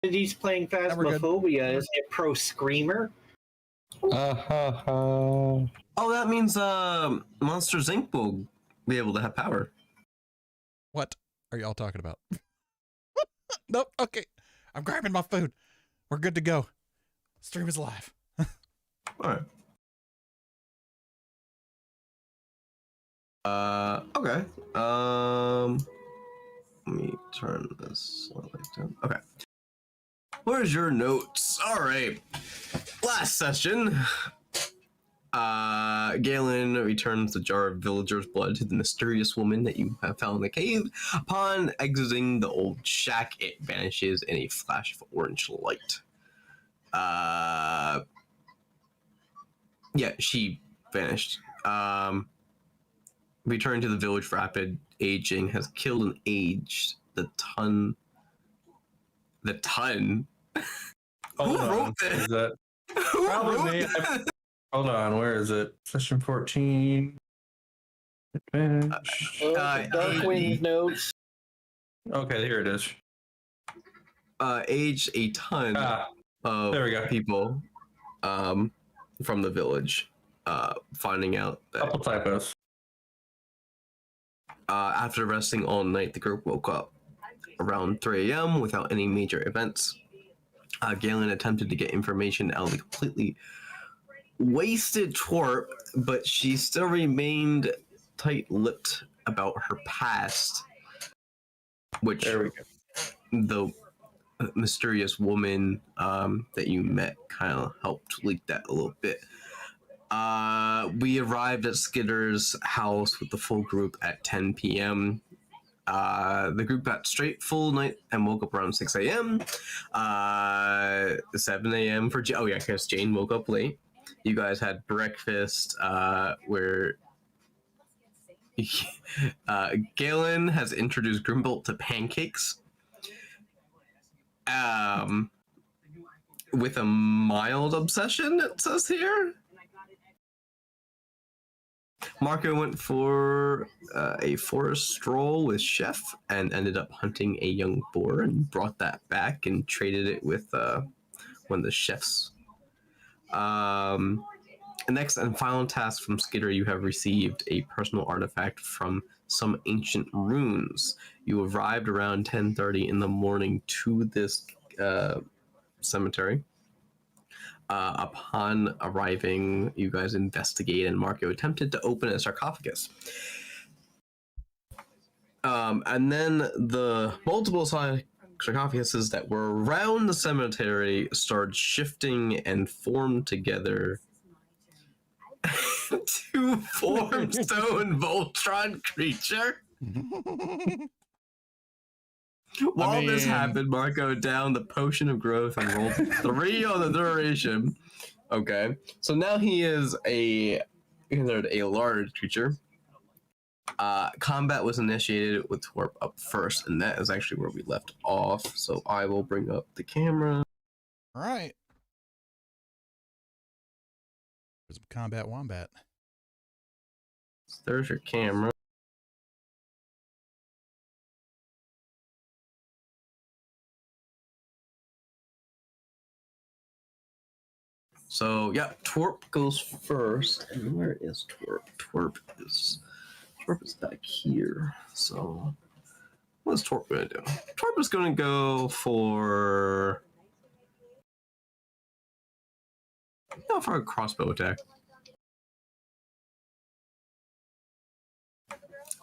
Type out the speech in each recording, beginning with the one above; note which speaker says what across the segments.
Speaker 1: He's playing Phasmophobia. Is he a pro screamer?
Speaker 2: Oh,
Speaker 3: that means Monsters Inc. will be able to have power.
Speaker 4: What are y'all talking about? Nope. Okay. I'm grabbing my food. We're good to go. Stream is live.
Speaker 3: All right. Okay. Let me turn this slightly down. Okay. Where's your notes? All right. Last session. Galen returns the jar of villager's blood to the mysterious woman that you have found in the cave. Upon exiting the old shack, it vanishes in a flash of orange light. Yeah, she vanished. Returning to the village, rapid aging has killed and aged the ton. The ton? Who wrote this? Who wrote this?
Speaker 2: Hold on, where is it? Session 14.
Speaker 1: Darkwing notes.
Speaker 2: Okay, here it is.
Speaker 3: Aged a ton of
Speaker 2: there we go.
Speaker 3: people from the village. Finding out that
Speaker 2: couple typos.
Speaker 3: After resting all night, the group woke up around 3 a.m. without any major events. Galen attempted to get information out of the completely wasted Twerp, but she still remained tight-lipped about her past, which the mysterious woman that you met kind of helped leak that a little bit. We arrived at Skitter's house with the full group at 10 p.m. The group got straight full night and woke up around 6 a.m. 7 a.m. for oh yeah, because Jane woke up late. You guys had breakfast where Galen has introduced Grimbolt to pancakes with a mild obsession, it says here. Marco went for a forest stroll with Chef and ended up hunting a young boar and brought that back and traded it with one of the chefs. Next and final task from Skitter, you have received a personal artifact from some ancient runes. You arrived around 10:30 in the morning to this cemetery. Upon arriving, you guys investigate, and Marco attempted to open a sarcophagus. And then the multiple sarcophaguses that were around the cemetery started shifting and formed together to form Stone Voltron creature. While this happened, Marco downed the potion of growth and rolled 3 on the duration. Okay, so now he is considered a large creature. Combat was initiated with Twerp up first, and that is actually where we left off. So I will bring up the camera.
Speaker 4: All right. There's a combat wombat.
Speaker 3: There's your camera. So yeah, Twerp goes first. And where is Twerp? Twerp is back here. So what's Twerp gonna do? Twerp is gonna go for a crossbow attack.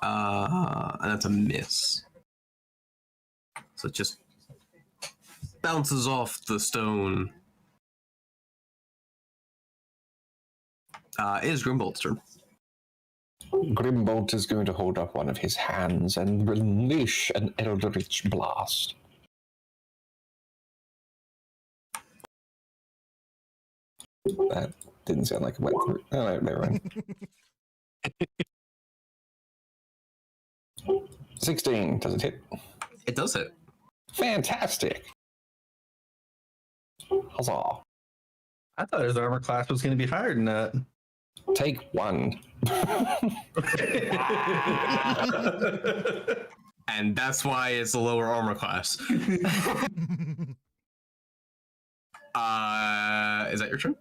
Speaker 3: And that's a miss. So it just bounces off the stone. It is Grimbolt's turn.
Speaker 5: Grimbolt is going to hold up one of his hands and unleash an Eldritch Blast. That didn't sound like it went through. Oh, no, never mind. 16, does it hit?
Speaker 3: It does hit.
Speaker 5: Fantastic. Huzzah.
Speaker 2: I thought his armor class was going to be higher than that.
Speaker 5: Take 1.
Speaker 3: And that's why it's a lower armor class. Is that your turn?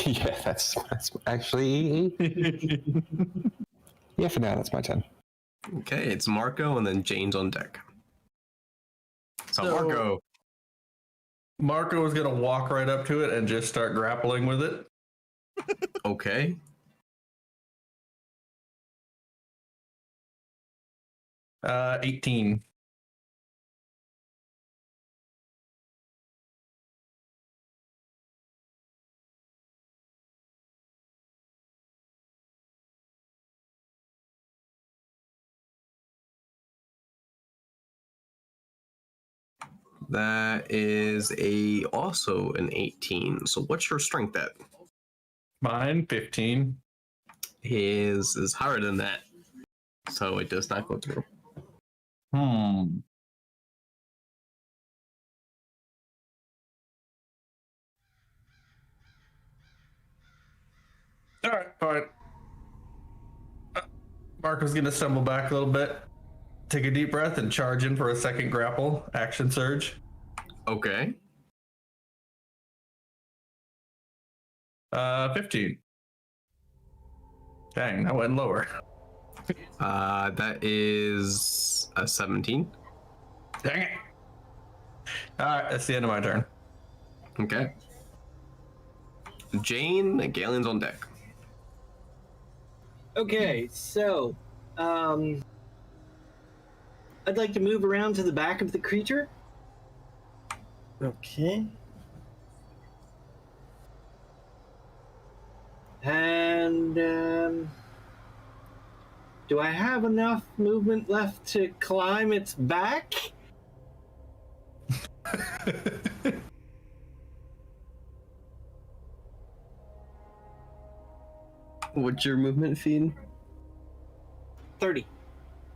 Speaker 5: Yeah, that's actually. Yeah, for now, that's my turn.
Speaker 3: Okay, it's Marco and then Jane's on deck. So Marco.
Speaker 2: Marco is gonna walk right up to it and just start grappling with it.
Speaker 3: Okay.
Speaker 2: Uh, 18.
Speaker 3: That is also an 18. So what's your strength at?
Speaker 2: Mine 15.
Speaker 3: His is higher than that. So it does not go through.
Speaker 2: Hmm. All right, fine. Marco's gonna stumble back a little bit, take a deep breath, and charge in for a second grapple action surge.
Speaker 3: Okay.
Speaker 2: 15. Dang, that went lower.
Speaker 3: That is a 17.
Speaker 2: Dang it. All right, that's the end of my turn.
Speaker 3: Okay. Jane, Galen's on deck.
Speaker 1: Okay, so I'd like to move around to the back of the creature. Okay. And do I have enough movement left to climb its back?
Speaker 3: What's your movement feed?
Speaker 1: 30.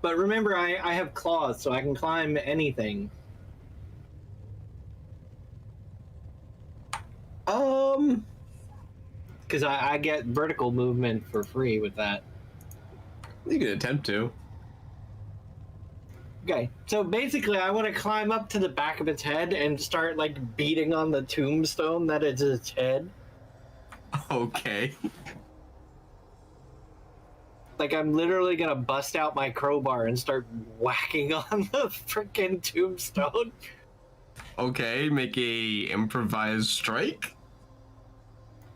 Speaker 1: But remember, I have claws, so I can climb anything. Because I get vertical movement for free with that.
Speaker 3: You can attempt to.
Speaker 1: Okay, so basically I want to climb up to the back of its head and start, like, beating on the tombstone that is its head.
Speaker 3: Okay.
Speaker 1: Like, I'm literally gonna bust out my crowbar and start whacking on the freaking tombstone.
Speaker 3: Okay, make a improvised strike.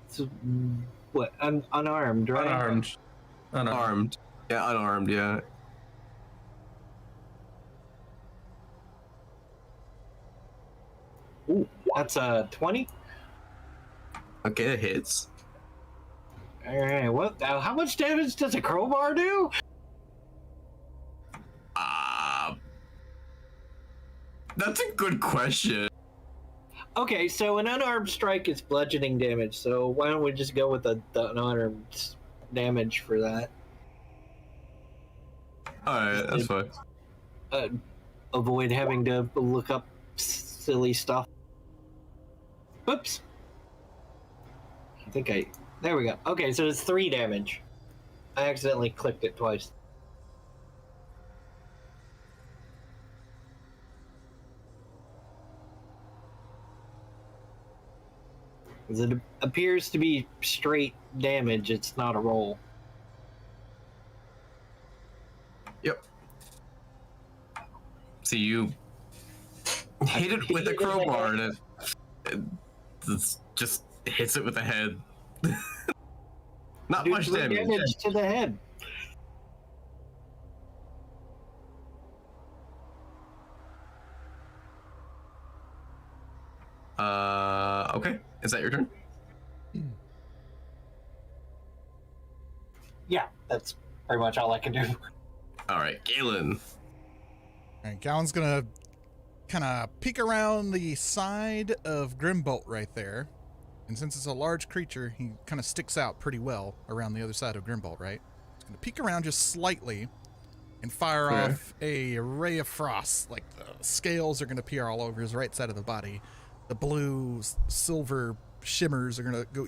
Speaker 1: So, what? Unarmed, right?
Speaker 2: Unarmed.
Speaker 3: Armed. Yeah, unarmed, yeah.
Speaker 1: Ooh, that's a 20.
Speaker 3: Okay, that hits.
Speaker 1: All right, what? How much damage does a crowbar do?
Speaker 3: That's a good question.
Speaker 1: Okay, so an unarmed strike is bludgeoning damage, so why don't we just go with the unarmed damage for that?
Speaker 3: Alright, that's fine.
Speaker 1: Avoid having to look up silly stuff. Whoops. There we go. Okay, so it's 3 damage. I accidentally clicked it twice. It appears to be straight damage, it's not a roll.
Speaker 3: Yep. So you hit it with a crowbar and it just hits it with the head. Not
Speaker 1: Do
Speaker 3: much
Speaker 1: 3
Speaker 3: damage.
Speaker 1: to the head.
Speaker 3: Okay. Is that your turn?
Speaker 1: Yeah, that's pretty much all I can do.
Speaker 3: Alright, Galen.
Speaker 4: All right, Galen's gonna kind of peek around the side of Grimbolt right there. And since it's a large creature, he kind of sticks out pretty well around the other side of Grimbolt, right? He's gonna peek around just slightly and fire off a ray of frost. Like the scales are gonna appear all over his right side of the body. The blue, silver shimmers are gonna go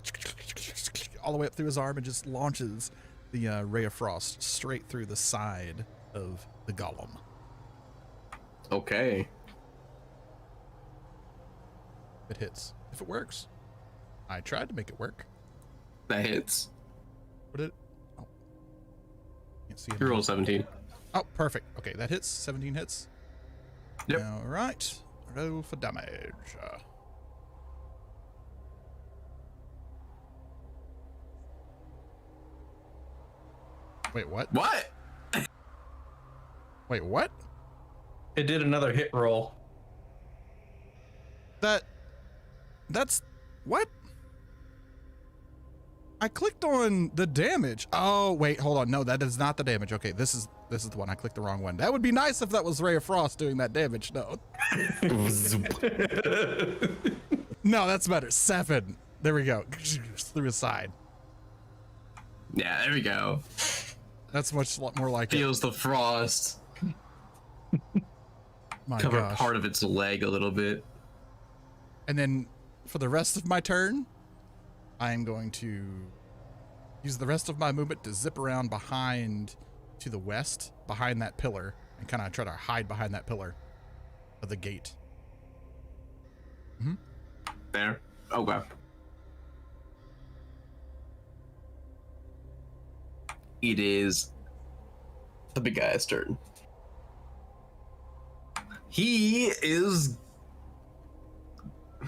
Speaker 4: all the way up through his arm and just launches the ray of frost straight through the side of the golem.
Speaker 3: Okay.
Speaker 4: It hits. If it works. I tried to make it work.
Speaker 3: That hits.
Speaker 4: What did it? Oh. Can't see it.
Speaker 3: You roll 17.
Speaker 4: Oh, perfect. Okay, that hits. 17 hits.
Speaker 3: Yep.
Speaker 4: All right. Roll for damage. Wait, what?
Speaker 3: What?
Speaker 4: Wait, what?
Speaker 2: It did another hit roll.
Speaker 4: That's what? I clicked on the damage. Oh, wait, hold on. No, that is not the damage. Okay, this is the one. I clicked the wrong one. That would be nice if that was Ray of Frost doing that damage. No. No, that's better. 7. There we go. Through his side.
Speaker 3: Yeah, there we go.
Speaker 4: That's much more like it.
Speaker 3: Feels the frost.
Speaker 4: My
Speaker 3: Cover
Speaker 4: gosh.
Speaker 3: part of its leg a little bit.
Speaker 4: And then for the rest of my turn, I am going to use the rest of my movement to zip around behind to the west, behind that pillar, and kind of try to hide behind that pillar of the gate.
Speaker 3: There. Okay. It is the big guy's turn. He is...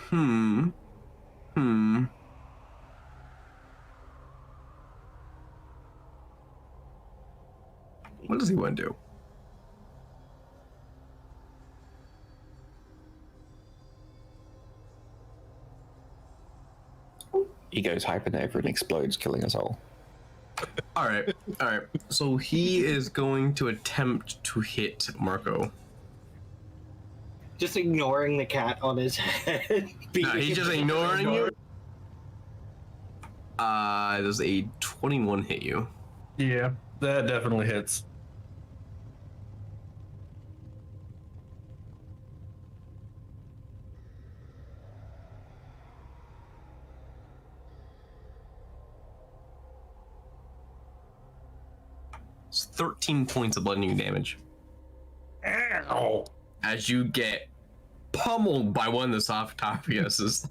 Speaker 3: What does he want to do?
Speaker 5: He goes hypernova and explodes, killing us all.
Speaker 3: All right. So he is going to attempt to hit Marco.
Speaker 1: Just ignoring the cat on his head.
Speaker 3: He's just ignoring you. Does a 21 hit you?
Speaker 2: Yeah, that definitely hits.
Speaker 3: It's 13 points of bludgeoning damage.
Speaker 2: Ow!
Speaker 3: As you get pummeled by one of the sarcophaguses.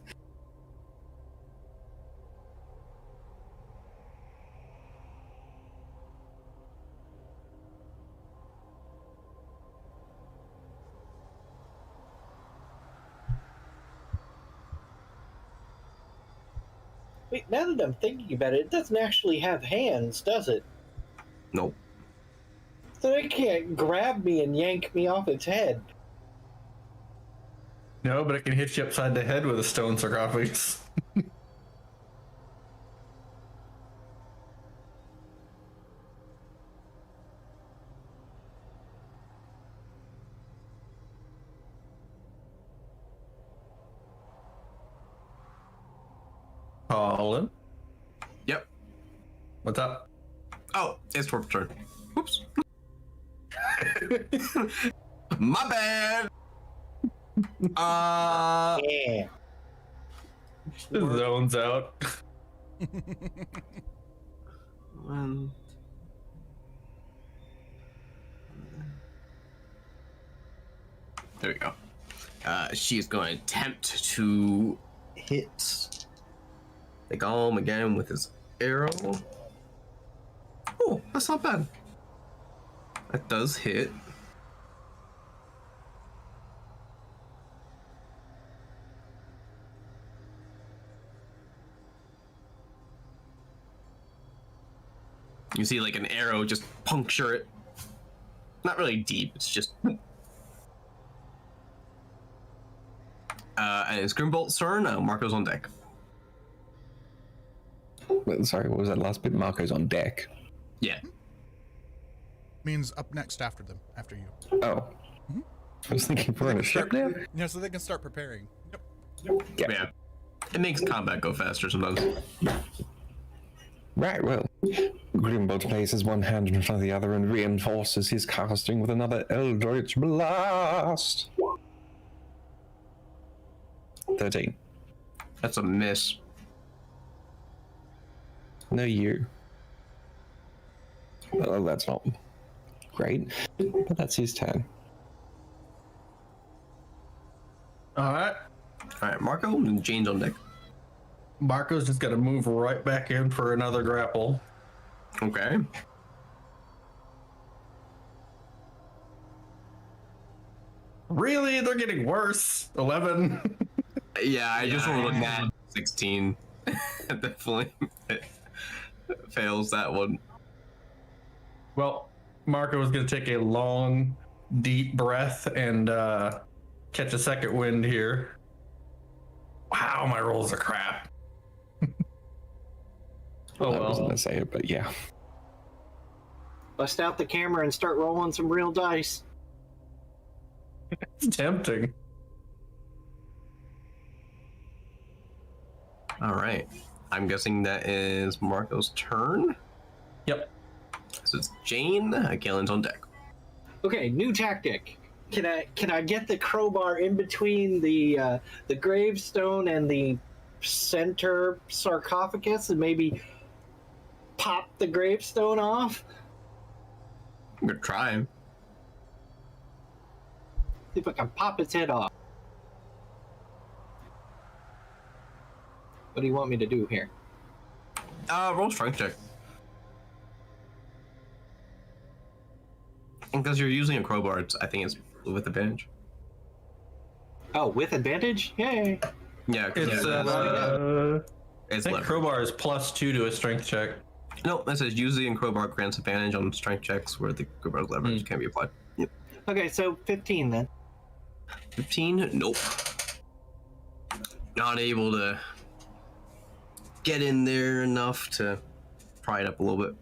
Speaker 1: Wait, now that I'm thinking about it, it doesn't actually have hands, does it?
Speaker 3: Nope.
Speaker 1: So it can't grab me and yank me off its head.
Speaker 2: No, but it can hit you upside the head with a stone sarcophagus. Colin,
Speaker 3: Yep.
Speaker 2: what's up?
Speaker 3: Oh, it's Torp's turn. Whoops. My bad.
Speaker 1: Yeah.
Speaker 2: Zones out.
Speaker 3: One. There we go. She is going to attempt to hit the golem again with his arrow. Oh, that's not bad. That does hit. You see like an arrow just puncture it. Not really deep, it's just... and it's Grimbolt's turn. Marco's on deck.
Speaker 5: Wait, sorry, what was that last bit? Marco's on deck.
Speaker 3: Yeah.
Speaker 4: Means up next after them, after you.
Speaker 5: Oh. I was thinking we're in a ship now?
Speaker 4: Yeah, so they can start preparing. Yep.
Speaker 3: Yeah. It makes combat go faster sometimes.
Speaker 5: Right, well, Grimbold places one hand in front of the other and reinforces his casting with another Eldritch Blast. 13.
Speaker 3: That's a miss.
Speaker 5: No, you. Well, that's not great, but that's his turn.
Speaker 2: All right.
Speaker 3: All right, Marco and Jane's on deck.
Speaker 2: Marco's just got to move right back in for another grapple.
Speaker 3: Okay.
Speaker 2: Really? They're getting worse. 11.
Speaker 3: Yeah, I just rolled a nat 16. Definitely fails that one.
Speaker 2: Well, Marco is going to take a long, deep breath and catch a second wind here. Wow, my rolls are crap. Oh,
Speaker 5: I wasn't
Speaker 2: well.
Speaker 5: going to say it, but yeah.
Speaker 1: Bust out the camera and start rolling some real dice.
Speaker 2: It's tempting.
Speaker 3: All right. I'm guessing that is Marco's turn.
Speaker 2: Yep.
Speaker 3: So it's Jane. Galen's on deck.
Speaker 1: Okay, new tactic. Can I get the crowbar in between the gravestone and the center sarcophagus and maybe pop the gravestone off?
Speaker 3: I'm gonna try.
Speaker 1: See if I can pop its head off. What do you want me to do here?
Speaker 3: Roll strength check. And because you're using a crowbar, I think it's with advantage.
Speaker 1: Oh, with advantage? Yay!
Speaker 3: Yeah,
Speaker 2: It's,
Speaker 3: it's
Speaker 2: I think
Speaker 3: leverage.
Speaker 2: crowbar is +2 to a strength check.
Speaker 3: No, it says using crowbar grants advantage on strength checks where the crowbar's leverage can be applied. Yep.
Speaker 1: Okay, so 15 then.
Speaker 3: 15? Nope. Not able to get in there enough to pry it up a little bit.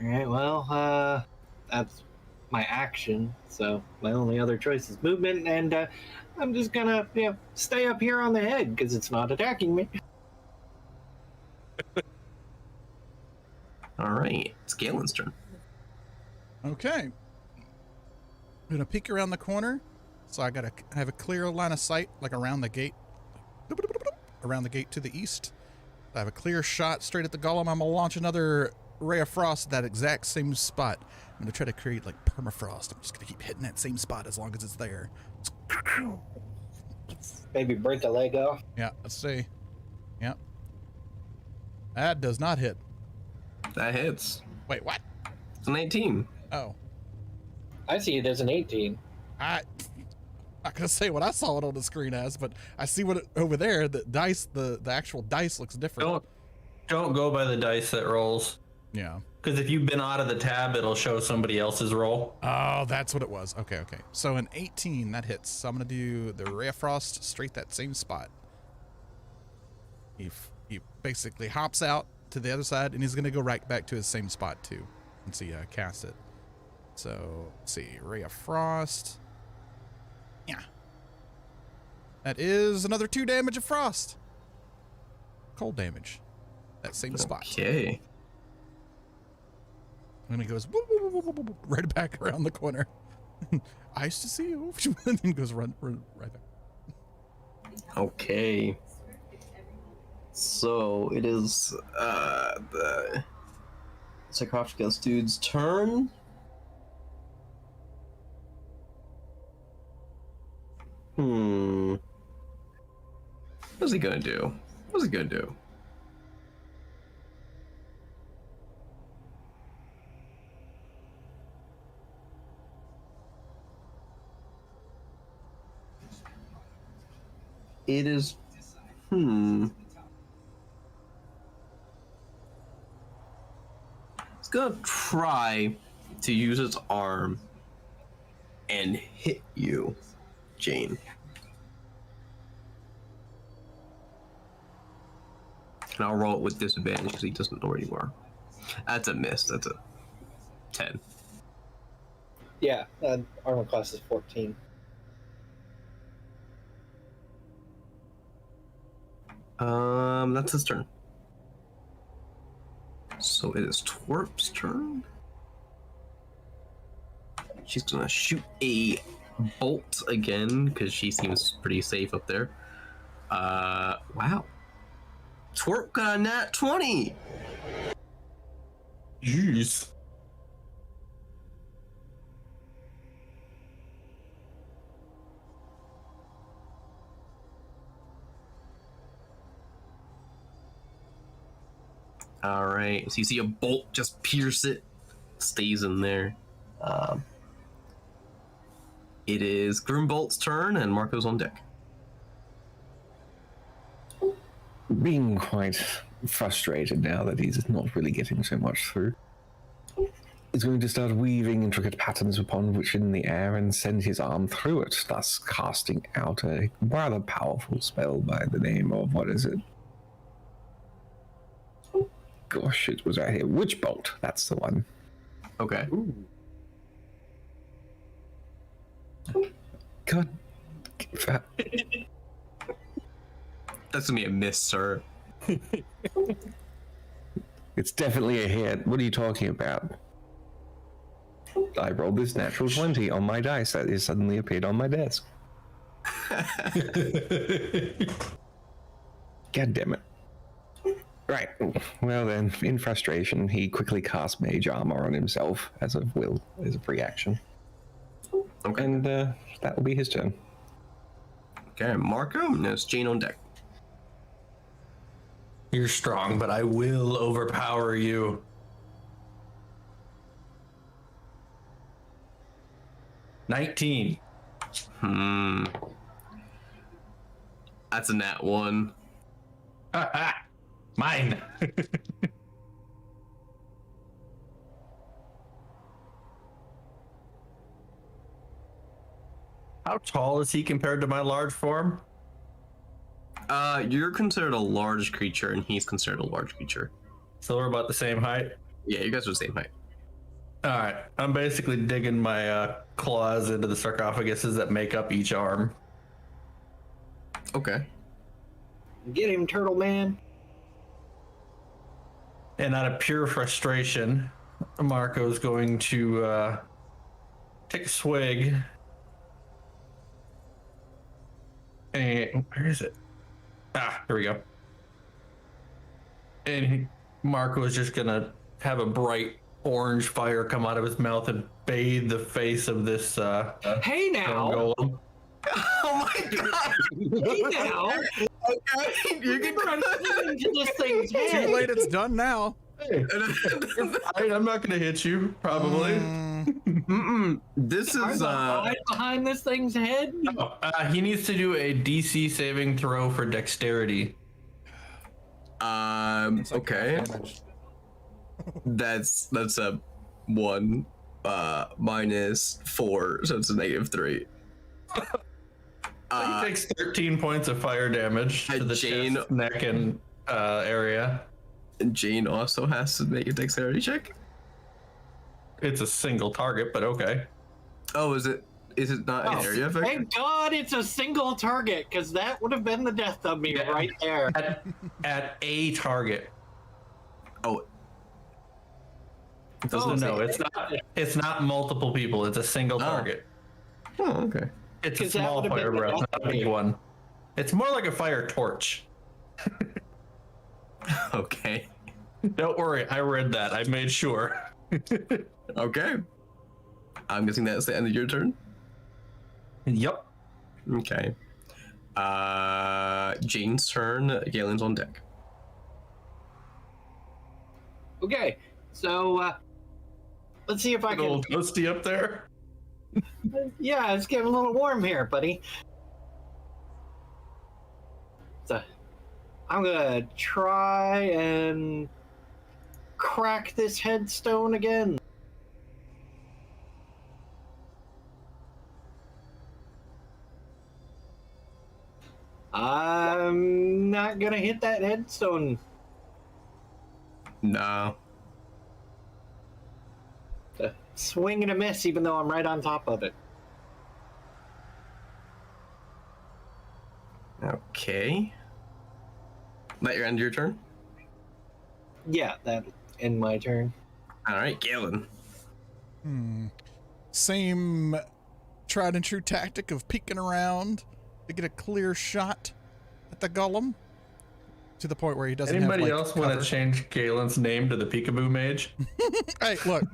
Speaker 1: Alright, well, that's my action, so my only other choice is movement, and I'm just gonna, stay up here on the head, because it's not attacking me.
Speaker 3: Alright, it's Galen's turn.
Speaker 4: Okay. I'm gonna peek around the corner, so I have a clear line of sight, like around the gate, around the gate to the east. I have a clear shot straight at the golem. I'm gonna launch another ray of frost at that exact same spot. I'm gonna try to create like permafrost. I'm just gonna keep hitting that same spot as long as it's there.
Speaker 1: Maybe break a leg off.
Speaker 4: Yeah, let's see. Yep. That does not hit.
Speaker 3: That hits.
Speaker 4: Wait, what?
Speaker 3: It's an 18.
Speaker 4: Oh,
Speaker 1: I see it as an 18.
Speaker 4: I'm not gonna say what I saw it on the screen as, but I see what over there. The dice, the actual dice looks different.
Speaker 2: Don't go by the dice that rolls.
Speaker 4: Yeah.
Speaker 2: Because if you've been out of the tab, it'll show somebody else's roll.
Speaker 4: Oh, that's what it was. Okay. So an 18, that hits. So I'm gonna do the Ray of Frost straight that same spot. He basically hops out to the other side, and he's gonna go right back to his same spot too, and see cast it. So let's see, Ray of Frost. Yeah. That is another 2 damage of frost. Cold damage. That same spot.
Speaker 3: Okay.
Speaker 4: And he goes whoop, whoop, whoop, whoop, whoop, right back around the corner. Ice to see you. And then goes run right back.
Speaker 3: Okay. So it is the sarcophagus dude's turn. What's he gonna do? It is. It's gonna try to use its arm and hit you, Jane. And I'll roll it with disadvantage because he doesn't know where you are. That's a miss. That's a 10.
Speaker 1: Yeah, armor class is 14.
Speaker 3: That's his turn. So it is Twerp's turn. She's gonna shoot a bolt again because she seems pretty safe up there. Wow. Twerp got a nat 20.
Speaker 2: Jeez.
Speaker 3: All right. So you see a bolt just pierce it, stays in there. It is Grimbolt's turn, and Marco's on deck.
Speaker 5: Being quite frustrated now that he's not really getting so much through, he's going to start weaving intricate patterns upon which in the air and send his arm through it, thus casting out a rather powerful spell by the name of, what is it? Gosh, it was right here. Witch Bolt, that's the one.
Speaker 3: Okay.
Speaker 5: God.
Speaker 3: That's gonna be a miss, sir.
Speaker 5: It's definitely a hit. What are you talking about? I rolled this natural 20 on my dice that is suddenly appeared on my desk. God damn it. Right. Well then, in frustration, he quickly casts Mage Armor on himself as a free action.
Speaker 3: Okay.
Speaker 5: And that will be his turn.
Speaker 3: Okay, Marco, and there's Jane on deck.
Speaker 2: You're strong, but I will overpower you. $19.
Speaker 3: That's a nat 1.
Speaker 2: Mine. How tall is he compared to my large form?
Speaker 3: You're considered a large creature, and he's considered a large creature.
Speaker 2: So we're about the same height.
Speaker 3: Yeah, you guys are the same height.
Speaker 2: All right, I'm basically digging my claws into the sarcophaguses that make up each arm.
Speaker 3: Okay.
Speaker 1: Get him, Turtle Man.
Speaker 2: And out of pure frustration, Marco's going to take a swig. And where is it? Ah, here we go. And Marco is just gonna have a bright orange fire come out of his mouth and bathe the face of this
Speaker 1: Hey now.
Speaker 2: golem.
Speaker 3: Oh my god!
Speaker 1: Hey now.
Speaker 3: Okay, you can
Speaker 1: Run into this thing's
Speaker 4: Too
Speaker 1: head.
Speaker 4: late, it's done now.
Speaker 2: Hey, I'm not gonna hit you, probably.
Speaker 3: This
Speaker 1: Are
Speaker 3: is
Speaker 1: the eyes behind this thing's head?
Speaker 2: Oh, he needs to do a DC saving throw for dexterity.
Speaker 4: It's like
Speaker 3: okay.
Speaker 4: half damage.
Speaker 3: That's a 1 minus 4, so it's a -3.
Speaker 2: He takes 13 points of fire damage to the
Speaker 3: Jane-
Speaker 2: chest, neck, and area.
Speaker 3: Jane also has to make a dexterity check.
Speaker 2: It's a single target, but okay.
Speaker 3: Oh, is it not an area effect?
Speaker 1: Thank God it's a single target, because that would have been the death of me right there.
Speaker 2: At a target.
Speaker 3: Oh. It
Speaker 1: Oh,
Speaker 3: doesn't
Speaker 2: No,
Speaker 3: say.
Speaker 2: it's not multiple people. It's a single target.
Speaker 3: Oh, okay.
Speaker 2: It's a
Speaker 1: 'Cause that
Speaker 2: small
Speaker 1: would've been
Speaker 2: fire
Speaker 1: the
Speaker 2: breath,
Speaker 1: death
Speaker 2: not a
Speaker 1: of
Speaker 2: big
Speaker 1: me.
Speaker 2: one. It's more like a fire torch.
Speaker 3: Okay.
Speaker 2: Don't worry, I read that. I made sure.
Speaker 3: Okay. I'm guessing that's the end of your turn.
Speaker 2: Yep.
Speaker 3: Okay. Jane's turn. Galen's on deck.
Speaker 1: Okay, so let's see if I
Speaker 2: A little
Speaker 1: can.
Speaker 2: toasty up there.
Speaker 1: Yeah, it's getting a little warm here, buddy. So I'm gonna try and crack this headstone again. I'm not gonna hit that headstone.
Speaker 3: No.
Speaker 1: Swing and a miss, even though I'm right on top of it.
Speaker 3: Okay. That your end of your turn?
Speaker 1: Yeah, that end my turn.
Speaker 3: All right, Galen.
Speaker 4: Same tried and true tactic of peeking around to get a clear shot at the golem to the point where he doesn't
Speaker 2: Anybody
Speaker 4: have, like,
Speaker 2: else want
Speaker 4: cover.
Speaker 2: to change Galen's name to the Peekaboo Mage?
Speaker 4: Hey, look.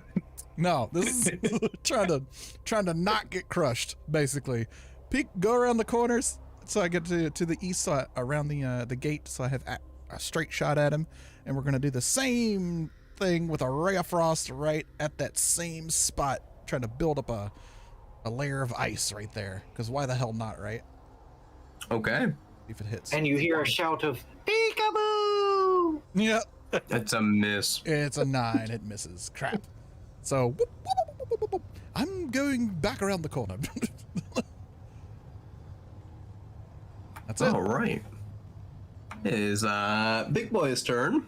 Speaker 4: No, this is trying to not get crushed, basically. Peek, go around the corners so I get to the east side, around the gate, so I have a straight shot at him, and we're going to do the same thing with a ray of frost right at that same spot, trying to build up a layer of ice right there. Because why the hell not, right?
Speaker 3: Okay.
Speaker 4: If it hits.
Speaker 1: And you hear a shout of peekaboo.
Speaker 4: Yeah,
Speaker 3: That's a miss.
Speaker 4: it's a 9. It misses. Crap. So, whoop, whoop, whoop, whoop, whoop, whoop. I'm going back around the corner. That's it.
Speaker 3: All right. It is Big Boy's turn.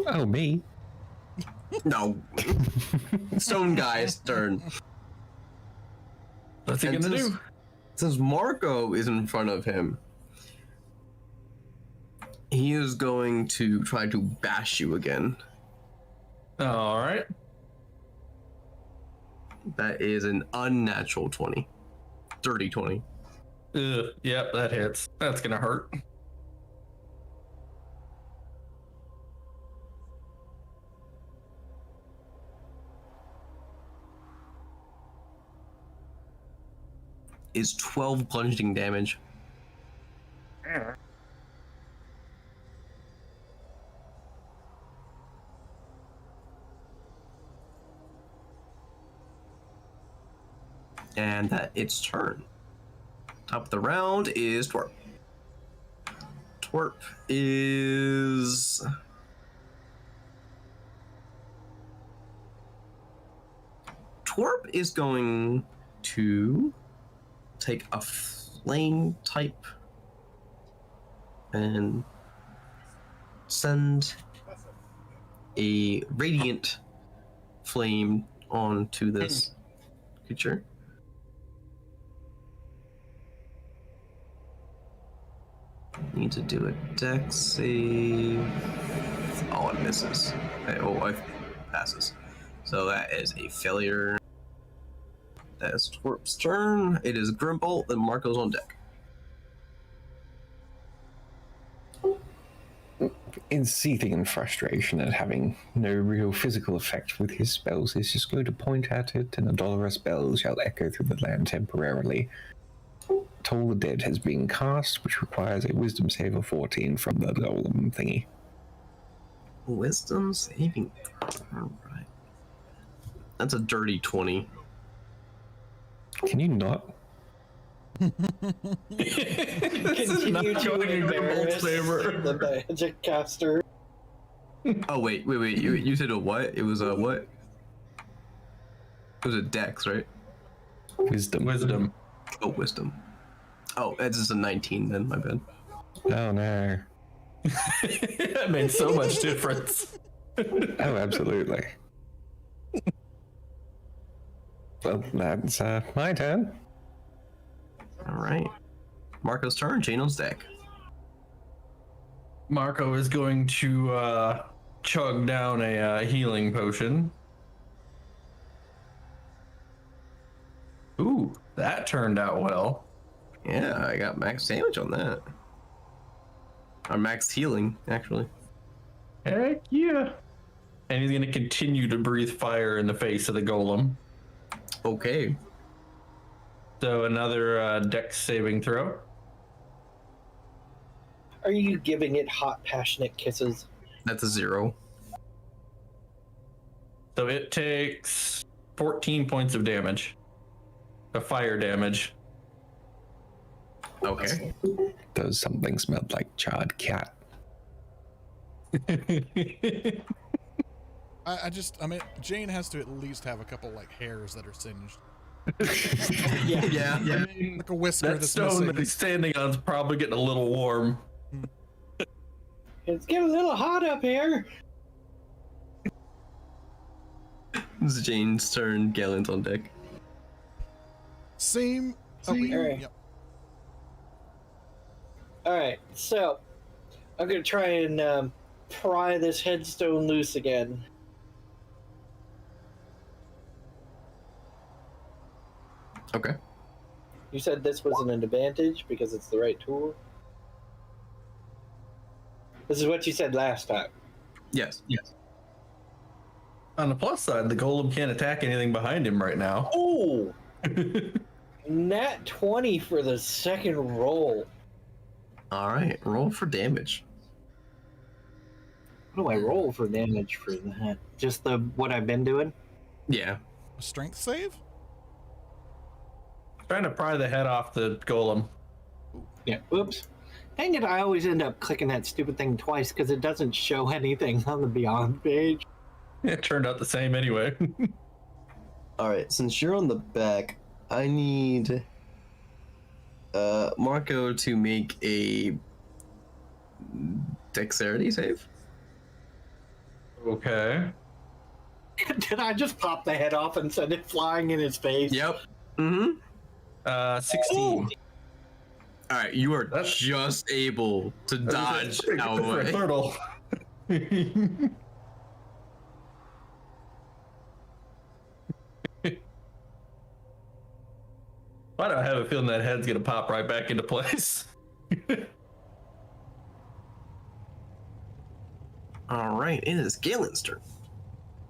Speaker 5: Oh, me?
Speaker 3: No. Stone Guy's turn.
Speaker 2: What's he
Speaker 3: And
Speaker 2: gonna
Speaker 3: since-
Speaker 2: do?
Speaker 3: Since Marco is in front of him, he is going to try to bash you again.
Speaker 2: All right.
Speaker 3: That is an unnatural 20. Dirty 20.
Speaker 2: Ugh, yep, that hits. That's gonna hurt.
Speaker 3: Is 12 bludgeoning damage. And that its turn. Top of the round is Twerp. Twerp is going to take a flame type and send a radiant flame onto this creature. Need to do a dex save. Oh, it misses. Okay, oh, it passes. So that is a failure. That is Twerp's turn. It is Grimbolt, and Marco's on deck.
Speaker 5: In seething in frustration at having no real physical effect with his spells, he's just going to point at it, and a dolorous bell shall echo through the land temporarily. Toll the Dead has been cast, which requires a wisdom save of 14 from the golem thingy.
Speaker 3: Wisdom saving. Alright. That's a dirty 20.
Speaker 5: Can you not?
Speaker 1: Continue to embarrass the magic caster.
Speaker 3: Oh, wait. You said a what? It was a what? It was a dex, right?
Speaker 5: Wisdom.
Speaker 3: Oh, wisdom. Oh, that's just a 19 then, my bad.
Speaker 5: Oh no.
Speaker 2: That made so much difference.
Speaker 5: Oh, absolutely. Well, that's my turn.
Speaker 3: Alright. Marco's turn, Janon's deck.
Speaker 2: Marco is going to chug down a healing potion. Ooh, that turned out well.
Speaker 3: Yeah, I got max damage on that. Or max healing, actually.
Speaker 2: Heck yeah. And he's going to continue to breathe fire in the face of the golem.
Speaker 3: Okay.
Speaker 2: So another dex saving throw.
Speaker 1: Are you giving it hot, passionate kisses?
Speaker 3: That's a 0.
Speaker 2: So it takes 14 points of damage. Of fire damage.
Speaker 3: Okay.
Speaker 5: Does something smell like charred cat?
Speaker 4: I mean, Jane has to at least have a couple like hairs that are singed,
Speaker 3: Yeah.
Speaker 4: like a whisker
Speaker 2: That
Speaker 4: that's
Speaker 2: stone
Speaker 4: missing.
Speaker 2: that he's standing on is probably getting a little warm.
Speaker 1: It's getting a little hot up here.
Speaker 3: This is Jane's turn. Galen's on deck.
Speaker 4: Same. Oh, wait,
Speaker 1: Alright.
Speaker 4: yep.
Speaker 1: Alright, so I'm gonna try and pry this headstone loose again.
Speaker 3: Okay.
Speaker 1: You said this wasn't an advantage because it's the right tool? This is what you said last time.
Speaker 3: Yes.
Speaker 2: On the plus side, the golem can't attack anything behind him right now.
Speaker 1: Oh! Nat 20 for the second roll.
Speaker 3: All right, roll for damage.
Speaker 1: What do I roll for damage for that? Just what I've been doing?
Speaker 3: Yeah.
Speaker 4: A strength save?
Speaker 2: Trying to pry the head off the golem.
Speaker 1: Yeah. Oops. Dang it! I always end up clicking that stupid thing twice because it doesn't show anything on the Beyond page.
Speaker 2: It turned out the same anyway.
Speaker 3: All right, since you're on the back, I need Marco to make a dexterity save.
Speaker 2: Okay.
Speaker 1: Did I just pop the head off and send it flying in his face?
Speaker 3: Yep.
Speaker 2: 16.
Speaker 3: All right, you are just able to dodge out of the way.
Speaker 2: Turtle. Why do I have a feeling that head's gonna pop right back into place?
Speaker 3: All right, it is Galen's turn.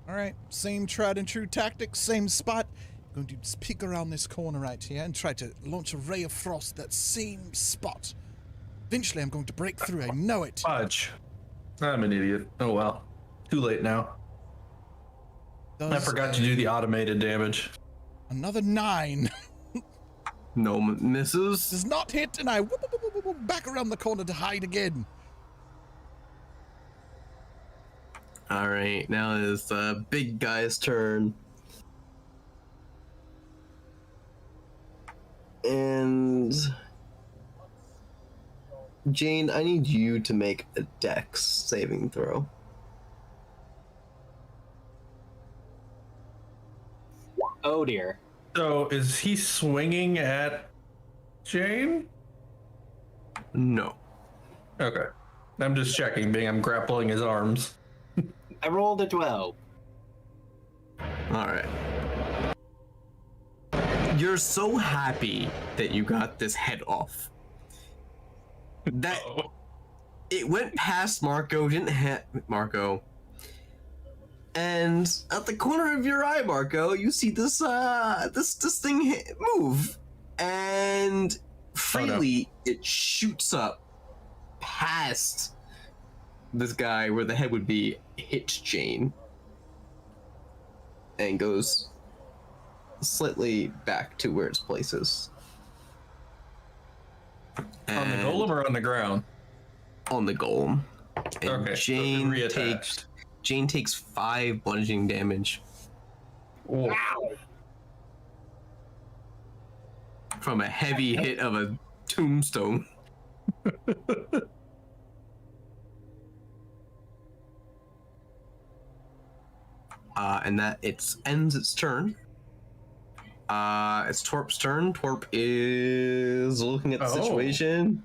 Speaker 4: All right, same tried and true tactics, same spot. Going to just peek around this corner right here and try to launch a ray of frost that same spot. Eventually, I'm going to break through. I know it.
Speaker 2: Fudge. I'm an idiot. Oh well. Too late now. I forgot to do the automated damage.
Speaker 4: Another 9.
Speaker 3: No misses.
Speaker 4: Does not hit, and I whoop, whoop, whoop, whoop, back around the corner to hide again.
Speaker 3: All right, now is the big guy's turn. And Jane, I need you to make a dex saving throw.
Speaker 1: Oh dear.
Speaker 2: So is he swinging at Jane?
Speaker 3: No.
Speaker 2: Okay. I'm just checking, being I'm grappling his arms.
Speaker 1: I rolled a 12.
Speaker 3: All right. You're so happy that you got this head off. That it went past Marco, didn't hit Marco. And at the corner of your eye, Marco, you see this this thing move, and freely it shoots up past this guy where the head would be, hits Jane, and goes slightly back to where its place is.
Speaker 2: On the golem or on the ground?
Speaker 3: On the golem. And
Speaker 2: Okay, so
Speaker 3: Jane takes 5 bludgeoning damage.
Speaker 2: Wow.
Speaker 3: From a heavy hit of a tombstone. And that ends its turn. It's Torp's turn. Torp is looking at the situation.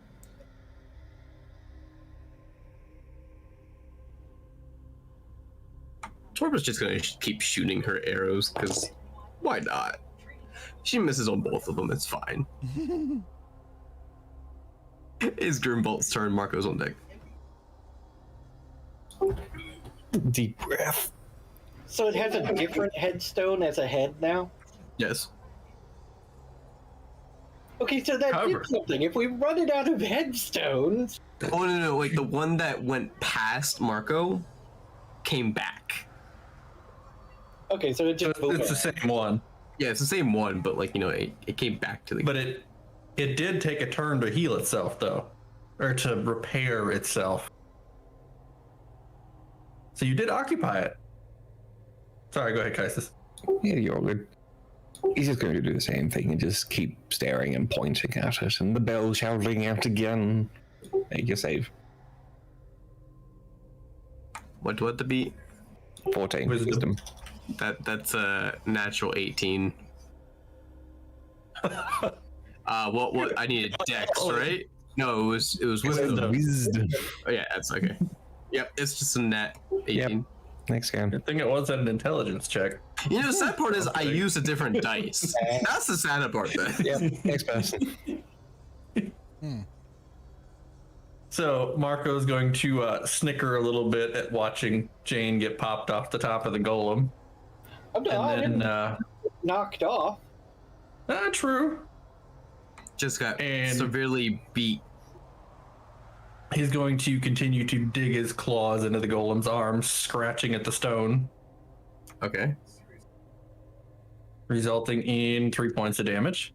Speaker 3: Torp is just gonna keep shooting her arrows, because why not? She misses on both of them, it's fine. It's Grimbolt's turn. Marco's on deck.
Speaker 5: Deep breath.
Speaker 1: So it has a different headstone as a head now?
Speaker 3: Yes.
Speaker 1: Okay, so that
Speaker 2: Cover.
Speaker 1: did something. If we run it out of headstones...
Speaker 3: Oh, no, like the one that went past Marco came back.
Speaker 1: Okay, so it just...
Speaker 2: It's the same one.
Speaker 3: Yeah, it's the same one, but like, it came back to the...
Speaker 2: But it did take a turn to heal itself, though. Or to repair itself. So you did occupy it. Sorry, go ahead, Kaisis.
Speaker 5: Yeah, you're good. He's just going to do the same thing and just keep staring and pointing at it, and the bell shouting out again. Make your save.
Speaker 3: What to be?
Speaker 5: 14.
Speaker 2: Wisdom.
Speaker 3: That's a natural 18. What I needed dex, right? No, it was wisdom.
Speaker 5: Wisdom.
Speaker 3: Oh yeah, that's okay. Yep, it's just a nat 18.
Speaker 5: Yep. Next game.
Speaker 2: Good thing it wasn't an intelligence check.
Speaker 3: The sad part is I use a different dice. That's the sad part then.
Speaker 5: Yep. Next person.
Speaker 2: So Marco's going to snicker a little bit at watching Jane get popped off the top of the golem.
Speaker 1: I'm not
Speaker 2: And then,
Speaker 1: knocked off.
Speaker 2: true.
Speaker 3: Just got
Speaker 2: And-
Speaker 3: severely beat
Speaker 2: He's going to continue to dig his claws into the golem's arms, scratching at the stone,
Speaker 3: Okay.
Speaker 2: resulting in 3 points of damage.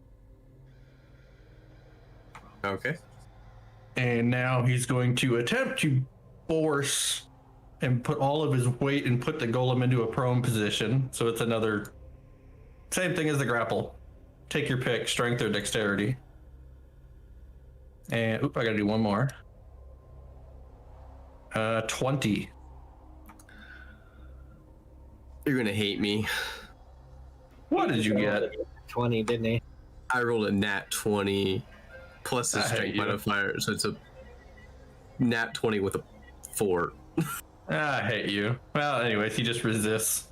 Speaker 3: Okay.
Speaker 2: And now he's going to attempt to force and put all of his weight and put the golem into a prone position. So it's another same thing as the grapple. Take your pick, strength or dexterity. And I gotta do one more. 20.
Speaker 3: You're gonna hate me.
Speaker 2: What did you get?
Speaker 1: 20, didn't he?
Speaker 3: I rolled a nat 20 plus the
Speaker 2: I hate
Speaker 3: strength
Speaker 2: you.
Speaker 3: modifier, so it's a nat 20 with a 4.
Speaker 2: I hate you. Well, anyways, he just resists.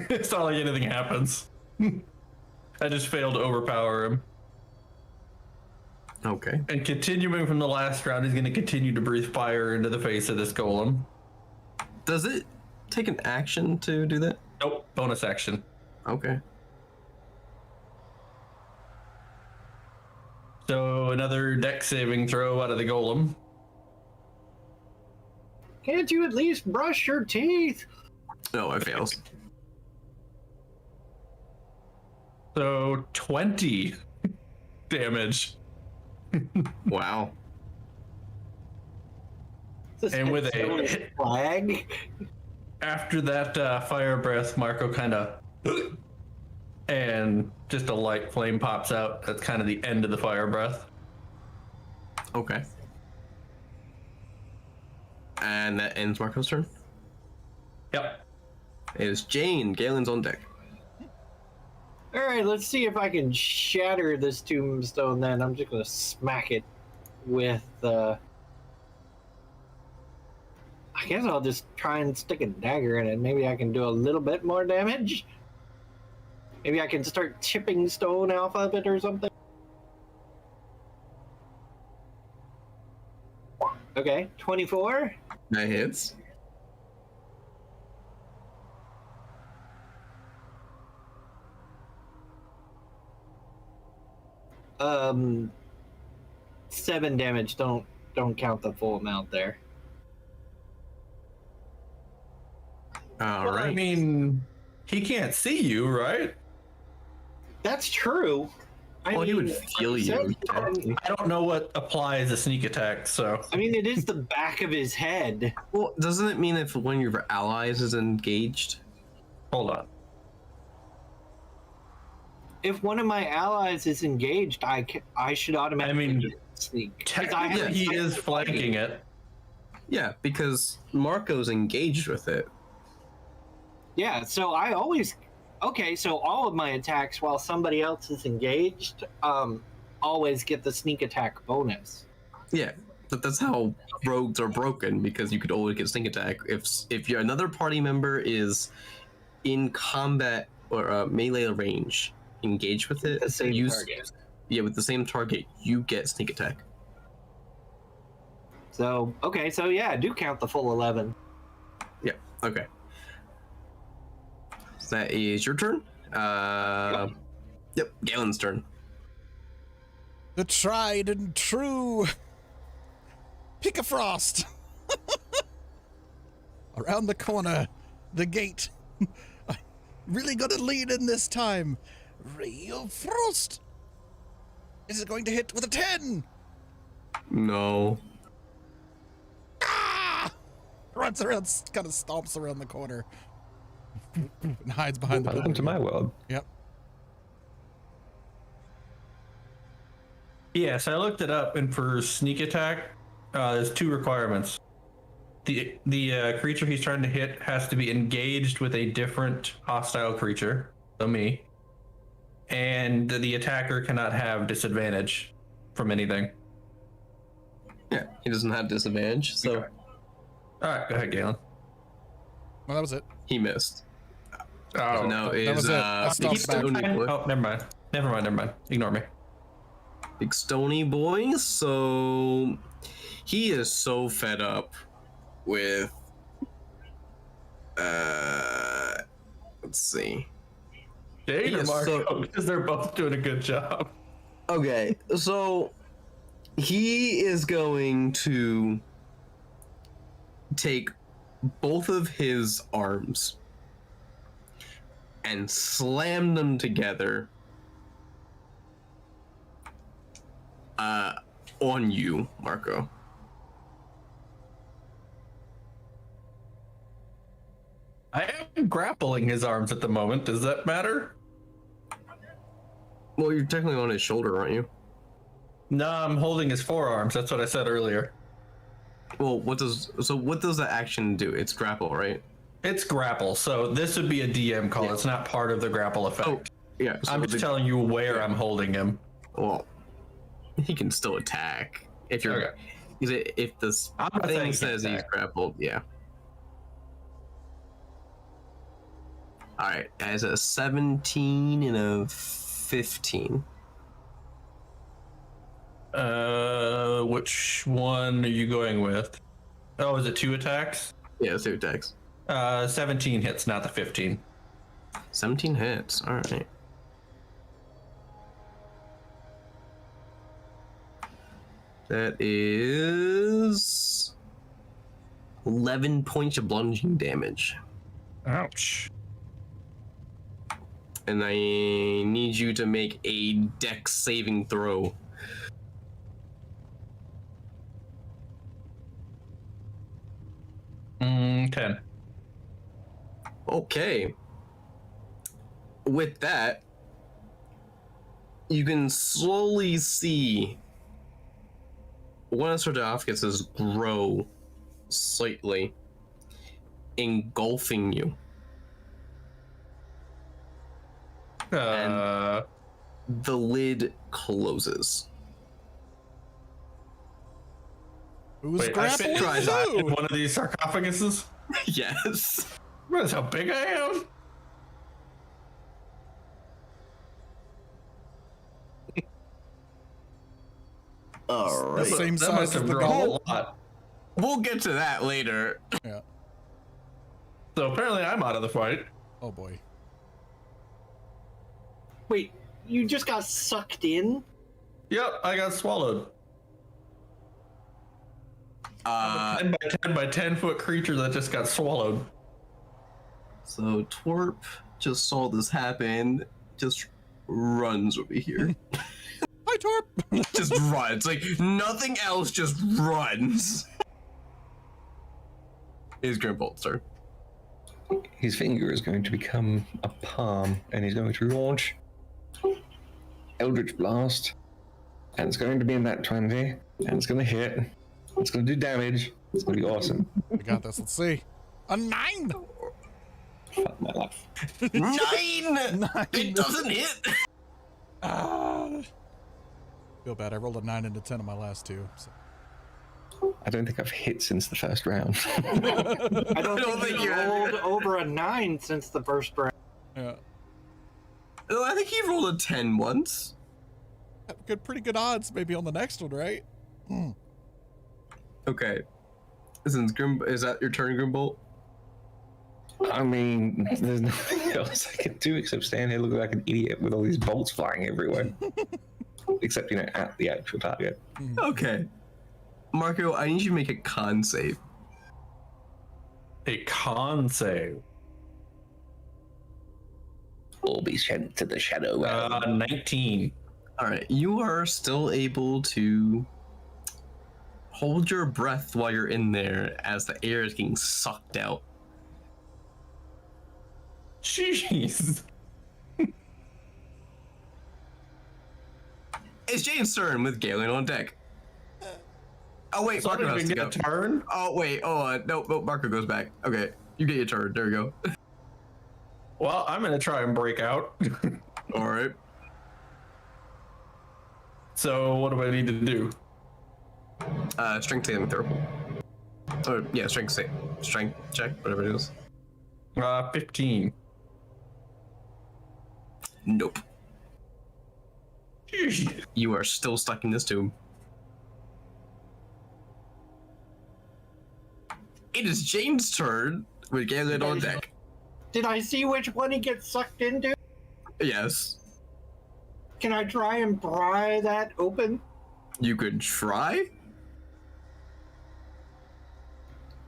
Speaker 2: It's not like anything happens. I just failed to overpower him.
Speaker 3: Okay.
Speaker 2: And continuing from the last round, he's going to continue to breathe fire into the face of this golem.
Speaker 3: Does it take an action to do that?
Speaker 2: Nope, bonus action.
Speaker 3: Okay.
Speaker 2: So another dex saving throw out of the golem.
Speaker 1: Can't you at least brush your teeth?
Speaker 3: No, I fails.
Speaker 2: So 20 damage.
Speaker 3: Wow.
Speaker 1: This
Speaker 2: And with a
Speaker 1: stone
Speaker 2: hit-
Speaker 1: flag.
Speaker 2: After that fire breath, Marco kind of and just a light flame pops out. That's kind of the end of the fire breath.
Speaker 3: Okay. And that ends Marco's turn.
Speaker 2: Yep.
Speaker 3: It is Jane. Galen's on deck.
Speaker 1: All right, let's see if I can shatter this tombstone. Then I'm just gonna smack it with. I guess I'll just try and stick a dagger in it. Maybe I can do a little bit more damage. Maybe I can start chipping stone off of it or something. Okay, 24.
Speaker 3: That hits.
Speaker 1: Um, 7 damage. Don't count the full amount there.
Speaker 3: All
Speaker 2: Well,
Speaker 3: right.
Speaker 2: I mean, he can't see you, right?
Speaker 1: That's true.
Speaker 3: Well, he would
Speaker 1: like
Speaker 3: feel
Speaker 1: you said,
Speaker 3: you. technically.
Speaker 2: I don't know what applies a sneak attack, so
Speaker 1: I mean, it is the back of his head.
Speaker 3: Well, doesn't it mean if one of your allies is engaged?
Speaker 2: hold on.
Speaker 1: If one of my allies is engaged, I should automatically
Speaker 2: mean,
Speaker 1: sneak. 'Cause I
Speaker 2: Technically,
Speaker 1: have
Speaker 2: he
Speaker 1: sight
Speaker 2: is
Speaker 1: of
Speaker 2: flanking it.
Speaker 3: Yeah, because Marco's engaged with it.
Speaker 1: Yeah, so I always. Okay, so all of my attacks while somebody else is engaged, always get the sneak attack bonus.
Speaker 3: Yeah, but that's how rogues are broken, because you could always get sneak attack if your another party member is in combat or melee range, engaged with it.
Speaker 1: The same
Speaker 3: you
Speaker 1: target.
Speaker 3: Yeah, with the same target, you get sneak attack.
Speaker 1: So okay, so yeah, I do count the full 11.
Speaker 3: Yeah. Okay. So that is your turn. Yep. Galen's turn.
Speaker 4: The tried and true Pickafrost. Around the corner, the gate. I really gonna lead in this time. Ray of Frost. Is it going to hit with a 10?
Speaker 3: No.
Speaker 4: Ah! Runs around, kind of stomps around the corner. And hides behind the
Speaker 5: Welcome to
Speaker 4: building.
Speaker 5: my world.
Speaker 4: Yep.
Speaker 2: Yeah, so I looked it up, and for sneak attack, there's 2 requirements. The creature he's trying to hit has to be engaged with a different hostile creature, so me, and the attacker cannot have disadvantage from anything.
Speaker 3: Yeah, he doesn't have disadvantage, so
Speaker 2: Okay. All right, go ahead, Galen.
Speaker 4: Well, that was it.
Speaker 3: he missed.
Speaker 2: Oh,
Speaker 3: So now
Speaker 4: that
Speaker 3: is
Speaker 4: was it. I stopped
Speaker 2: keep
Speaker 4: back.
Speaker 2: the
Speaker 3: Stony
Speaker 2: time.
Speaker 3: Boy.
Speaker 2: Oh, never mind. Ignore me.
Speaker 3: Big Stony Boy. So he is so fed up with. Let's see.
Speaker 2: Jade or
Speaker 3: Yes,
Speaker 2: Marco?
Speaker 3: so-
Speaker 2: Because they're both doing a good job.
Speaker 3: Okay, so He is going to take both of his arms and slam them together on you, Marco.
Speaker 2: I am grappling his arms at the moment. Does that matter?
Speaker 3: Well, you're technically on his shoulder, aren't you?
Speaker 2: No, I'm holding his forearms. That's what I said earlier.
Speaker 3: Well, what does the action do? It's grapple, right?
Speaker 2: It's grapple, so this would be a DM call. It's not part of the grapple effect.
Speaker 3: Oh, yeah. So
Speaker 2: I'm just telling you where I'm holding him.
Speaker 3: Well, he can still attack if you're.
Speaker 2: Okay.
Speaker 3: If this
Speaker 2: I'm not saying
Speaker 3: thing
Speaker 2: he
Speaker 3: says
Speaker 2: can
Speaker 3: he's
Speaker 2: attack.
Speaker 3: grappled, yeah. All right, as a 17 and a 15.
Speaker 2: Which one are you going with? Oh, is it 2 attacks?
Speaker 3: Yeah, it's 2 attacks.
Speaker 2: 17 hits, not the 15.
Speaker 3: 17 hits. All right. That is 11 points of bludgeoning damage.
Speaker 2: Ouch.
Speaker 3: And I need you to make a dex saving throw.
Speaker 2: Mm, 10.
Speaker 3: Okay. With that, you can slowly see one of the sarcophaguses grow slightly, engulfing you. The lid closes.
Speaker 4: Who's
Speaker 2: wait, I fit
Speaker 4: grappling
Speaker 2: in
Speaker 4: who?
Speaker 2: one of these sarcophaguses?
Speaker 3: Yes.
Speaker 2: That's how big I am?
Speaker 3: All right.
Speaker 4: Same
Speaker 2: That
Speaker 4: size
Speaker 2: must
Speaker 4: as
Speaker 2: have
Speaker 4: the
Speaker 2: grown a
Speaker 4: doll?
Speaker 2: lot.
Speaker 3: We'll get to that later.
Speaker 4: Yeah.
Speaker 2: So apparently I'm out of the fight.
Speaker 4: Oh boy.
Speaker 1: Wait, you just got sucked in?
Speaker 2: Yep, I got swallowed. 10 by 10 by 10 foot creature that just got swallowed.
Speaker 3: So Twerp just saw this happen, just runs over here.
Speaker 4: Hi, Torp.
Speaker 3: Just runs. Like nothing else, just runs. Is Grimbolt's turn.
Speaker 5: His finger is going to become a palm, and he's going to launch Eldritch Blast, and it's going to be in that 20, and it's going to hit. It's going to do damage. It's going to be awesome.
Speaker 4: We got this. Let's see. A 9.
Speaker 5: Fuck my life.
Speaker 3: 9!
Speaker 4: 9.
Speaker 3: It doesn't hit!
Speaker 4: Feel bad. I rolled a 9 and a 10 on my last 2. So.
Speaker 5: I don't think I've hit since the first round.
Speaker 1: I don't think you rolled over a 9 since the first round.
Speaker 4: Yeah.
Speaker 3: Oh, I think he rolled a 10 once.
Speaker 4: Pretty good odds maybe on the next one, right?
Speaker 3: Okay. Is that your turn, Grimbolt?
Speaker 5: I mean, there's nothing else I can do except stand here looking like an idiot with all these bolts flying everywhere. Except, at the actual target.
Speaker 3: Okay. Marco, I need you to make a con save.
Speaker 2: A con save.
Speaker 5: All be sent to the shadow realm.
Speaker 2: 19.
Speaker 3: Alright, you are still able to hold your breath while you're in there as the air is getting sucked out.
Speaker 2: Jeez.
Speaker 3: It's Jane's turn with Galen on deck. Oh wait,
Speaker 2: So I
Speaker 3: Marco
Speaker 2: don't
Speaker 3: has
Speaker 2: even
Speaker 3: to
Speaker 2: get
Speaker 3: go.
Speaker 2: a turn?
Speaker 3: Oh wait, no, Marco goes back. Okay, you get your turn. There we go.
Speaker 2: Well, I'm gonna try and break out.
Speaker 3: All right.
Speaker 2: So what do I need to do?
Speaker 3: Strength saving throw. Or yeah, strength check, whatever it is.
Speaker 2: 15.
Speaker 3: Nope.
Speaker 2: Jeez.
Speaker 3: You are still stuck in this tomb. It is Jane's turn with Galen on deck.
Speaker 1: Did I see which one he gets sucked into?
Speaker 3: Yes.
Speaker 1: Can I try and pry that open?
Speaker 3: You could try.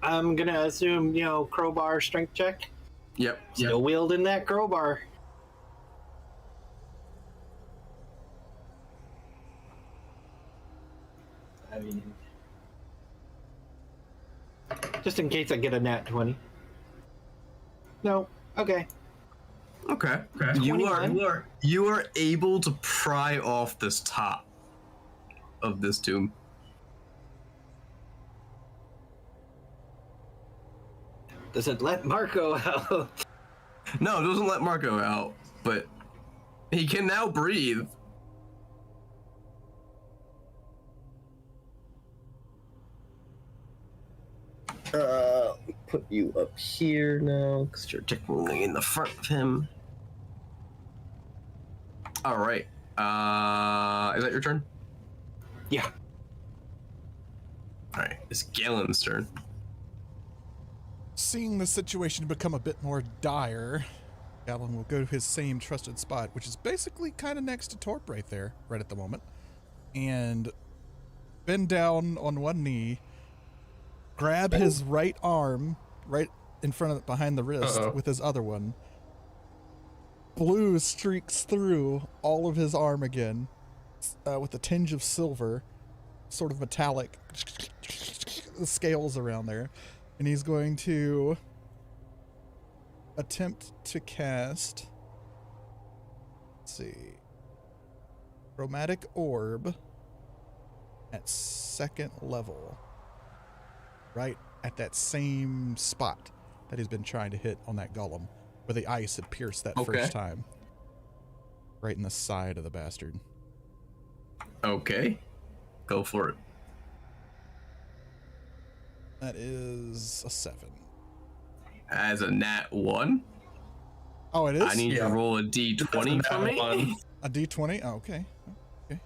Speaker 1: I'm gonna assume, crowbar strength check.
Speaker 3: Yep.
Speaker 1: Still wielding that crowbar. I mean, just in case I get a nat 20. No. Okay.
Speaker 3: Okay.
Speaker 1: 21.
Speaker 3: You are able to pry off this top of this tomb.
Speaker 1: Does it let Marco out?
Speaker 3: No, it doesn't let Marco out, but he can now breathe. Put you up here now, because you're technically in the front of him. All right. Is that your turn?
Speaker 1: Yeah.
Speaker 3: All right. It's Galen's turn.
Speaker 4: Seeing the situation become a bit more dire, Galen will go to his same trusted spot, which is basically kind of next to Torp right there, right at the moment, and bend down on one knee, grab his right arm right in front of behind the wrist with his other one. Blue streaks through all of his arm again, with a tinge of silver, sort of metallic, the scales around there. And he's going to attempt to cast, let's see, Chromatic Orb at 2nd level, right at that same spot that he's been trying to hit on that golem, where the ice had pierced that first time. Right in the side of the bastard.
Speaker 3: Okay. Go for it.
Speaker 4: That is a 7.
Speaker 3: As a nat 1.
Speaker 4: Oh, it is?
Speaker 3: I need you to roll a d20 for me.
Speaker 4: A d20? Oh, okay. Okay.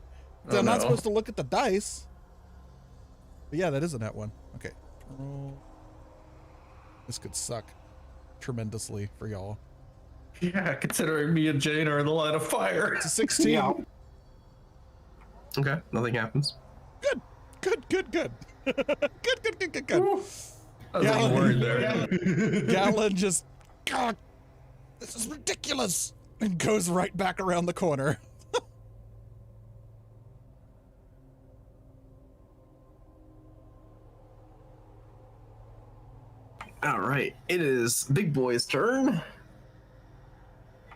Speaker 4: So I'm not supposed to look at the dice. But yeah, that is a nat 1. Okay. Roll. This could suck tremendously for y'all.
Speaker 2: Yeah, considering me and Jane are in the line of fire.
Speaker 4: It's a 16.
Speaker 1: Yeah.
Speaker 3: Okay, nothing happens.
Speaker 4: Good. Good. Good.
Speaker 2: I was a little worried there.
Speaker 4: Galen just, God, this is ridiculous, and goes right back around the corner.
Speaker 3: All right, it is Big Boy's turn.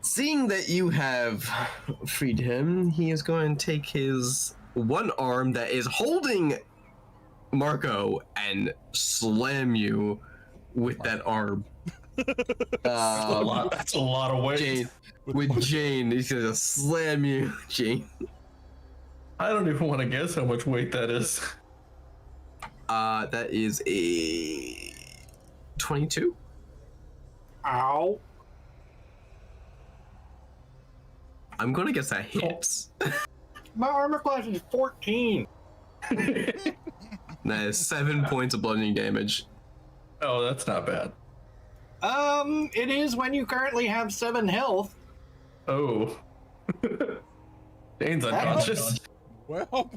Speaker 3: Seeing that you have freed him, he is going to take his one arm that is holding Marco and slam you with that arm.
Speaker 2: That's a lot of weight.
Speaker 3: Jane, with Jane, he's gonna slam you, Jane.
Speaker 2: I don't even want to guess how much weight that is.
Speaker 3: That is a 22.
Speaker 1: Ow.
Speaker 3: I'm gonna guess that hits.
Speaker 1: My armor class is 14.
Speaker 3: That is 7 points of bludgeoning damage.
Speaker 2: Oh, that's not bad.
Speaker 1: It is when you currently have 7 health.
Speaker 2: Oh. Dane's unconscious.
Speaker 4: Well,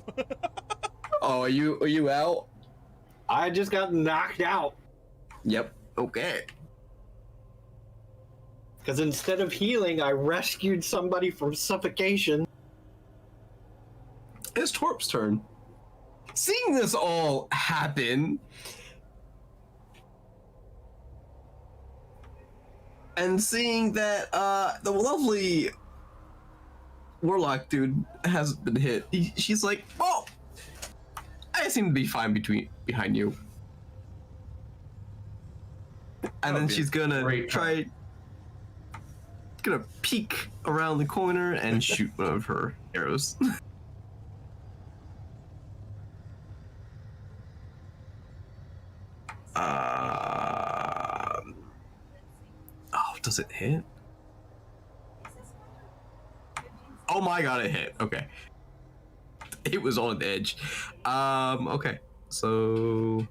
Speaker 3: Oh, are you out?
Speaker 1: I just got knocked out.
Speaker 3: Yep. Okay.
Speaker 1: Because instead of healing, I rescued somebody from suffocation.
Speaker 3: It's Torp's turn. Seeing this all happen, and seeing that the lovely warlock dude has been hit, she's like, "Oh, I seem to be fine behind you." And then she's gonna gonna peek around the corner and shoot one of her arrows. Oh, does it hit? Oh my god, it hit. Okay. It was on the edge. Okay. So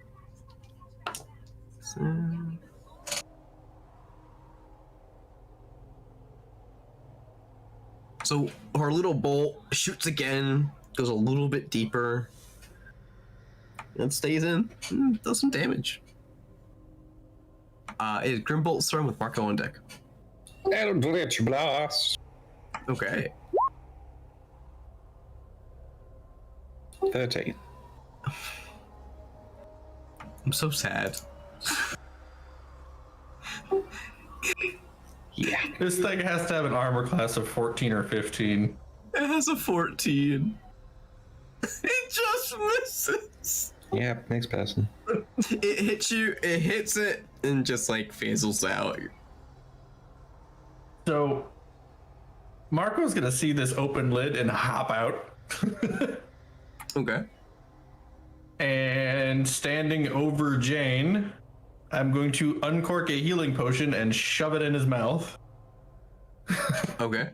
Speaker 3: her little bolt shoots again Goes a little bit deeper. And stays in. Does some damage. Is Grimbolt's turn with Marco on deck.
Speaker 5: Eldritch Blast.
Speaker 3: Okay.
Speaker 5: 13.
Speaker 3: I'm so sad. Yeah.
Speaker 2: This thing has to have an armor class of 14 or 15.
Speaker 3: It has a 14. It just misses.
Speaker 5: Yeah, next person.
Speaker 3: It hits you, it hits it, and just like fizzles out.
Speaker 2: So, Marco's gonna see this open lid and hop out.
Speaker 3: Okay.
Speaker 2: And standing over Jane, I'm going to uncork a healing potion and shove it in his mouth.
Speaker 3: Okay.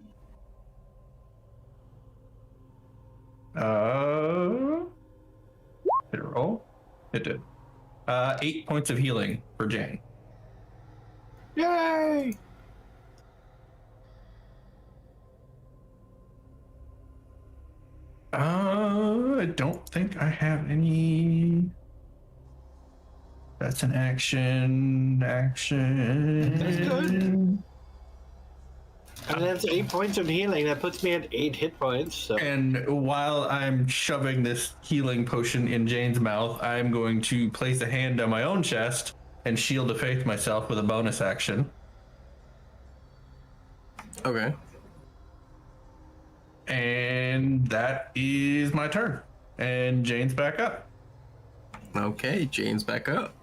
Speaker 2: Did it roll? It did. 8 points of healing for Jane.
Speaker 1: Yay!
Speaker 2: I don't think I have any. That's an action. Action.
Speaker 1: That's good. And that's 8 points of healing. That puts me at 8 hit points. So.
Speaker 2: And while I'm shoving this healing potion in Jane's mouth, I'm going to place a hand on my own chest and shield of faith myself with a bonus action.
Speaker 3: Okay.
Speaker 2: And that is my turn. And Jane's back up.
Speaker 3: Okay, Jane's back up.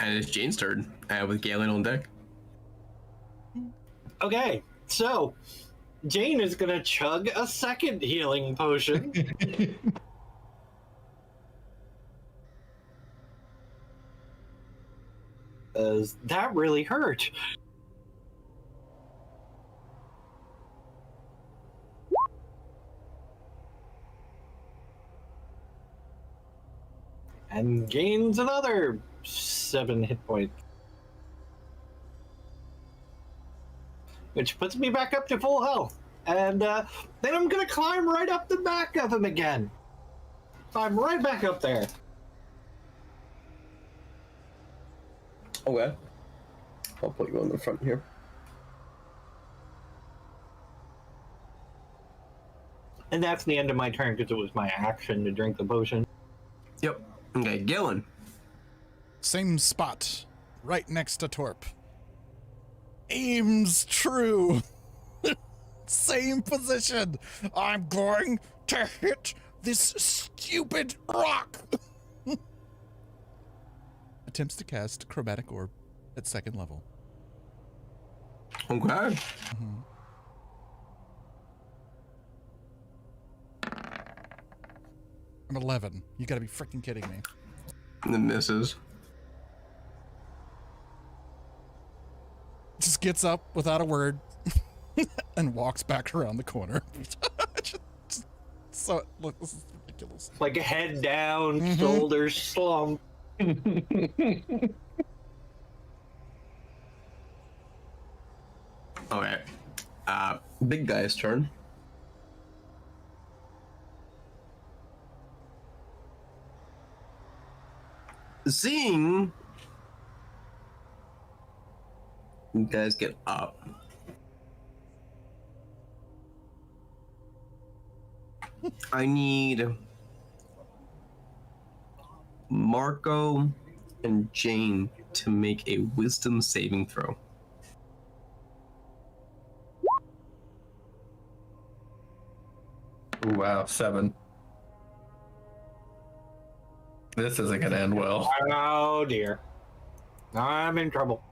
Speaker 3: And it's Jane's turn, with Galen on deck.
Speaker 1: Okay, so Jane is gonna chug a second healing potion. That really hurt. And gains another 7 hit points. Which puts me back up to full health. And then I'm gonna climb right up the back of him again. Climb right back up there.
Speaker 3: Okay. I'll put you on the front here.
Speaker 1: And that's the end of my turn because it was my action to drink the potion.
Speaker 3: Yep. Okay, Galen.
Speaker 4: Same spot, right next to Torp. Aims true. Same position. I'm going to hit this stupid rock. Attempts to cast Chromatic Orb at 2nd level.
Speaker 3: Okay.
Speaker 4: Mm-hmm. I'm 11. You gotta be freaking kidding me.
Speaker 3: And then misses.
Speaker 4: Just gets up without a word and walks back around the corner. So, look, this is ridiculous.
Speaker 1: Like a head down, shoulders slump.
Speaker 3: Okay. Big guy's turn. Seeing you guys get up, I need Marco and Jane to make a wisdom saving throw.
Speaker 2: Ooh, wow, 7. This isn't gonna end well.
Speaker 1: Oh dear. I'm in trouble.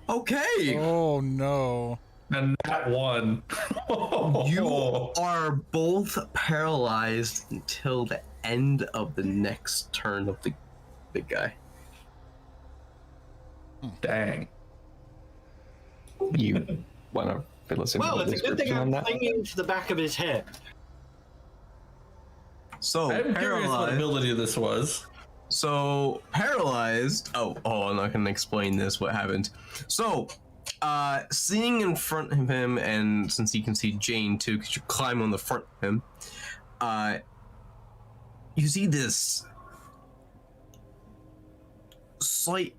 Speaker 3: Okay.
Speaker 4: Oh no.
Speaker 2: And that one.
Speaker 3: You are both paralyzed until the end of the next turn of the big guy.
Speaker 2: Dang.
Speaker 5: You want to fill us in
Speaker 1: Well,
Speaker 5: with a
Speaker 1: it's a good thing
Speaker 5: description on
Speaker 1: I'm
Speaker 5: that?
Speaker 1: clinging to the back of his head.
Speaker 3: So
Speaker 2: I'm curious what
Speaker 3: paralyzed.
Speaker 2: ability this was.
Speaker 3: So paralyzed. Oh, I'm not gonna explain this. What happened? So, Seeing in front of him, and since you can see Jane too, because you climb on the front of him, you see this slight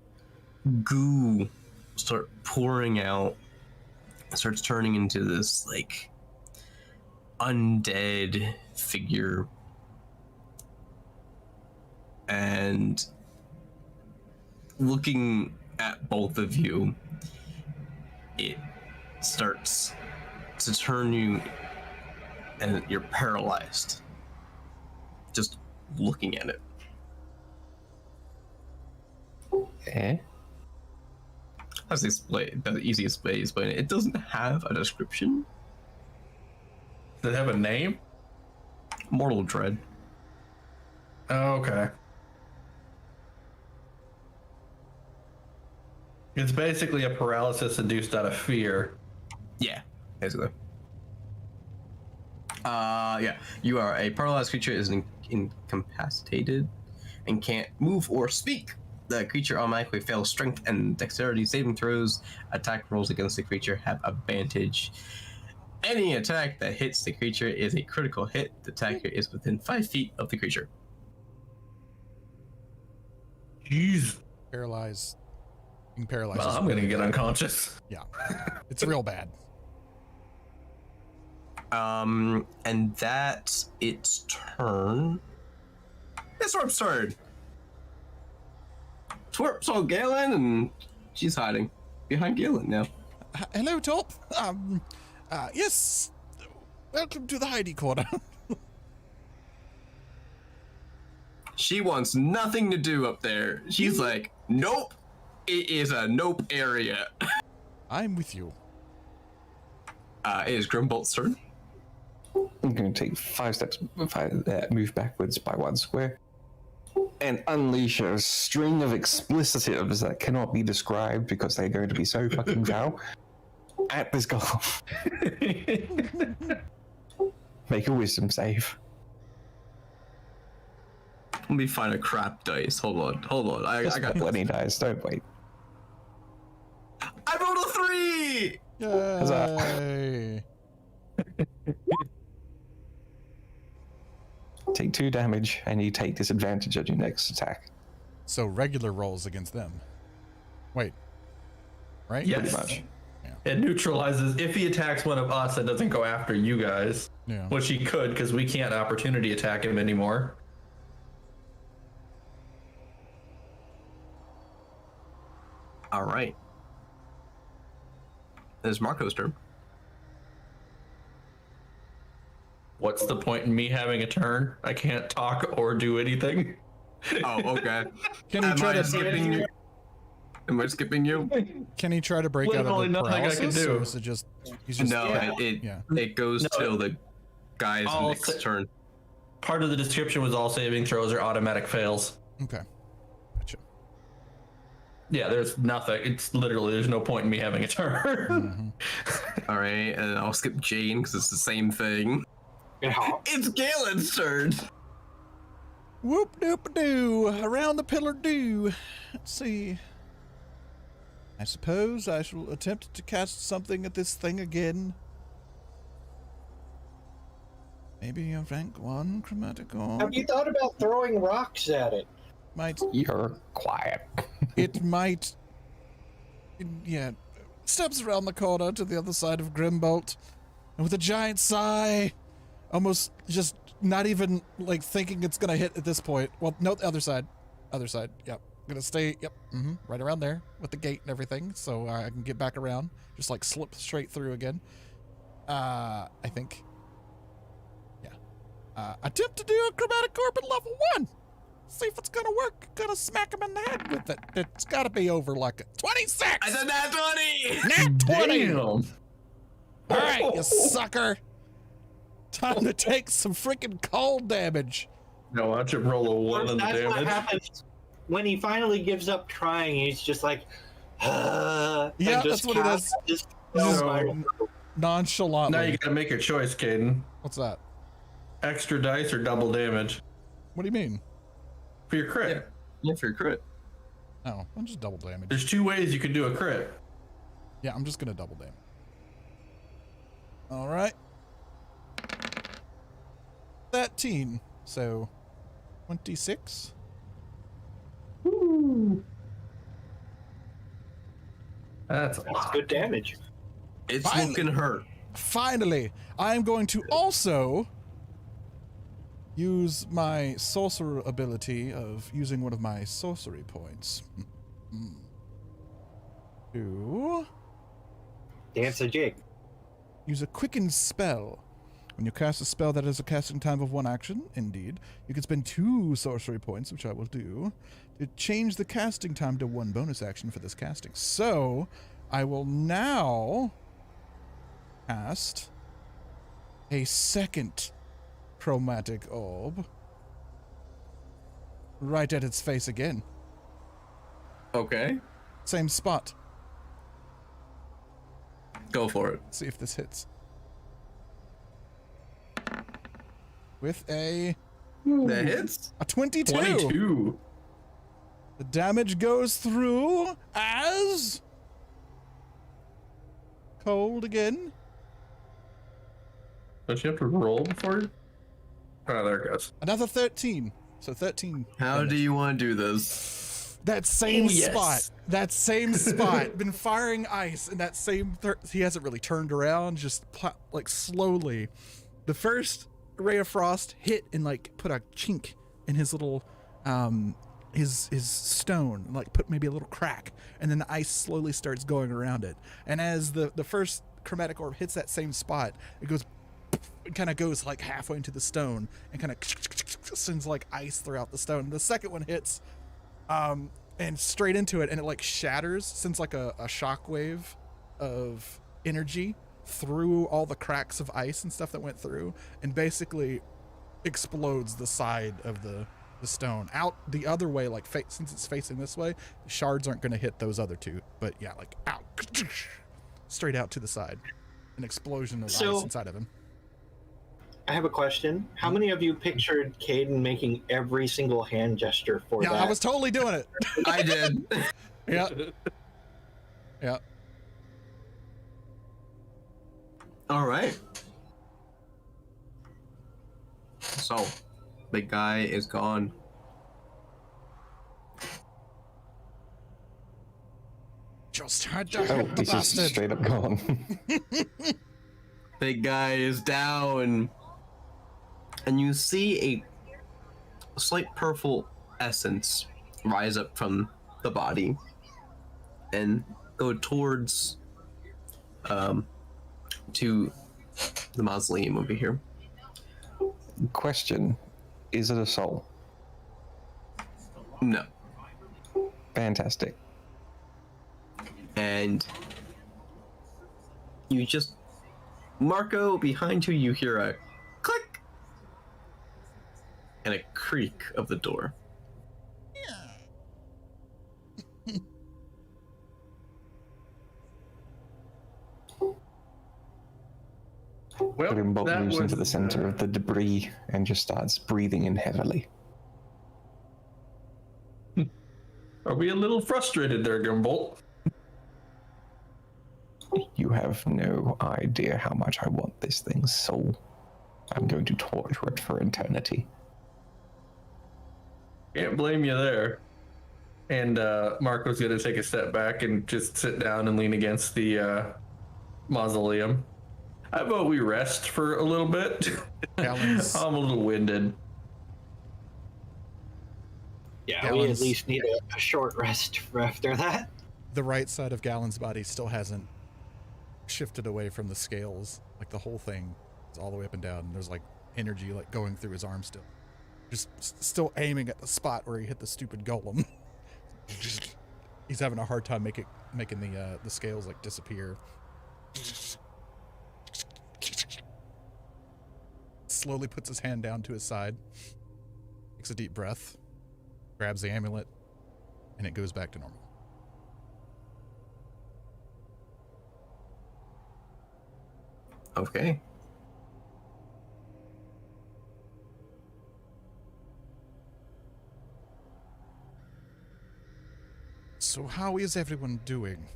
Speaker 3: goo start pouring out. It starts turning into this like undead figure, and looking at both of you, it starts to turn you, and you're paralyzed just looking at it.
Speaker 5: Eh?
Speaker 3: That's the easiest way to explain it. It doesn't have a description.
Speaker 2: Does it have a name?
Speaker 3: Mortal dread.
Speaker 2: Oh, okay. It's basically a paralysis induced out of fear.
Speaker 3: Yeah, basically. Yeah. You are a paralyzed creature, is incapacitated, and can't move or speak. The creature automatically fails strength and dexterity saving throws. Attack rolls against the creature have advantage. Any attack that hits the creature is a critical hit. The attacker is within 5 feet of the creature.
Speaker 2: Jeez.
Speaker 4: Paralyzed. Being paralyzed.
Speaker 2: Well,
Speaker 4: is
Speaker 2: I'm gonna
Speaker 4: really
Speaker 2: get
Speaker 4: bad.
Speaker 2: unconscious.
Speaker 4: Yeah. It's real bad.
Speaker 3: And that's its turn. It's Twerp's turn. Twerp saw Galen, and she's hiding behind Galen now.
Speaker 4: Hello, Top. Yes. Welcome to the Heidi corner.
Speaker 3: She wants nothing to do up there. She's like, nope. It is a nope area.
Speaker 4: I'm with you.
Speaker 3: It is Grimbolt's turn.
Speaker 5: I'm going to take 5 steps, move backwards by 1 square, and unleash a string of explicitives that cannot be described because they're going to be so fucking foul at this golem. Make a wisdom save.
Speaker 3: Let me find a crap dice. Hold on. I got this.
Speaker 5: 20 dice, don't wait.
Speaker 3: I rolled a 3!
Speaker 4: Yay.
Speaker 5: Take 2 damage, and you take disadvantage on your next attack.
Speaker 4: So regular rolls against them. Wait. Right?
Speaker 2: Yes.
Speaker 5: Pretty much.
Speaker 2: It neutralizes if he attacks one of us. It doesn't go after you guys,
Speaker 4: Yeah.
Speaker 2: which he could because we can't opportunity attack him anymore.
Speaker 3: All right. It's Marco's turn.
Speaker 2: What's the point in me having a turn? I can't talk or do anything.
Speaker 3: Oh, okay.
Speaker 4: Can he
Speaker 3: Am
Speaker 4: try
Speaker 3: I
Speaker 4: to
Speaker 3: skipping you? Am I skipping you?
Speaker 4: Can he try to break out
Speaker 2: Literally
Speaker 4: of the
Speaker 2: nothing I can
Speaker 4: paralysis?
Speaker 2: do.
Speaker 4: Or is it just he's just
Speaker 3: No,
Speaker 4: yeah.
Speaker 3: it goes
Speaker 2: No,
Speaker 3: till the guy's
Speaker 2: I'll
Speaker 3: next
Speaker 2: say-
Speaker 3: turn.
Speaker 2: Part of the description was all saving throws are automatic fails.
Speaker 4: Okay. Gotcha.
Speaker 2: Yeah, there's nothing. It's literally, there's no point in me having a turn.
Speaker 3: All right, and I'll skip Jane because it's the same thing. It's Galen's turn.
Speaker 4: Whoop doop doo. Around the pillar do. Let's see. I suppose I shall attempt to cast something at this thing again. Maybe a rank 1 chromatic orb.
Speaker 1: Have you thought about throwing rocks at it?
Speaker 4: Might
Speaker 5: You're quiet.
Speaker 4: it might yeah. Steps around the corner to the other side of Grimbolt, and with a giant sigh, almost just not even like thinking it's gonna hit at this point. Well, no, the other side. Yep. Gonna stay, yep, right around there with the gate and everything, so I can get back around. Just like slip straight through again. I think. Yeah. Attempt to do a chromatic orb at level 1. See if it's gonna work. Gonna smack him in the head with it. It's gotta be over like a 26!
Speaker 3: I said that 20.
Speaker 4: Nat 20!
Speaker 2: Damn.
Speaker 4: All right, you sucker. Time to take some freaking cold damage.
Speaker 2: No, why don't you roll a 1 on the
Speaker 1: That's what
Speaker 2: damage?
Speaker 1: happens when he finally gives up trying. He's just like, and
Speaker 4: Yeah,
Speaker 1: just
Speaker 4: that's what he does.
Speaker 1: Just
Speaker 2: So-
Speaker 4: Nonchalantly.
Speaker 2: Now you gotta make your choice, Caden.
Speaker 4: What's that?
Speaker 2: Extra dice or double damage
Speaker 4: What do you mean?
Speaker 2: for your crit.
Speaker 3: Yeah, for your crit.
Speaker 4: Oh, I'm just double damage.
Speaker 2: There's 2 ways you can do a crit.
Speaker 4: Yeah, I'm just gonna double damage. All right. 13. So 26.
Speaker 2: That's a
Speaker 1: That's
Speaker 2: lot.
Speaker 1: good damage.
Speaker 3: It's
Speaker 4: Finally.
Speaker 3: looking hurt.
Speaker 4: Finally, I am going to also use my sorcerer ability of using one of my sorcery points to
Speaker 1: Dance a jig.
Speaker 4: use a quicken spell. When you cast a spell that has a casting time of 1 action, indeed, you can spend 2 sorcery points, which I will do, to change the casting time to 1 bonus action for this casting. So, I will now cast a second chromatic orb right at its face again.
Speaker 3: Okay.
Speaker 4: Same spot.
Speaker 3: Go for it.
Speaker 4: See if this hits. With a
Speaker 3: That hits.
Speaker 4: 22.
Speaker 2: 22.
Speaker 4: The damage goes through as cold again.
Speaker 2: Don't you have to roll before? Oh, there it goes.
Speaker 4: Another 13. So 13.
Speaker 3: How
Speaker 4: damage.
Speaker 3: do you want to do this?
Speaker 4: That same
Speaker 2: Oh, yes.
Speaker 4: spot. That same spot. Been firing ice in that same. He hasn't really turned around. Just like slowly. The first ray of frost hit and like put a chink in his little, his stone. Like put maybe a little crack, and then the ice slowly starts going around it. And as the first chromatic orb hits that same spot, it goes. It kind of goes like halfway into the stone and kind of sends like ice throughout the stone. The second one hits. And straight into it, and it like shatters, sends like a shockwave of energy through all the cracks of ice and stuff that went through, and basically explodes the side of the stone out the other way. Like since it's facing this way, the shards aren't going to hit those other two, but yeah, like out, straight out to the side, an explosion of ice inside of him.
Speaker 1: I have a question. How many of you pictured Caden making every single hand gesture for
Speaker 4: Yeah,
Speaker 1: that?
Speaker 4: I was totally doing it.
Speaker 3: I did.
Speaker 4: Yeah. Yeah.
Speaker 3: All right. So, big guy is gone.
Speaker 4: Just had to
Speaker 5: Oh,
Speaker 4: hit the
Speaker 5: he's just
Speaker 4: bastard.
Speaker 5: straight up gone.
Speaker 3: Big guy is down. And you see a slight purple essence rise up from the body and go towards to the mausoleum over here.
Speaker 5: Question: is it a soul?
Speaker 3: No.
Speaker 5: Fantastic.
Speaker 3: And you just, Marco, behind you hear a click and a creak of the door.
Speaker 2: Well,
Speaker 5: Grimbolt
Speaker 2: that
Speaker 5: moves
Speaker 2: was,
Speaker 5: into the center of the debris and just starts breathing in heavily.
Speaker 2: Are we a little frustrated there, Grimbolt?
Speaker 5: You have no idea how much I want this thing's soul. I'm going to torture it for eternity.
Speaker 2: Can't blame you there. And Marco's going to take a step back and just sit down and lean against the mausoleum. How about we rest for a little bit?
Speaker 4: Gallons.
Speaker 2: I'm a little winded.
Speaker 1: Yeah, we at least need a short rest for after that.
Speaker 4: The right side of Gallon's body still hasn't shifted away from the scales. Like the whole thing is all the way up and down. And there's like energy like going through his arm still. Just still aiming at the spot where he hit the stupid golem. He's having a hard time making the scales like disappear. Slowly puts his hand down to his side. Takes a deep breath. Grabs the amulet. And it goes back to normal.
Speaker 3: Okay.
Speaker 4: So how is everyone doing?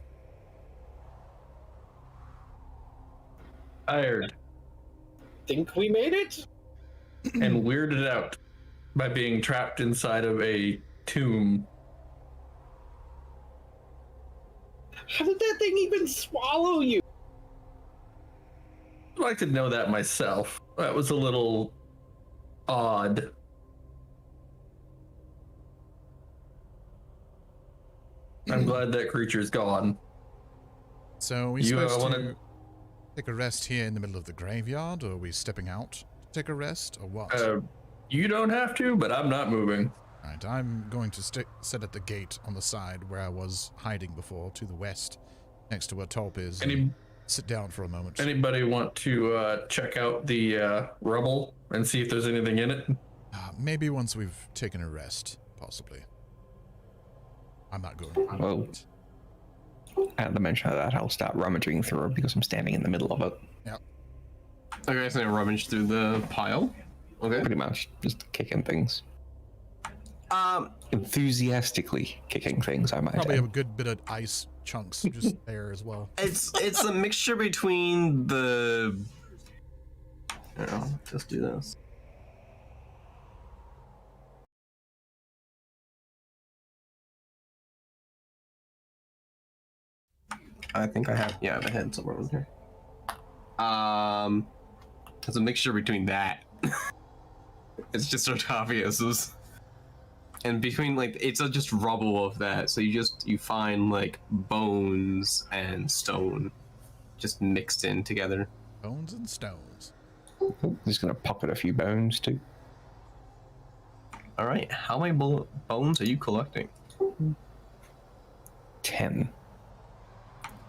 Speaker 2: tired,
Speaker 1: Think we made it?
Speaker 2: and weirded out by being trapped inside of a tomb.
Speaker 1: How did that thing even swallow you?
Speaker 2: I'd like to know that myself. That was a little odd. I'm glad that creature's gone.
Speaker 4: So we
Speaker 2: You,
Speaker 4: supposed
Speaker 2: wanna-
Speaker 4: to take a rest here in the middle of the graveyard, or are we stepping out to take a rest, or what?
Speaker 2: You don't have to, but I'm not moving.
Speaker 4: Alright, I'm going to sit at the gate on the side where I was hiding before, to the west, next to where Tulp is. and sit down for a moment.
Speaker 2: Anybody want to check out the rubble and see if there's anything in it?
Speaker 4: Maybe once we've taken a rest, possibly. I'm not going.
Speaker 5: Well, at the mention of that, I'll start rummaging through it because I'm standing in the middle of it.
Speaker 4: Yep.
Speaker 3: Okay, so I rummage through the pile. Okay.
Speaker 5: Pretty much just kicking things.
Speaker 3: Um,
Speaker 5: Enthusiastically kicking things, I might
Speaker 4: Probably
Speaker 5: say.
Speaker 4: have a good bit of ice chunks just there as well.
Speaker 3: it's a mixture between the. I don't know. Just do this. I think I have. Yeah, I have a head somewhere in here. It's a mixture between that. It's just sarcophaguses. And between like it's just rubble of that, so you find like bones and stone, just mixed in together.
Speaker 4: Bones and stones.
Speaker 5: Just gonna pocket a few bones too.
Speaker 3: All right, how many bones are you collecting?
Speaker 5: 10.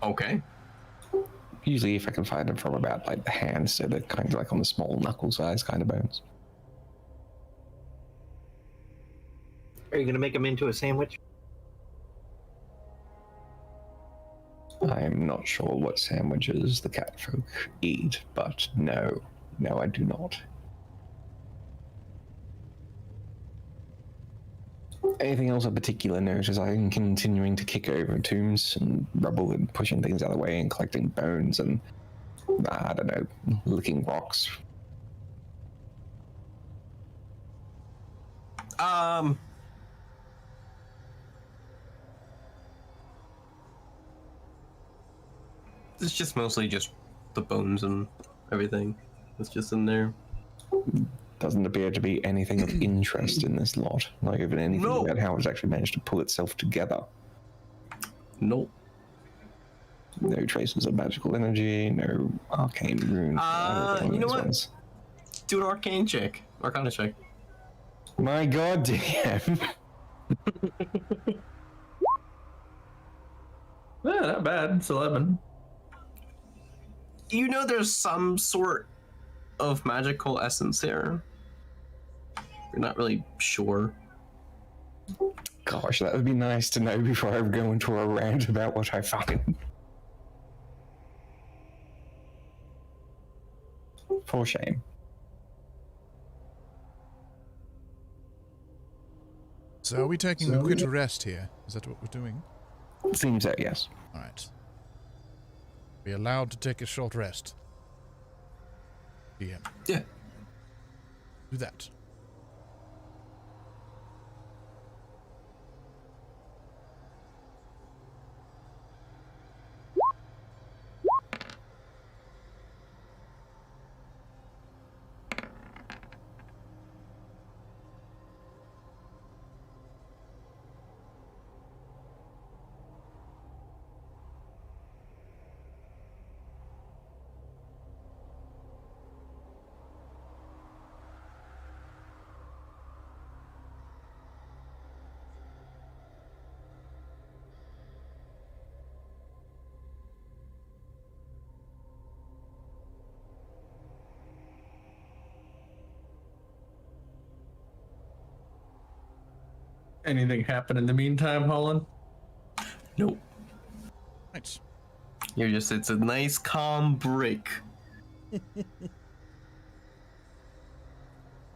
Speaker 3: Okay.
Speaker 5: Usually, if I can find them from about like the hand, so they're kind of like on the small knuckle size kind of bones.
Speaker 1: Are you going to make them into a sandwich?
Speaker 5: I'm not sure what sandwiches the cat folk eat, but no, I do not. Anything else of particular note as I'm continuing to kick over tombs and rubble and pushing things out of the way and collecting bones and, I don't know, licking rocks.
Speaker 3: It's just mostly just the bones and everything that's just in there.
Speaker 5: Doesn't appear to be anything of interest in this lot. Not even anything
Speaker 3: No.
Speaker 5: about how it's actually managed to pull itself together.
Speaker 3: Nope.
Speaker 5: No traces of magical energy, no arcane runes.
Speaker 3: You know what? Do an arcane check. Arcana check.
Speaker 5: My god damn.
Speaker 2: Yeah, not bad. It's 11.
Speaker 3: You know there's some sort of magical essence here. You're not really sure.
Speaker 5: Gosh, that would be nice to know before I go into a rant about what I find. For shame.
Speaker 4: So are we taking a quick rest here? Is that what we're doing?
Speaker 5: Seems so, yes.
Speaker 4: Alright. Be allowed to take a short rest. DM.
Speaker 3: Yeah.
Speaker 4: Do that.
Speaker 2: Anything happen in the meantime, Holland?
Speaker 3: Nope.
Speaker 4: Right.
Speaker 3: It's a nice calm break.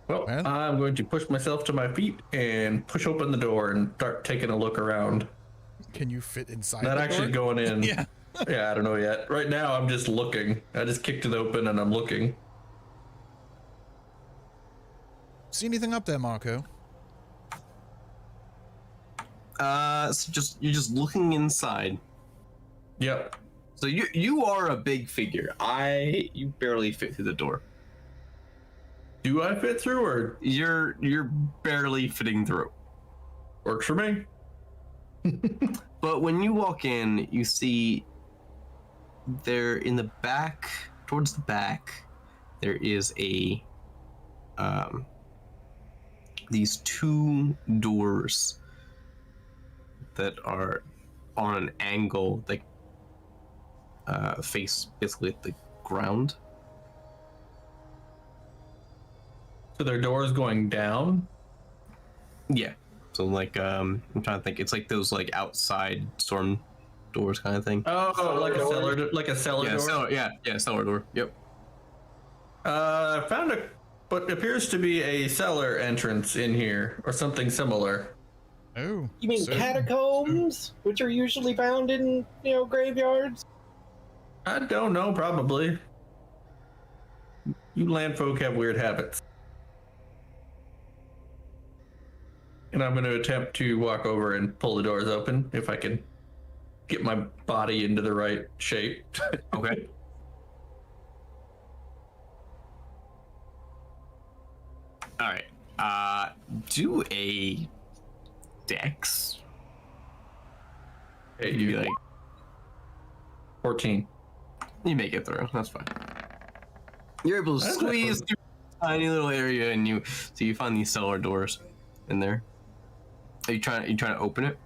Speaker 2: Well,
Speaker 4: Well?
Speaker 2: I'm going to push myself to my feet and push open the door and start taking a look around.
Speaker 4: Can you fit inside
Speaker 2: Not
Speaker 4: the
Speaker 2: actually
Speaker 4: door?
Speaker 2: going in.
Speaker 4: Yeah.
Speaker 2: Yeah, I don't know yet. Right now, I'm just looking. I just kicked it open and I'm looking.
Speaker 4: See anything up there, Marco?
Speaker 3: So you're just looking inside.
Speaker 2: Yep.
Speaker 3: So you are a big figure. You barely fit through the door.
Speaker 2: Do I fit through or
Speaker 3: You're barely fitting through.
Speaker 2: works for me?
Speaker 3: But when you walk in, you see there in the back, towards the back, there is these two doors that are on an angle that face basically the ground.
Speaker 2: So their door is going down?
Speaker 3: Yeah. So like I'm trying to think. It's like those like outside storm doors kind of thing.
Speaker 2: Oh, like a
Speaker 1: door?
Speaker 2: cellar, like a cellar
Speaker 3: Yeah,
Speaker 2: door.
Speaker 3: cellar door. Yep.
Speaker 2: I found what appears to be a cellar entrance in here, or something similar.
Speaker 4: Oh.
Speaker 1: You mean
Speaker 4: so-
Speaker 1: catacombs, which are usually found in, graveyards?
Speaker 2: I don't know, probably. You land folk have weird habits. And I'm going to attempt to walk over and pull the doors open if I can get my body into the right shape.
Speaker 3: Okay. All right. Do a dex.
Speaker 2: Hey,
Speaker 3: You
Speaker 2: you
Speaker 3: like
Speaker 2: 14.
Speaker 3: you make it through. That's fine. You're able to
Speaker 2: That's
Speaker 3: squeeze
Speaker 2: not-
Speaker 3: through a tiny little area, and you find these cellar doors in there. Are you trying to open it?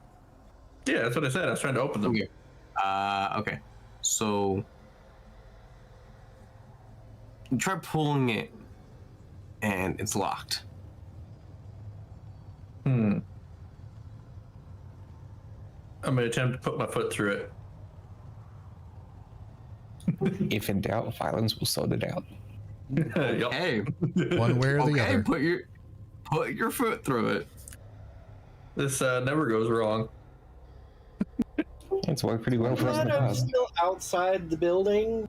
Speaker 2: Yeah, that's what I said. I was trying to open them.
Speaker 3: Okay. Okay. So you try pulling it, and it's locked.
Speaker 2: I'm going to attempt to put my foot through it.
Speaker 5: If in doubt, violence will sort it out.
Speaker 2: Yup.
Speaker 3: Hey.
Speaker 4: One way or the
Speaker 3: Okay.
Speaker 4: other.
Speaker 3: Put your foot through it.
Speaker 2: This never goes wrong.
Speaker 5: It's worked pretty well for us in the
Speaker 1: I'm
Speaker 5: past.
Speaker 1: still outside the building.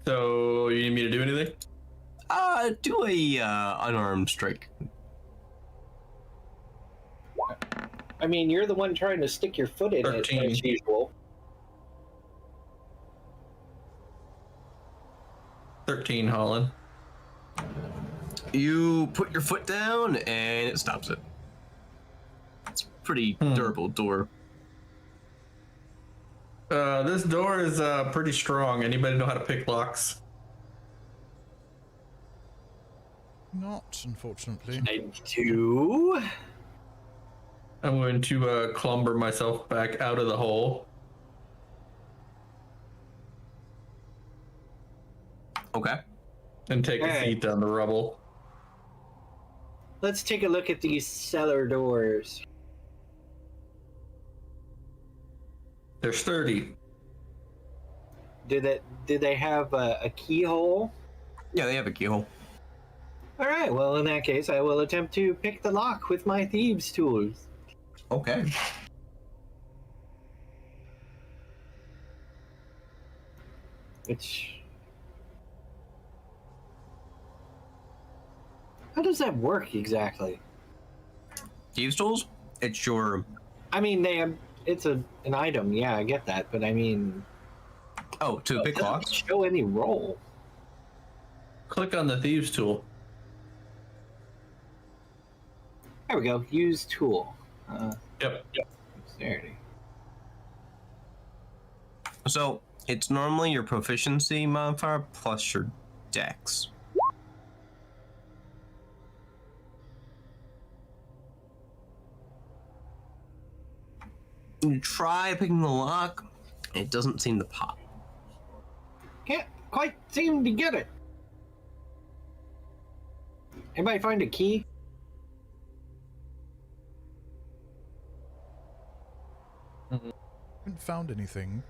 Speaker 2: So, you need me to do anything?
Speaker 3: Do a unarmed strike.
Speaker 1: I mean, you're the one trying to stick your foot in
Speaker 2: 13.
Speaker 1: it, as usual.
Speaker 2: 13, Holland.
Speaker 3: You put your foot down, and it stops it. It's a pretty durable door.
Speaker 2: This door is pretty strong. Anybody know how to pick locks?
Speaker 4: Not, unfortunately.
Speaker 1: I do.
Speaker 2: I'm going to clumber myself back out of the hole.
Speaker 3: Okay.
Speaker 2: And take a
Speaker 1: Hey.
Speaker 2: seat on the rubble.
Speaker 1: Let's take a look at these cellar doors.
Speaker 2: They're sturdy.
Speaker 1: Did they have a keyhole?
Speaker 3: Yeah, they have a keyhole.
Speaker 1: All right. Well, in that case, I will attempt to pick the lock with my thieves' tools.
Speaker 3: Okay.
Speaker 1: Which. How does that work exactly?
Speaker 3: Thieves' tools? It's your.
Speaker 1: I mean, it's an item. Yeah, I get that, but I mean,
Speaker 3: Oh, to pick
Speaker 1: it doesn't
Speaker 3: locks?
Speaker 1: show any roll.
Speaker 2: Click on the thieves tool.
Speaker 1: There we go. Use tool.
Speaker 2: Yep.
Speaker 1: Dexterity.
Speaker 3: So, it's normally your proficiency modifier plus your dex. You try picking the lock, it doesn't seem to pop.
Speaker 1: Can't quite seem to get it. Anybody find a key?
Speaker 4: Haven't found anything.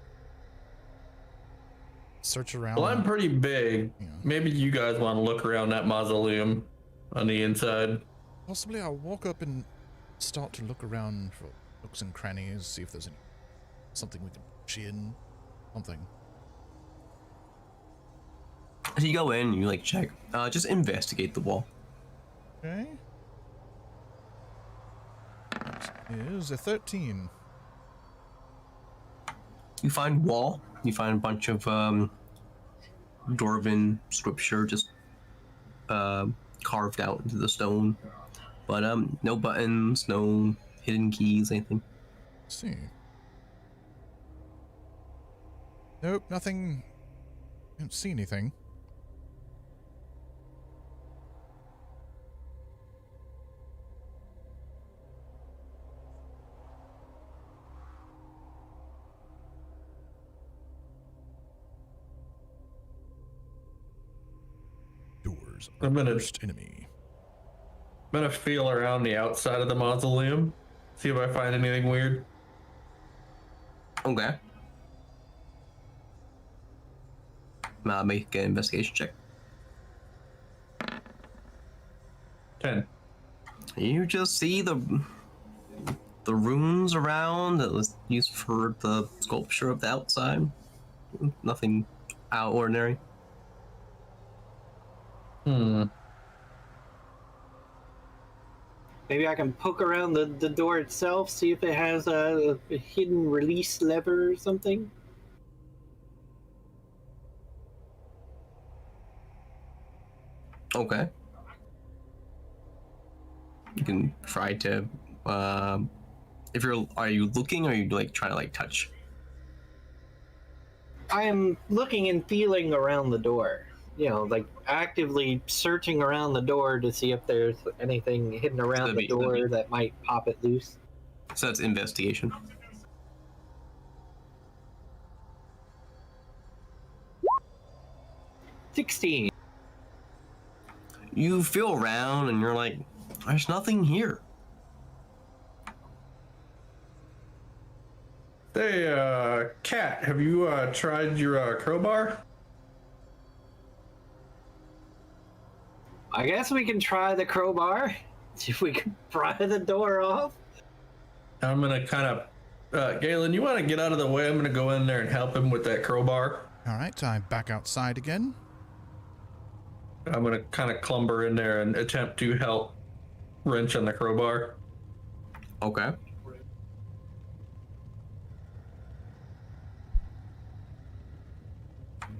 Speaker 4: Search around.
Speaker 2: Well, I'm pretty big.
Speaker 4: Yeah.
Speaker 2: Maybe you guys want to look around that mausoleum on the inside.
Speaker 4: Possibly I'll walk up and start to look around for nooks and crannies, see if there's something we can push in, something.
Speaker 3: So you go in, you like check, just investigate the wall.
Speaker 4: Okay. That is a 13.
Speaker 3: You find wall. You find a bunch of Dwarven scripture just carved out into the stone, but no buttons, no hidden keys, anything.
Speaker 4: Let's see. Nope, nothing. I don't see anything. Doors.
Speaker 2: I'm gonna
Speaker 4: First enemy.
Speaker 2: feel around the outside of the mausoleum, see if I find anything weird.
Speaker 3: Okay. Make an investigation check.
Speaker 2: 10.
Speaker 3: You just see the runes around that was used for the sculpture of the outside. Nothing out of ordinary.
Speaker 1: Maybe I can poke around the door itself, see if it has a hidden release lever or something.
Speaker 3: Okay. You can try to. Are you looking, or are you like trying to like touch?
Speaker 1: I am looking and feeling around the door. You know, like actively searching around the door to see if there's anything hidden around the door that might pop it loose.
Speaker 3: So that's investigation.
Speaker 1: $16.
Speaker 3: You feel around and you're like, there's nothing here.
Speaker 2: Hey, Cat, have you tried your crowbar?
Speaker 1: I guess we can try the crowbar. See if we can pry the door off.
Speaker 2: I'm gonna kind of, Galen, you want to get out of the way? I'm gonna go in there and help him with that crowbar.
Speaker 4: All right, I'm back outside again.
Speaker 2: I'm gonna kind of clumber in there and attempt to help wrench on the crowbar.
Speaker 3: Okay.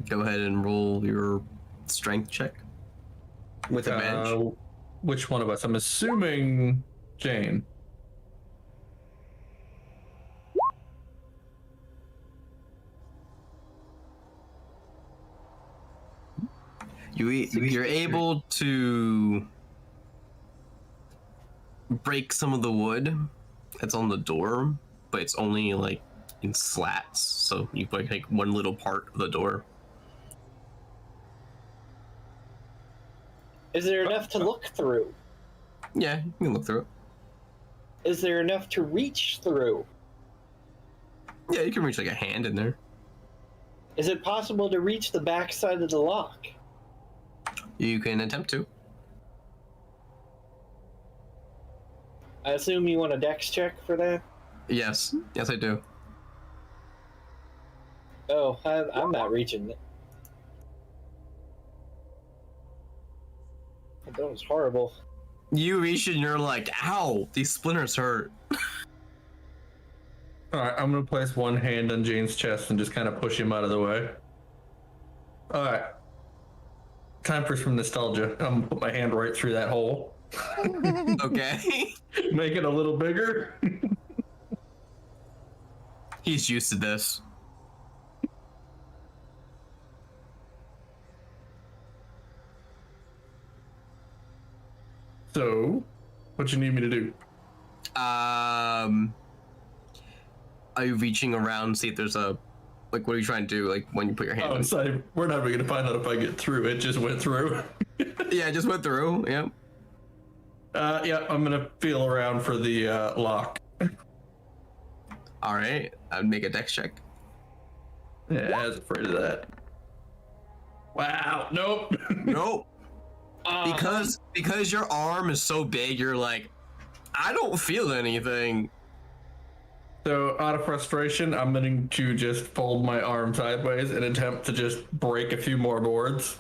Speaker 3: Go ahead and roll your strength check with advantage.
Speaker 2: Which one of us? I'm assuming Jane.
Speaker 3: You're able to break some of the wood that's on the door, but it's only like in slats, so you break like one little part of the door.
Speaker 1: Is there enough to look through?
Speaker 3: Yeah, you can look through it.
Speaker 1: Is there enough to reach through?
Speaker 3: Yeah, you can reach like a hand in there.
Speaker 1: Is it possible to reach the back side of the lock?
Speaker 3: You can attempt to.
Speaker 1: I assume you want a dex check for that?
Speaker 3: Yes, yes I do.
Speaker 1: Oh, I'm not reaching it. That was horrible.
Speaker 3: You reach it and you're like, ow, these splinters hurt.
Speaker 2: Alright, I'm gonna place one hand on Jane's chest and just kind of push him out of the way. Alright. Time for some nostalgia. I'm gonna put my hand right through that hole.
Speaker 3: Okay.
Speaker 2: Make it a little bigger.
Speaker 3: He's used to this.
Speaker 2: So, what you need me to do?
Speaker 3: Are you reaching around to see if there's a, like, what are you trying to do? Like, when you put your hand in?
Speaker 2: Sorry, we're not gonna find out if I get through. It just went through.
Speaker 3: Yeah, it just went through, yep.
Speaker 2: Yeah, I'm gonna feel around for the lock.
Speaker 3: Alright, I'd make a dex check.
Speaker 2: Yeah, I was afraid of that. Wow, nope.
Speaker 3: Nope. Because your arm is so big, you're like, I don't feel anything.
Speaker 2: So, out of frustration, I'm going to just fold my arm sideways and attempt to just break a few more boards.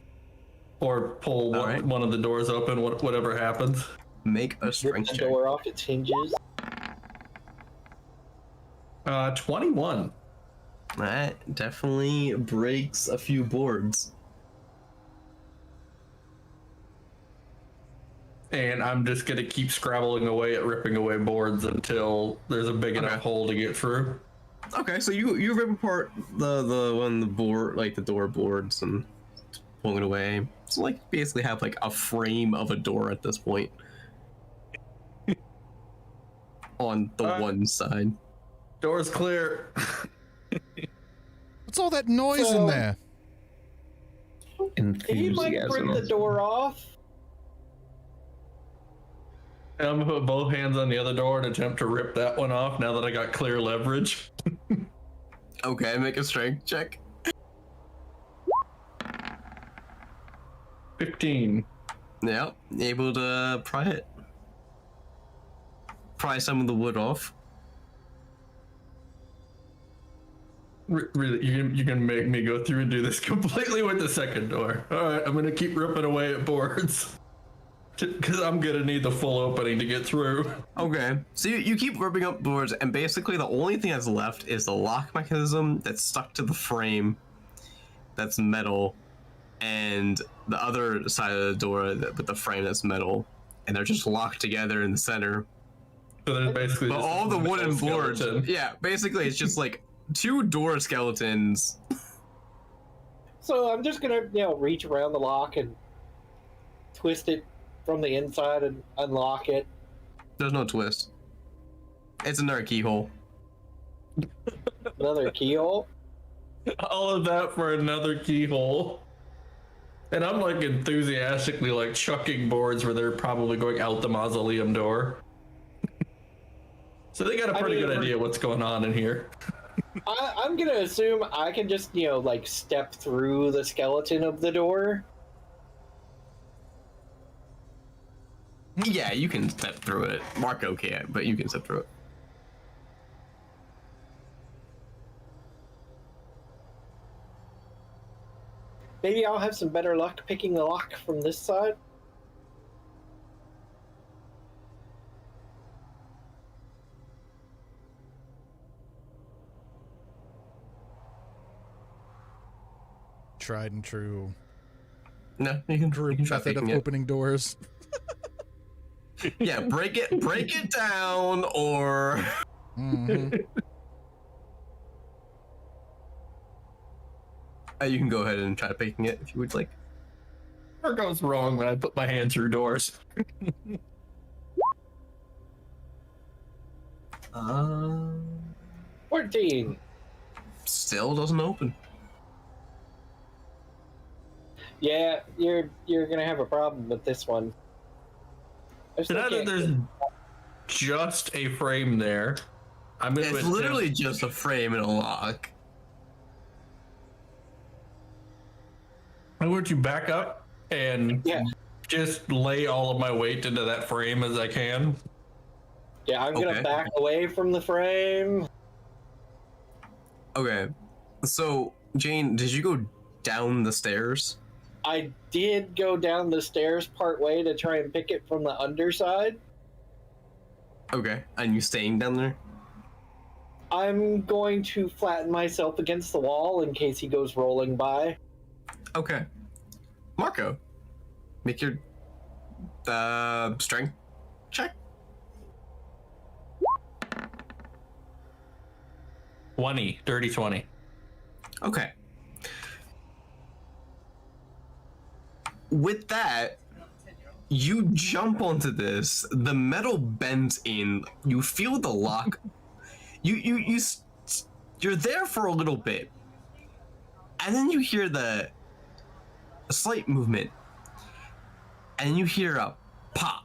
Speaker 2: Or pull one of the doors open, whatever happens.
Speaker 3: Make a
Speaker 1: Rip
Speaker 3: strength
Speaker 1: the
Speaker 3: check.
Speaker 1: door off its hinges.
Speaker 2: 21.
Speaker 3: That definitely breaks a few boards.
Speaker 2: And I'm just going to keep scrabbling away at ripping away boards until there's a big enough hole to get through.
Speaker 3: Okay, so you rip apart the board, like the door boards, and pulling it away. So like basically have like a frame of a door at this point. On the one side.
Speaker 2: Door's clear.
Speaker 4: What's all that noise in there?
Speaker 1: He might break the door off.
Speaker 2: And I'm gonna put both hands on the other door and attempt to rip that one off now that I got clear leverage.
Speaker 3: Okay, make a strength check.
Speaker 2: 15.
Speaker 3: Yep, able to pry it. Pry some of the wood off.
Speaker 2: Really, you're gonna make me go through and do this completely with the second door. All right, I'm gonna keep ripping away at boards. Because I'm gonna need the full opening to get through.
Speaker 3: Okay, so you keep ripping up boards, and basically the only thing that's left is the lock mechanism that's stuck to the frame that's metal, and the other side of the door with the frame that's metal, and they're just locked together in the center.
Speaker 2: So there's basically
Speaker 3: But
Speaker 2: just
Speaker 3: all the
Speaker 2: a
Speaker 3: wooden
Speaker 2: metal
Speaker 3: boards,
Speaker 2: skeleton.
Speaker 3: yeah, basically it's just like two door skeletons.
Speaker 1: So I'm just gonna, reach around the lock and twist it from the inside and unlock it.
Speaker 3: There's no twist. It's another keyhole.
Speaker 1: Another keyhole.
Speaker 2: All of that for another keyhole. And I'm like enthusiastically like chucking boards where they're probably going out the mausoleum door. So they got a pretty good idea what's going on in here.
Speaker 1: I'm gonna assume I can just, step through the skeleton of the door.
Speaker 3: Yeah, you can step through it. Marco can't, but you can step through it.
Speaker 1: Maybe I'll have some better luck picking the lock from this side.
Speaker 4: Tried and true
Speaker 3: No, you can try
Speaker 4: method of
Speaker 3: picking it.
Speaker 4: opening doors.
Speaker 3: Yeah, break it down, or
Speaker 4: Mhm.
Speaker 3: You can go ahead and try picking it if you would like.
Speaker 2: What goes wrong when I put my hand through doors?
Speaker 1: 14.
Speaker 3: Still doesn't open.
Speaker 1: Yeah, you're gonna have a problem with this one. I still
Speaker 2: Now that
Speaker 1: can't
Speaker 2: there's
Speaker 1: get-
Speaker 2: just a frame there, I'm gonna
Speaker 3: It's literally just a frame and a lock.
Speaker 2: I'm going to back up and
Speaker 1: Yeah.
Speaker 2: just lay all of my weight into that frame as I can.
Speaker 1: Yeah, I'm gonna
Speaker 3: Okay.
Speaker 1: back away from the frame.
Speaker 3: Okay, so Jane, did you go down the stairs?
Speaker 1: I did go down the stairs part way to try and pick it from the underside.
Speaker 3: Okay, and you staying down there?
Speaker 1: I'm going to flatten myself against the wall in case he goes rolling by.
Speaker 3: Okay, Marco, make your strength check.
Speaker 2: 20, dirty 20.
Speaker 3: Okay. With that, you jump onto this. The metal bends in. You feel the lock. You're there for a little bit, and then you hear a slight movement, and you hear a pop,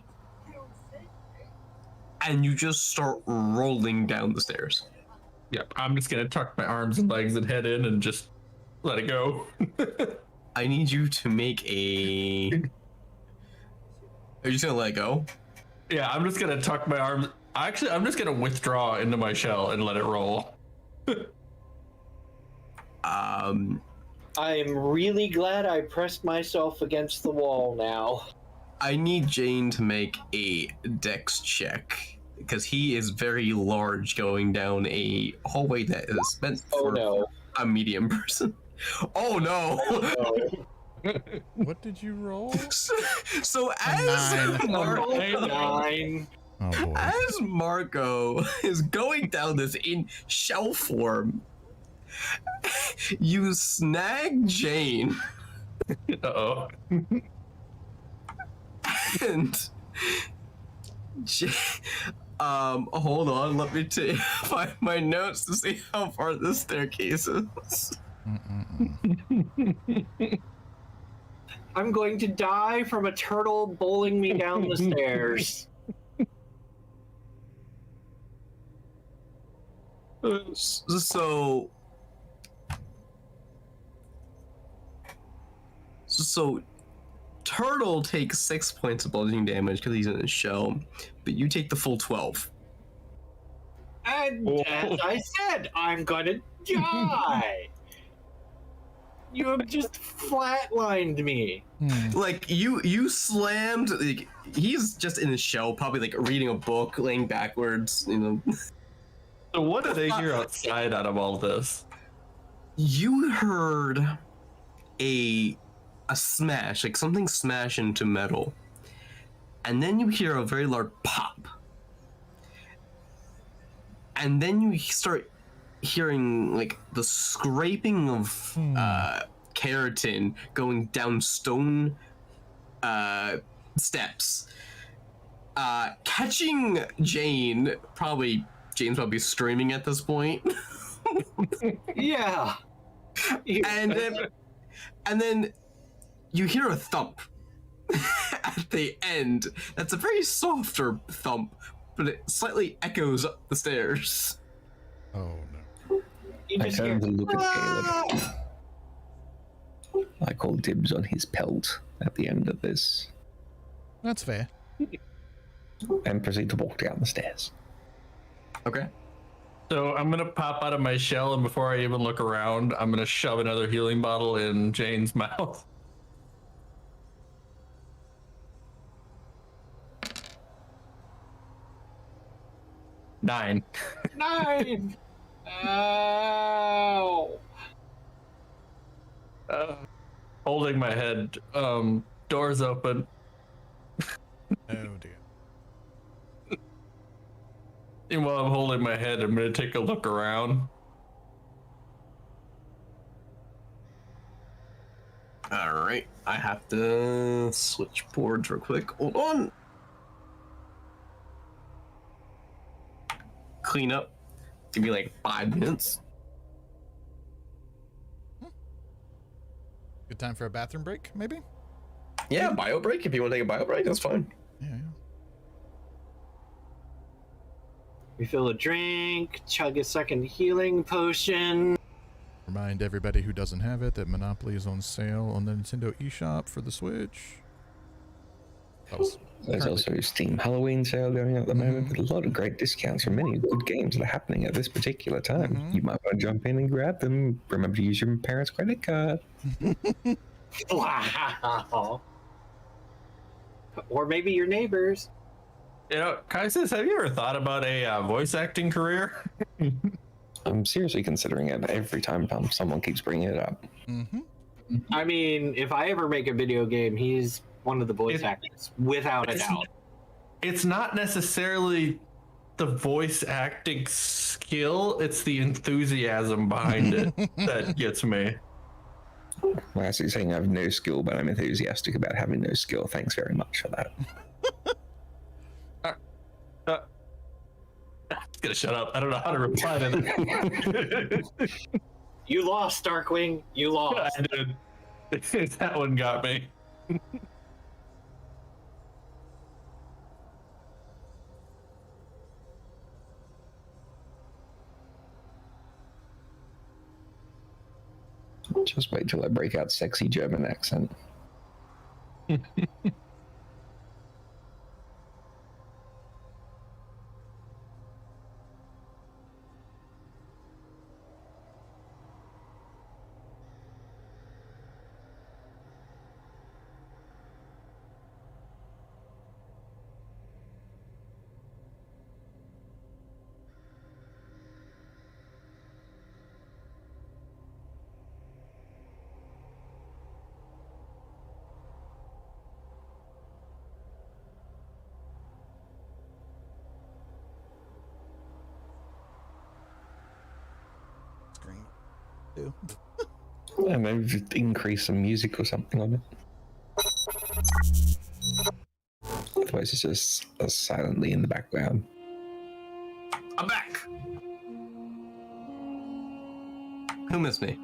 Speaker 3: and you just start rolling down the stairs.
Speaker 2: Yep, I'm just gonna tuck my arms and legs and head in and just let it go.
Speaker 3: I need you to make a. Are you just gonna let go?
Speaker 2: Yeah, I'm just gonna tuck my arms. Actually, I'm just gonna withdraw into my shell and let it roll.
Speaker 1: I'm really glad I pressed myself against the wall now.
Speaker 3: I need Jane to make a dex check because he is very large going down a hallway that is meant for a medium person. Oh no!
Speaker 4: What did you roll?
Speaker 3: So
Speaker 4: A
Speaker 3: as
Speaker 4: 9.
Speaker 1: Nine.
Speaker 4: Oh boy.
Speaker 3: as Marco is going down this in shell form, you snag Jane
Speaker 2: Uh-oh.
Speaker 3: and hold on, let me find my notes to see how far the staircase is.
Speaker 1: I'm going to die from a turtle bowling me down the stairs.
Speaker 3: So Turtle takes 6 points of bludgeoning damage because he's in his shell, but you take the full 12.
Speaker 1: And as I said, I'm gonna die. You have just flatlined me.
Speaker 3: Like you slammed. Like, he's just in his shell, probably like reading a book, laying backwards. You know.
Speaker 2: So what do they hear outside out of all this?
Speaker 3: You heard a smash, like something smash into metal, and then you hear a very large pop, and then you start hearing like the scraping of keratin going down stone steps, catching Jane. Jane's probably screaming at this point.
Speaker 1: Yeah.
Speaker 3: and then you hear a thump at the end. That's a very softer thump, but it slightly echoes up the stairs.
Speaker 4: Oh no.
Speaker 5: I turn to look at Caleb. I call dibs on his pelt at the end of this
Speaker 4: That's fair.
Speaker 5: and proceed to walk down the stairs.
Speaker 3: Okay.
Speaker 2: So I'm gonna pop out of my shell, and before I even look around, I'm gonna shove another healing bottle in Jane's mouth. Nine.
Speaker 1: Ow.
Speaker 2: Holding my head. Doors open.
Speaker 4: Oh dear.
Speaker 2: And while I'm holding my head, I'm gonna take a look around.
Speaker 3: All right. I have to switch boards real quick. Hold on. Clean up. Give me like 5 minutes.
Speaker 4: Good time for a bathroom break, maybe?
Speaker 3: Yeah, bio break. If you want to take a bio break, that's fine.
Speaker 4: Yeah.
Speaker 1: Refill a drink, chug a second healing potion.
Speaker 4: Remind everybody who doesn't have it that Monopoly is on sale on the Nintendo eShop for the Switch.
Speaker 5: There's also Steam Halloween sale going on at the moment with a lot of great discounts for many good games that are happening at this particular time. You might want to jump in and grab them. Remember to use your parents' credit card.
Speaker 1: Wow. Or maybe your neighbors.
Speaker 2: You know, Kaisis, have you ever thought about a voice acting career?
Speaker 5: I'm seriously considering it every time someone keeps bringing it up.
Speaker 1: I mean, if I ever make a video game, he's one of the voice actors, without a doubt.
Speaker 2: It's not necessarily the voice acting skill, it's the enthusiasm behind it that gets me.
Speaker 5: Well, as you're saying, I have no skill, but I'm enthusiastic about having no skill. Thanks very much for that.
Speaker 2: Just gonna shut up. I don't know how to reply to that.
Speaker 1: You lost, Darkwing. You lost.
Speaker 2: I did. That one got me.
Speaker 5: Just wait till I break out sexy German accent.
Speaker 4: too.
Speaker 5: Yeah, maybe just increase some music or something on it. Otherwise, it's just silently in the background.
Speaker 3: I'm back. Who missed me?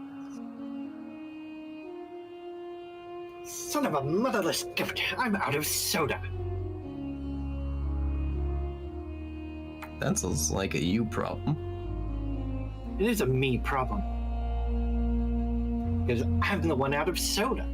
Speaker 1: Son of a motherless goat, I'm out of soda.
Speaker 3: That sounds like a you problem.
Speaker 1: It is a me problem. Because I'm the one out of soda.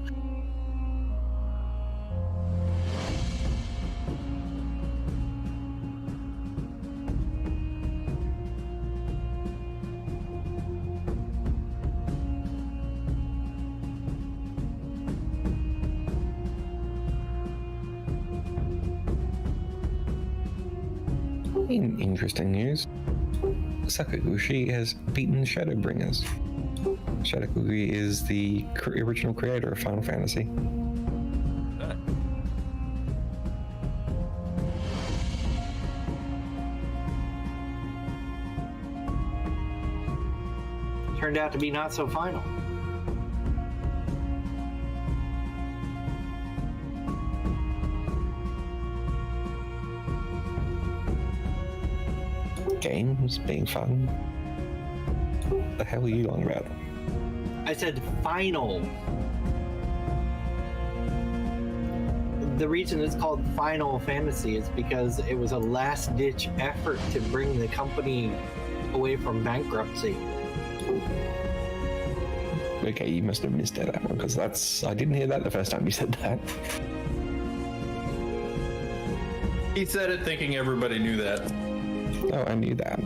Speaker 5: In interesting news, Sakaguchi has beaten Shadowbringers. Shadowbringers is the original creator of Final Fantasy.
Speaker 1: Turned out to be not so final.
Speaker 5: Games being fun. What the hell are you on about?
Speaker 1: I said final. The reason it's called Final Fantasy is because it was a last-ditch effort to bring the company away from bankruptcy.
Speaker 5: Okay, you must have missed that one because I didn't hear that the first time you said that.
Speaker 2: He said it thinking everybody knew that.
Speaker 5: Oh, I knew that.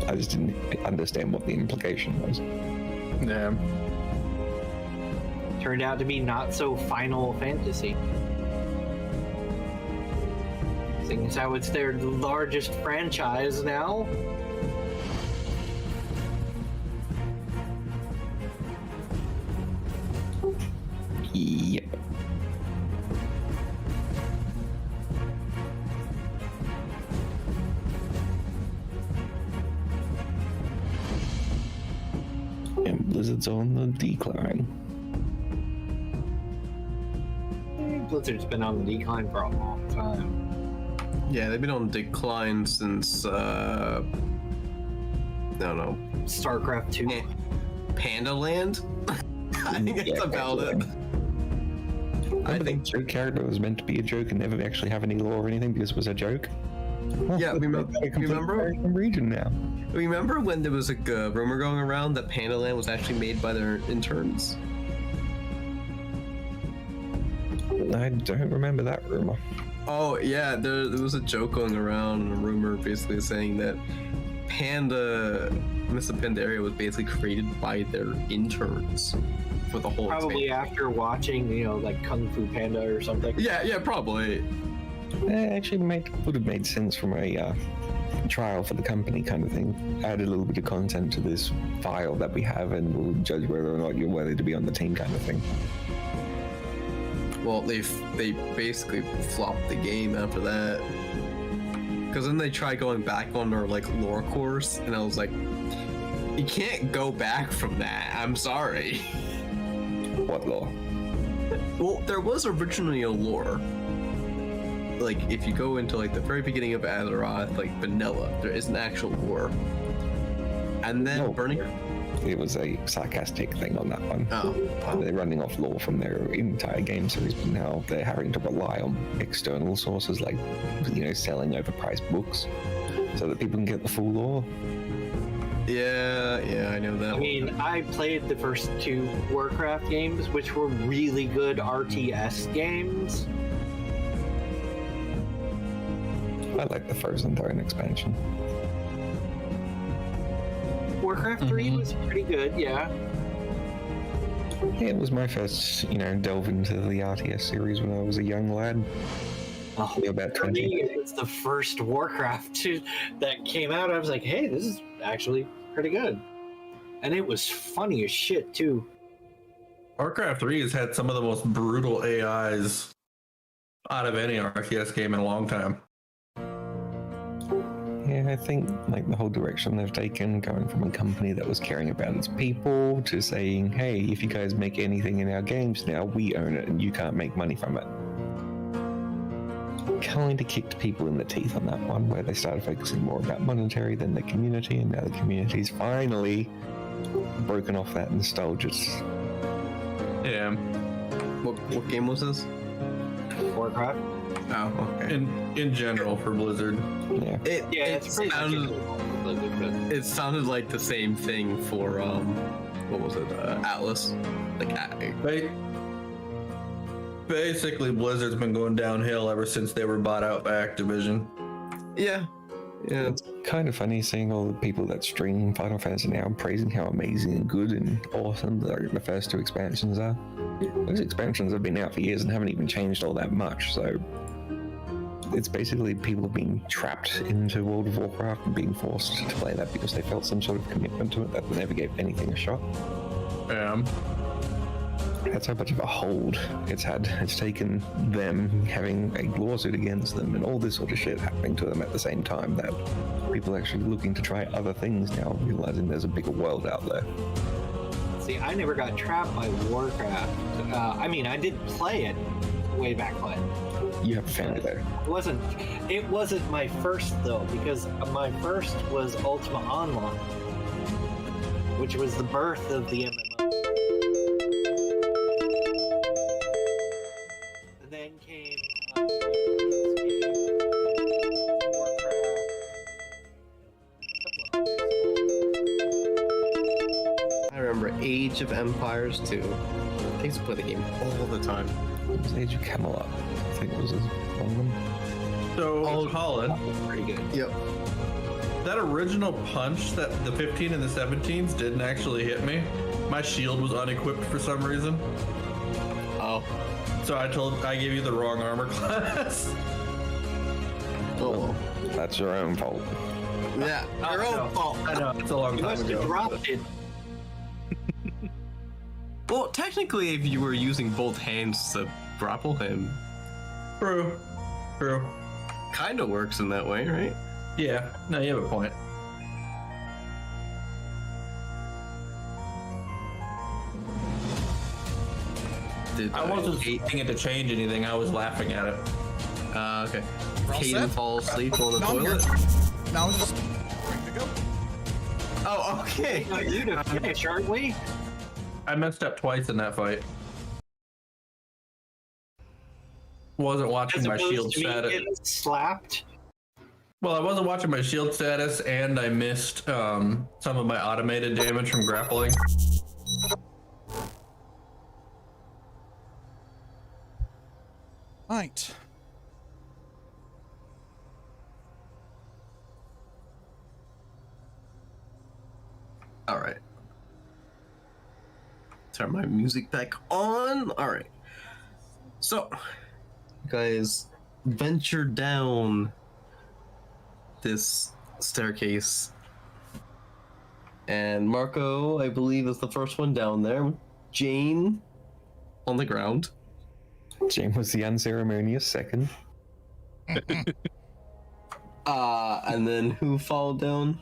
Speaker 5: I just didn't understand what the implication was.
Speaker 2: Yeah.
Speaker 1: Turned out to be not so Final Fantasy. Seeing as how it's their largest franchise now.
Speaker 5: Yep. And Blizzard's on the decline.
Speaker 1: Blizzard's been on the decline for a long time.
Speaker 3: Yeah, they've been on decline since I don't know.
Speaker 1: StarCraft 2.
Speaker 3: Panda Land? I think that's about it.
Speaker 5: I think joke character was meant to be a joke and never actually have any lore or anything because it was a joke.
Speaker 3: Yeah, remember
Speaker 5: region now.
Speaker 3: Remember when there was a rumor going around that Panda Land was actually made by their interns?
Speaker 5: I don't remember that rumor.
Speaker 3: Oh yeah, there was a joke going around, a rumor basically saying that Mr. Pandaria was basically created by their interns for the whole
Speaker 1: Probably
Speaker 3: expansion.
Speaker 1: after watching, like Kung Fu Panda or something.
Speaker 3: Yeah, probably.
Speaker 5: It actually would have made sense from a trial for the company kind of thing. Add a little bit of content to this file that we have and we'll judge whether or not you're worthy to be on the team kind of thing.
Speaker 3: Well, they basically flopped the game after that. Because then they tried going back on their lore course, and I was like, you can't go back from that. I'm sorry.
Speaker 5: What lore?
Speaker 3: Well, there was originally a lore. If you go into the very beginning of Azeroth, vanilla, there is an actual lore. And then
Speaker 5: No.
Speaker 3: Burning.
Speaker 5: It was a sarcastic thing on that one.
Speaker 3: Oh.
Speaker 5: They're running off lore from their entire game series, but now they're having to rely on external sources like, selling overpriced books so that people can get the full lore.
Speaker 3: Yeah, I know that.
Speaker 1: I mean, I played the first 2 Warcraft games, which were really good RTS games.
Speaker 5: I like the Frozen Throne expansion.
Speaker 1: Warcraft 3 was pretty good, yeah.
Speaker 5: Yeah, it was my first, delve into the RTS series when I was a young lad.
Speaker 1: Oh,
Speaker 5: About
Speaker 1: for
Speaker 5: 20.
Speaker 1: me, it's the first Warcraft 2 that came out. I was like, hey, this is actually pretty good. And it was funny as shit, too.
Speaker 2: Warcraft 3 has had some of the most brutal AIs out of any RTS game in a long time.
Speaker 5: Yeah, I think like the whole direction they've taken, going from a company that was caring about its people to saying, hey, if you guys make anything in our games now, we own it and you can't make money from it. Kind of kicked people in the teeth on that one, where they started focusing more about monetary than the community, and now the community's finally broken off that nostalgia.
Speaker 2: Yeah.
Speaker 3: What game was this?
Speaker 1: Warcraft.
Speaker 3: Oh, okay.
Speaker 2: In general for Blizzard.
Speaker 5: Yeah.
Speaker 1: It's pretty
Speaker 3: It sounded like the same thing for what was it? Atlas. Like
Speaker 2: Basically, Blizzard's been going downhill ever since they were bought out by Activision.
Speaker 3: yeah.
Speaker 5: It's kind of funny seeing all the people that stream Final Fantasy now praising how amazing and good and awesome the first two expansions are. Those expansions have been out for years and haven't even changed all that much, so it's basically people being trapped into World of Warcraft and being forced to play that because they felt some sort of commitment to it that never gave anything a shot. That's how much of a hold it's had. It's taken them having a lawsuit against them and all this sort of shit happening to them at the same time that people are actually looking to try other things now, realizing there's a bigger world out there.
Speaker 1: See, I never got trapped by Warcraft. I mean, I did play it way back when.
Speaker 5: You have a family there.
Speaker 1: It wasn't my first though, because my first was Ultima Online, which was the birth of the MMO. And then came Warcraft.
Speaker 3: I remember Age of Empires 2. I used to play the game all the time.
Speaker 5: It was Age of Camelot. I think it was one of them.
Speaker 2: So, Colin,
Speaker 1: Pretty good.
Speaker 3: Yep.
Speaker 2: that original punch that the 15 and the 17s didn't actually hit me. My shield was unequipped for some reason.
Speaker 3: Oh.
Speaker 2: So I gave you the wrong armor class.
Speaker 3: Oh.
Speaker 5: That's your own fault.
Speaker 3: Yeah. Your own fault.
Speaker 2: I know, it's a long
Speaker 1: You
Speaker 2: time
Speaker 1: must have
Speaker 2: ago.
Speaker 1: dropped it.
Speaker 3: Well, technically, if you were using both hands to grapple him,
Speaker 2: True.
Speaker 3: kind of works in that way, right?
Speaker 2: Yeah, no, you have a point. I wasn't expecting it to change anything, I was laughing at it.
Speaker 3: Okay.
Speaker 4: We're all
Speaker 3: Caden
Speaker 4: set?
Speaker 3: falls asleep on the
Speaker 4: No, I'm
Speaker 3: toilet.
Speaker 4: here. Now I'm just ready to go.
Speaker 3: Oh, okay.
Speaker 1: Not you to finish, aren't we?
Speaker 2: I messed up twice in that fight. Wasn't watching
Speaker 1: As
Speaker 2: my
Speaker 1: opposed
Speaker 2: shield
Speaker 1: to me
Speaker 2: status.
Speaker 1: getting slapped.
Speaker 2: Well, I wasn't watching my shield status, and I missed some of my automated damage from grappling.
Speaker 4: Right.
Speaker 3: All right. Turn my music back on. All right. So, you guys venture down this staircase. And Marco, I believe, is the first one down there. Jane on the ground.
Speaker 5: Jane was the unceremonious second.
Speaker 3: And then who followed down?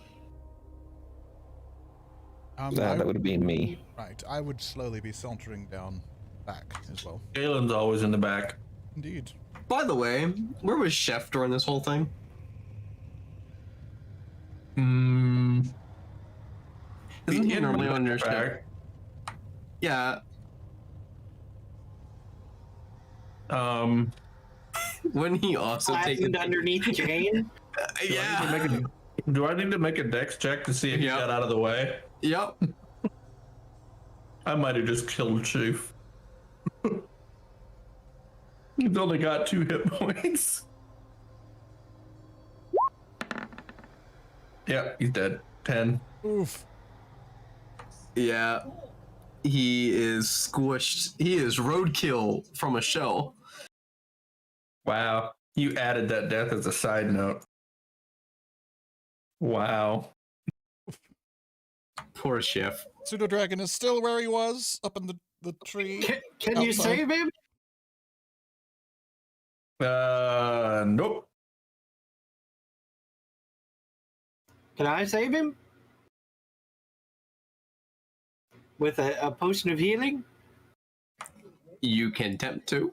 Speaker 5: That would have been me.
Speaker 4: Right, I would slowly be sauntering down back as well.
Speaker 2: Galen's always in the back.
Speaker 4: Indeed.
Speaker 3: By the way, where was Chef during this whole thing? Isn't he normally on your ship? Yeah. Wouldn't he also take
Speaker 1: Flattened underneath Jane.
Speaker 3: Yeah.
Speaker 2: Do I need to make a dex check to see if he
Speaker 3: Yep.
Speaker 2: got out of the way?
Speaker 3: Yep.
Speaker 2: I might have just killed Chief. He's only got 2 hit points. Yeah, he's dead. 10.
Speaker 4: Oof.
Speaker 3: Yeah. He is squished. He is roadkill from a shell.
Speaker 2: Wow. You added that death as a side note. Wow.
Speaker 3: Poor Chef.
Speaker 4: Pseudo Dragon is still where he was, up in the tree.
Speaker 1: Can you
Speaker 4: Outside.
Speaker 1: save him?
Speaker 2: Nope.
Speaker 1: Can I save him? With a potion of healing?
Speaker 3: You can attempt to.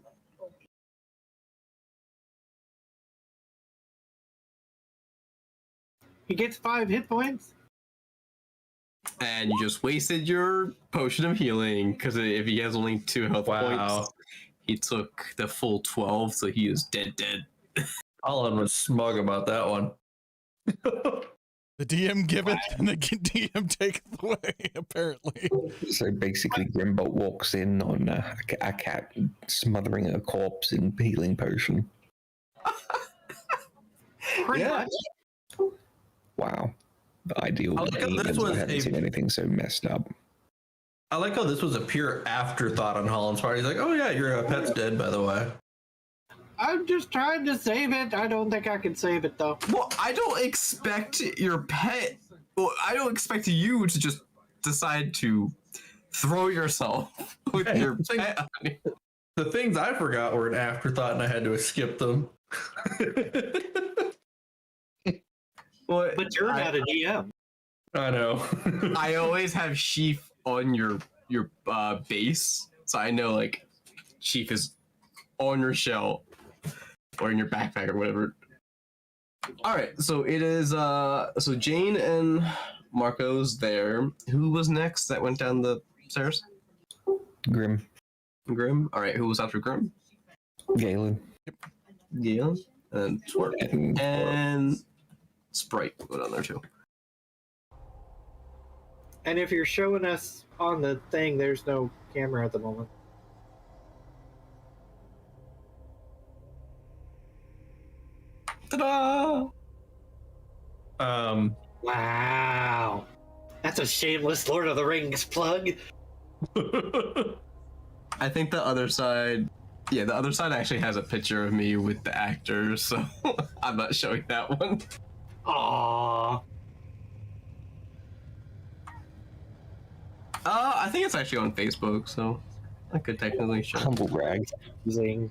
Speaker 1: He gets 5 hit points?
Speaker 3: And you just wasted your potion of healing, because if he has only 2 health points, he took the full 12, so he is dead.
Speaker 2: Colin was smug about that one.
Speaker 4: The DM giveth and the DM taketh away, apparently.
Speaker 5: So basically, Grimbolt walks in on a cat smothering a corpse in healing potion.
Speaker 1: Pretty much.
Speaker 5: Wow. The ideal.
Speaker 2: I like how this
Speaker 5: demons, I
Speaker 2: was
Speaker 5: haven't seen anything so messed up.
Speaker 2: I like how this was a pure afterthought on Holland's part. He's like, "Oh yeah, your pet's dead, by the way."
Speaker 1: I'm just trying to save it. I don't think I can save it, though.
Speaker 3: Well, I don't expect your pet. Well, I don't expect you to just decide to throw yourself with your pet.
Speaker 2: The things I forgot were an afterthought, and I had to skip them.
Speaker 3: Well,
Speaker 1: But you're not a DM.
Speaker 2: I know.
Speaker 3: I always have Sheaf on your base, so I know like Sheaf is on your shell or in your backpack or whatever. All right, so it is so Jane and Marco's there. Who was next that went down the stairs?
Speaker 5: Grim.
Speaker 3: Grim. All right, who was after Grim?
Speaker 5: Galen.
Speaker 3: Galen and Twerp
Speaker 5: And
Speaker 3: and Sprite will go down there too.
Speaker 1: And if you're showing us on the thing, there's no camera at the moment.
Speaker 3: Ta-da!
Speaker 1: Wow. That's a shameless Lord of the Rings plug.
Speaker 3: I think the other side, the other side actually has a picture of me with the actors, so I'm not showing that one.
Speaker 1: Aww.
Speaker 3: I think it's actually on Facebook, so I could technically show.
Speaker 5: humble brag.
Speaker 1: Zing.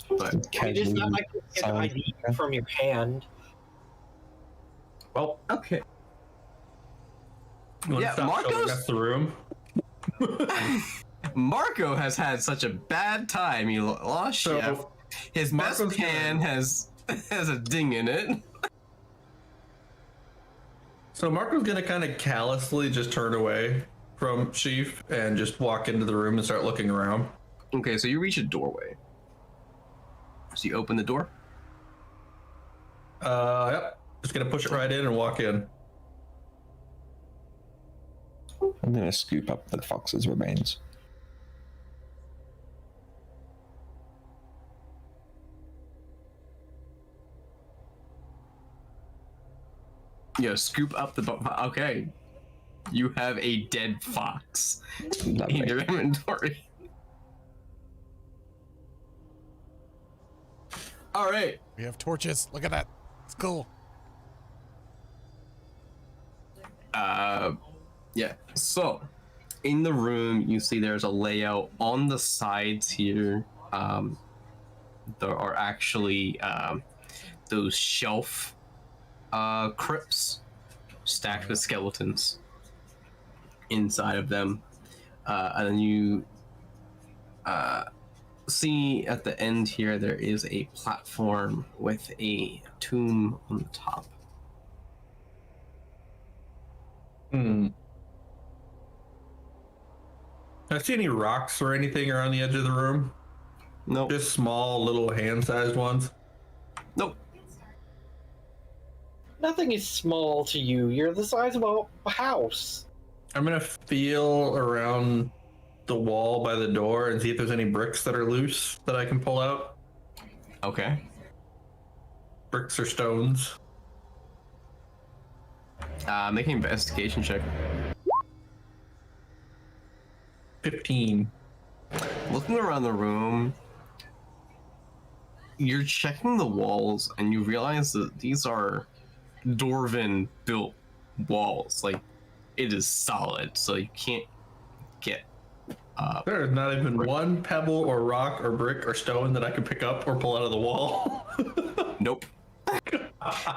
Speaker 3: But
Speaker 1: It is
Speaker 5: Casually
Speaker 1: not like you get an
Speaker 5: silent.
Speaker 1: ID from your hand.
Speaker 2: Well,
Speaker 3: okay.
Speaker 2: you want
Speaker 3: Yeah,
Speaker 2: to stop showing
Speaker 3: Marco's-
Speaker 2: us the room?
Speaker 3: Marco has had such a bad time. He lost Chef. His best
Speaker 2: Marco's
Speaker 3: pan has a ding in it.
Speaker 2: So Marco's gonna kind of callously just turn away from Sheaf and just walk into the room and start looking around.
Speaker 3: Okay, so you reach a doorway. So you open the door.
Speaker 2: Yep. Just gonna push it right in and walk in.
Speaker 5: I'm gonna scoop up the fox's remains.
Speaker 3: Yeah, scoop up the. Okay, you have a dead fox in
Speaker 5: Lovely.
Speaker 3: your inventory. All right.
Speaker 4: We have torches. Look at that. It's cool.
Speaker 3: Yeah. So, in the room, you see there's a layout on the sides here. There are actually those shelf crypts stacked with skeletons inside of them, and then you see at the end here there is a platform with a tomb on the top.
Speaker 2: I see any rocks or anything around the edge of the room?
Speaker 3: Nope.
Speaker 2: Just small, little hand-sized ones.
Speaker 3: Nope.
Speaker 1: Nothing is small to you. You're the size of a house.
Speaker 2: I'm gonna feel around the wall by the door and see if there's any bricks that are loose that I can pull out.
Speaker 3: Okay.
Speaker 2: Bricks or stones.
Speaker 3: Make an investigation check.
Speaker 2: 15.
Speaker 3: Looking around the room, you're checking the walls and you realize that these are Dwarven built walls. Like, it is solid, so you can't get
Speaker 2: There is not even one pebble or rock or brick or stone that I can pick up or pull out of the wall.
Speaker 3: nope.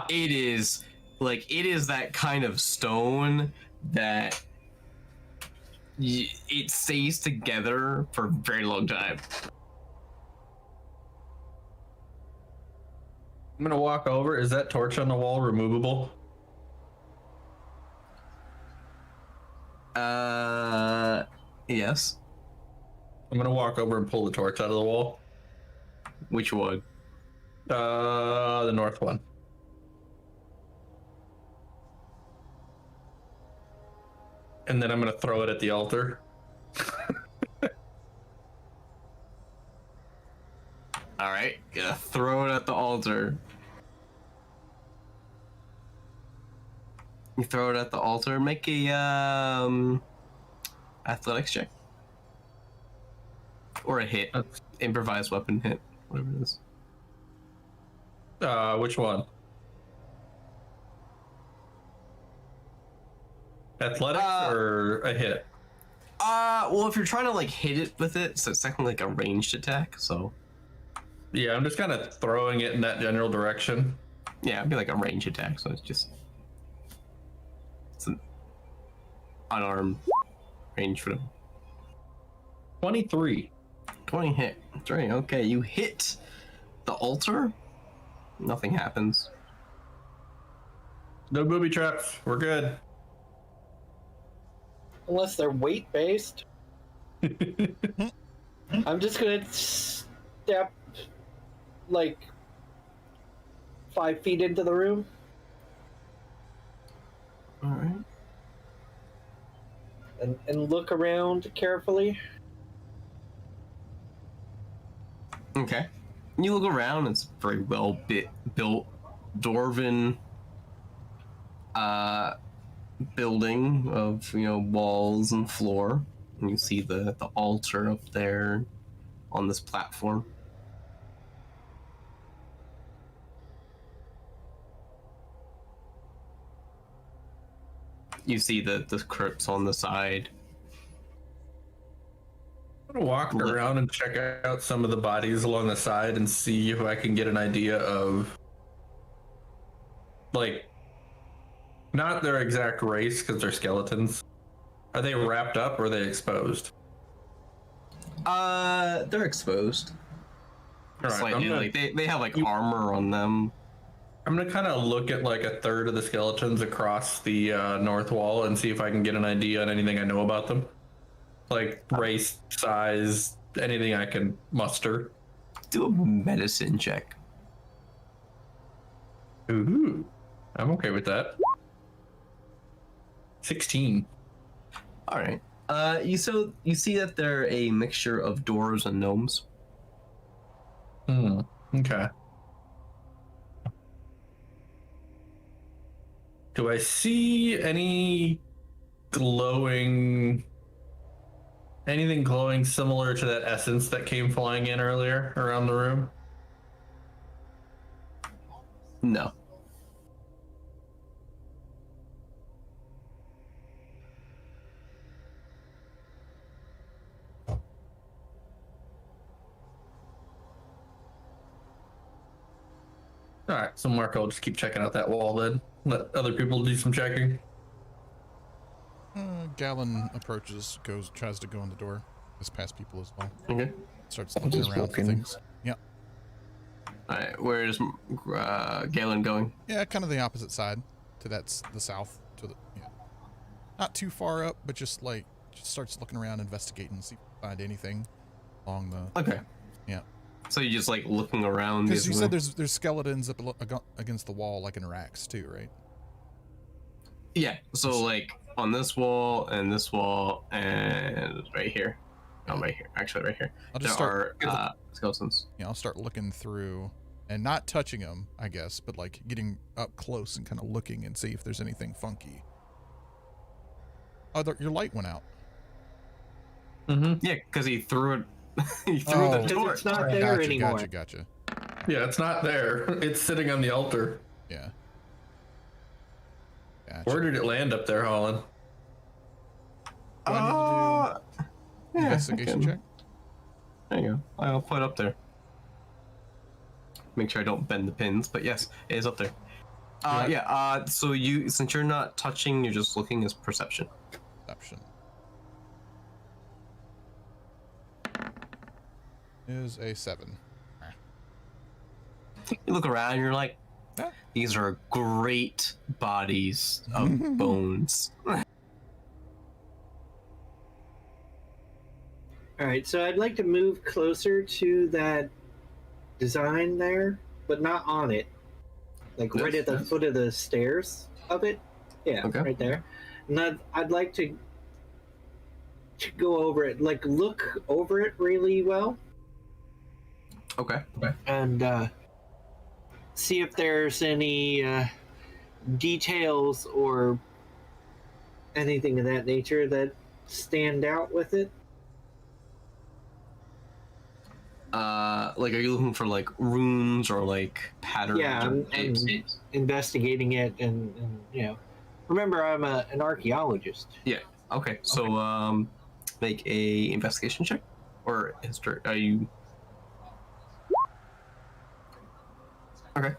Speaker 3: it is that kind of stone that it stays together for a very long time.
Speaker 2: I'm gonna walk over. Is that torch on the wall removable?
Speaker 3: Yes.
Speaker 2: I'm gonna walk over and pull the torch out of the wall.
Speaker 3: Which one?
Speaker 2: The north one. And then I'm gonna throw it at the altar.
Speaker 3: All right, gonna throw it at the altar. You throw it at the altar. Make a athletics check or a hit, improvised weapon hit, whatever it is.
Speaker 2: Which one? Athletics or a hit?
Speaker 3: Well, if you're trying to like hit it with it, so it's technically like a ranged attack. So
Speaker 2: Yeah, I'm just kind of throwing it in that general direction.
Speaker 3: yeah, it'd be like a range attack. So it's an unarmed range for them.
Speaker 2: 23.
Speaker 3: 20 hit. That's right. Okay, you hit the altar. Nothing happens.
Speaker 2: No booby traps. We're good.
Speaker 1: Unless they're weight based. I'm just gonna step like 5 feet into the room.
Speaker 3: All right.
Speaker 1: And look around carefully.
Speaker 3: Okay. You look around, it's very well built dwarven building of, walls and floor. And you see the altar up there on this platform. You see the crypts on the side.
Speaker 2: I'm gonna walk around and check out some of the bodies along the side and see if I can get an idea of, like, not their exact race because they're skeletons. Are they wrapped up or are they exposed?
Speaker 3: They're exposed.
Speaker 2: All right,
Speaker 3: Slightly,
Speaker 2: gonna,
Speaker 3: like they have like armor on them.
Speaker 2: I'm gonna kind of look at like a third of the skeletons across the north wall and see if I can get an idea on anything I know about them, like race, size, anything I can muster.
Speaker 3: Do a medicine check.
Speaker 2: Ooh, I'm okay with that. 16.
Speaker 3: All right. You see that they're a mixture of dwarves and gnomes.
Speaker 2: Okay. Do I see anything glowing similar to that essence that came flying in earlier around the room?
Speaker 3: No.
Speaker 2: All right, so Mark, I'll just keep checking out that wall then. Let other people do some checking.
Speaker 4: Gallon approaches, tries to go in the door. Goes past people as well.
Speaker 3: Okay.
Speaker 4: Starts looking around for things. Yeah.
Speaker 3: All right. Where is Galen going?
Speaker 4: Yeah, kind of the opposite side to the south. Not too far up, but just starts looking around, investigating, see if he can find anything along the.
Speaker 3: Okay.
Speaker 4: Yeah.
Speaker 3: So you just like looking around.
Speaker 4: Because you said there's skeletons up against the wall, like in racks too, right?
Speaker 3: Yeah. So like on this wall and right here. Oh, right here. Actually, right here.
Speaker 4: I'll just
Speaker 3: there are skeletons.
Speaker 4: Yeah, I'll start looking through and not touching them, I guess, but like getting up close and kind of looking and see if there's anything funky. Oh, your light went out.
Speaker 3: Mm-hmm. Yeah, because he threw it. He threw the door.
Speaker 1: It's not there anymore.
Speaker 4: Gotcha.
Speaker 2: Yeah, it's not there. It's sitting on the altar.
Speaker 4: Yeah. Gotcha.
Speaker 2: Where did it land up there, Holland?
Speaker 4: Do I need to do investigation check?
Speaker 3: There you go. I'll put it up there. Make sure I don't bend the pins, but yes, it is up there. So you, since you're not touching, you're just looking as perception.
Speaker 4: Perception. Is a 7.
Speaker 3: You look around, and you're like,
Speaker 4: Yeah.
Speaker 3: these are great bodies of bones.
Speaker 1: All right, so I'd like to move closer to that design there, but not on it. Like right at the foot of the stairs of it. Yeah,
Speaker 3: Okay.
Speaker 1: right there. And I'd like to go over it, like look over it really well,
Speaker 3: Okay.
Speaker 1: and see if there's any details or anything of that nature that stand out with it.
Speaker 3: Like, are you looking for like runes or like patterns?
Speaker 1: Yeah,
Speaker 3: or
Speaker 1: I'm investigating it, and remember, I'm an archaeologist.
Speaker 3: Yeah. Okay. So make a investigation check or history. Are you? Okay.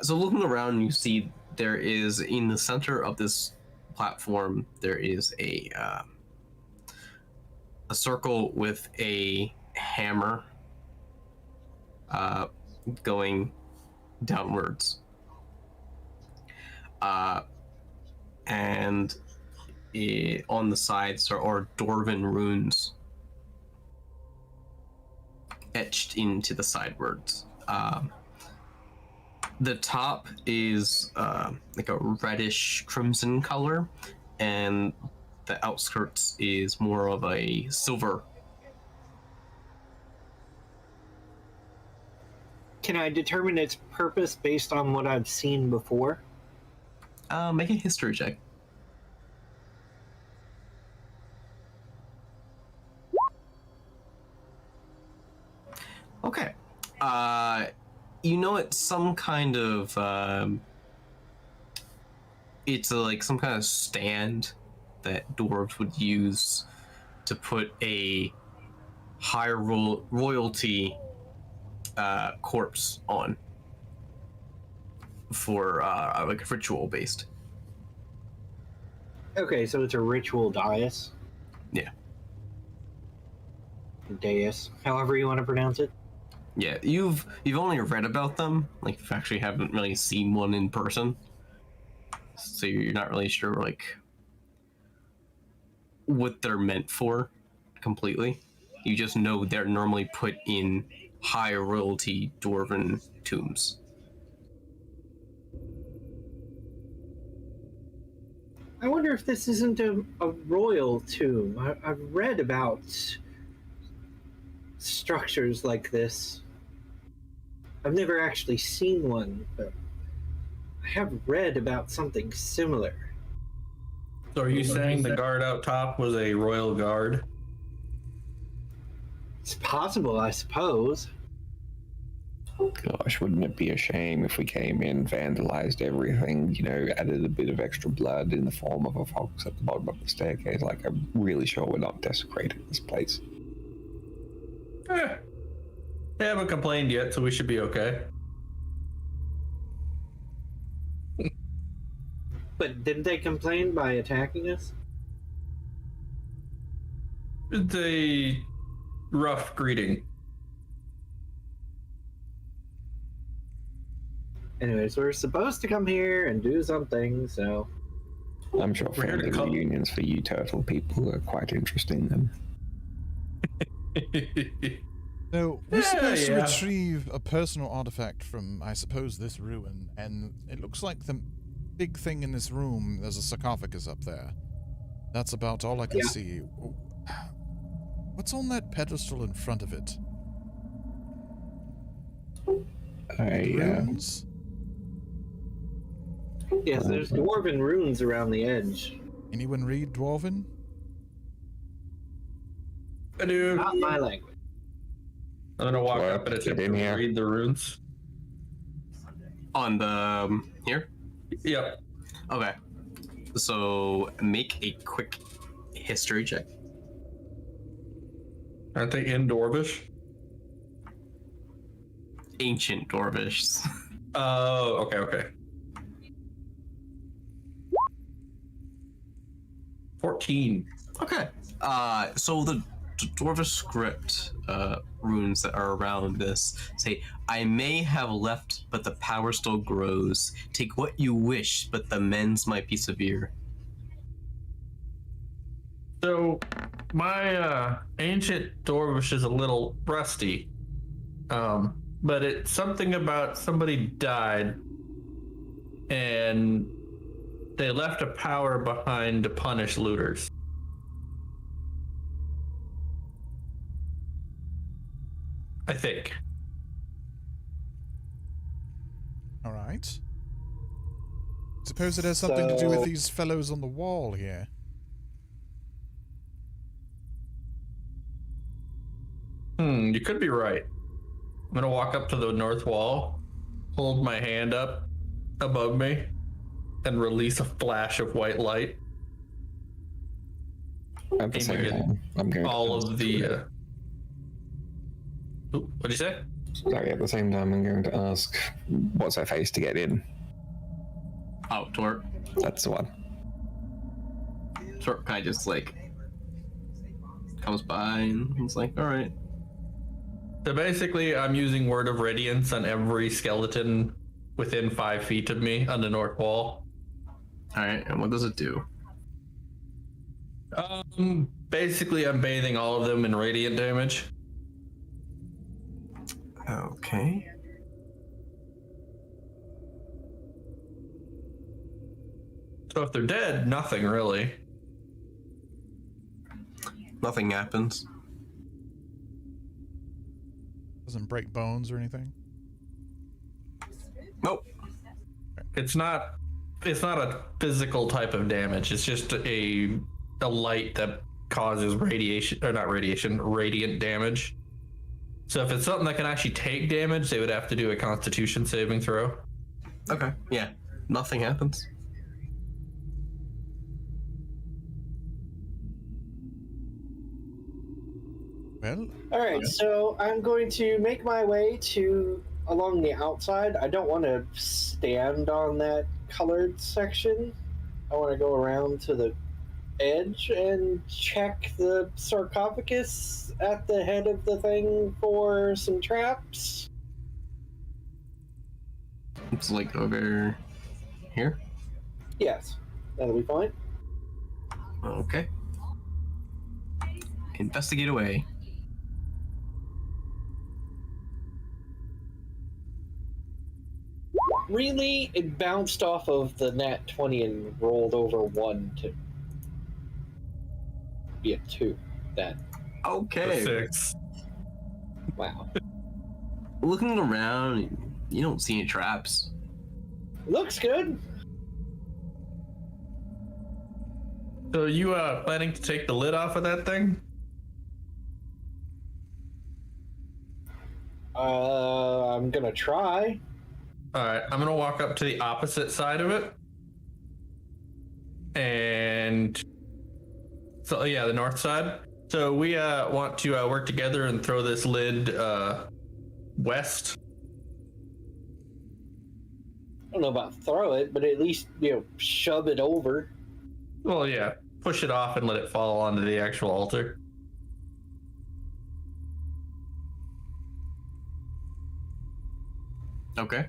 Speaker 3: So looking around, you see there is in the center of this platform there is a circle with a hammer going downwards, and on the sides are dwarven runes etched into the sidewards. The top is like a reddish crimson color, and the outskirts is more of a silver.
Speaker 1: Can I determine its purpose based on what I've seen before?
Speaker 3: Make a history check. Okay. It's some kind of it's like some kind of stand that dwarves would use to put a higher royalty corpse on for like a ritual based.
Speaker 1: Okay, so it's a ritual dais.
Speaker 3: Yeah.
Speaker 1: Dais, however you want to pronounce it.
Speaker 3: Yeah, you've only read about them, like you actually haven't really seen one in person, so you're not really sure like what they're meant for completely. You just know they're normally put in high royalty dwarven tombs.
Speaker 1: I wonder if this isn't a royal tomb. I've read about structures like this. I've never actually seen one, but I have read about something similar.
Speaker 2: So are you saying the guard out top was a royal guard?
Speaker 1: It's possible, I suppose.
Speaker 5: Gosh, wouldn't it be a shame if we came in, vandalized everything, added a bit of extra blood in the form of a fox at the bottom of the staircase? Like, I'm really sure we're not desecrating this place.
Speaker 2: They haven't complained yet, so we should be okay.
Speaker 1: But didn't they complain by attacking us?
Speaker 2: It's a rough greeting.
Speaker 1: Anyways, we're supposed to come here and do something, so...
Speaker 5: I'm sure
Speaker 2: We're here to
Speaker 5: family reunions for you turtle people are quite interesting then.
Speaker 4: So, we're supposed to
Speaker 2: yeah.
Speaker 4: retrieve a personal artifact from, I suppose, this ruin, and it looks like the big thing in this room, there's a sarcophagus up there. That's about all I can see. What's on that pedestal in front of it? Runes?
Speaker 1: Yes, there's dwarven runes around the edge.
Speaker 4: Anyone read Dwarven?
Speaker 2: I do.
Speaker 1: Not my language.
Speaker 2: I'm gonna walk
Speaker 5: Well,
Speaker 2: up and
Speaker 5: get
Speaker 2: attempt
Speaker 5: in
Speaker 2: to
Speaker 5: here.
Speaker 2: read the runes.
Speaker 3: On the here?
Speaker 2: Yep.
Speaker 3: Okay. So make a quick history check.
Speaker 2: Aren't they in Dwarvish?
Speaker 3: Ancient Dwarvish.
Speaker 2: Oh, okay. 14.
Speaker 3: Okay. So the Dwarvish script runes that are around this say, I may have left, but the power still grows. Take what you wish, but the mends might be severe.
Speaker 2: So my ancient Dwarvish is a little rusty. But it's something about somebody died and they left a power behind to punish looters. I think.
Speaker 4: All right. Suppose it has something to do with these fellows on the wall here.
Speaker 2: You could be right. I'm gonna walk up to the north wall, hold my hand up above me, and release a flash of white light.
Speaker 5: At the same
Speaker 2: Aiming at
Speaker 5: time, I'm going
Speaker 2: all
Speaker 5: to
Speaker 2: of the. What'd you say?
Speaker 5: Sorry, at the same time, I'm going to ask, what's her face to get in?
Speaker 3: Oh, Torp.
Speaker 5: That's the one.
Speaker 3: Torp kind of just like comes by and it's like, all right.
Speaker 2: So basically, I'm using Word of Radiance on every skeleton within 5 feet of me on the north wall.
Speaker 3: All right, and what does it do?
Speaker 2: Basically, I'm bathing all of them in radiant damage.
Speaker 3: Okay.
Speaker 2: So if they're dead, nothing really.
Speaker 3: Nothing happens.
Speaker 4: Doesn't break bones or anything.
Speaker 3: Nope.
Speaker 2: It's not a physical type of damage. It's just a light that causes radiation, or not radiation, radiant damage. So if it's something that can actually take damage, they would have to do a Constitution saving throw.
Speaker 3: Okay. Yeah. Nothing happens.
Speaker 4: Well,
Speaker 1: All right, so I'm going to make my way to along the outside. I don't want to stand on that colored section. I want to go around to the edge and check the sarcophagus at the head of the thing for some traps.
Speaker 3: It's like over here.
Speaker 1: Yes, that'll be fine.
Speaker 3: Okay. Investigate away.
Speaker 1: Really, it bounced off of the nat 20 and rolled over 1 to be a 2. That,
Speaker 3: Okay.
Speaker 2: 6.
Speaker 1: wow.
Speaker 3: Looking around, you don't see any traps.
Speaker 1: Looks good.
Speaker 2: So are you planning to take the lid off of that thing?
Speaker 1: I'm gonna try.
Speaker 2: All right, I'm gonna walk up to the opposite side of it, and so yeah, the north side. So we want to work together and throw this lid west.
Speaker 1: I don't know about throw it, but at least, shove it over.
Speaker 2: Well, yeah, push it off and let it fall onto the actual altar.
Speaker 3: Okay.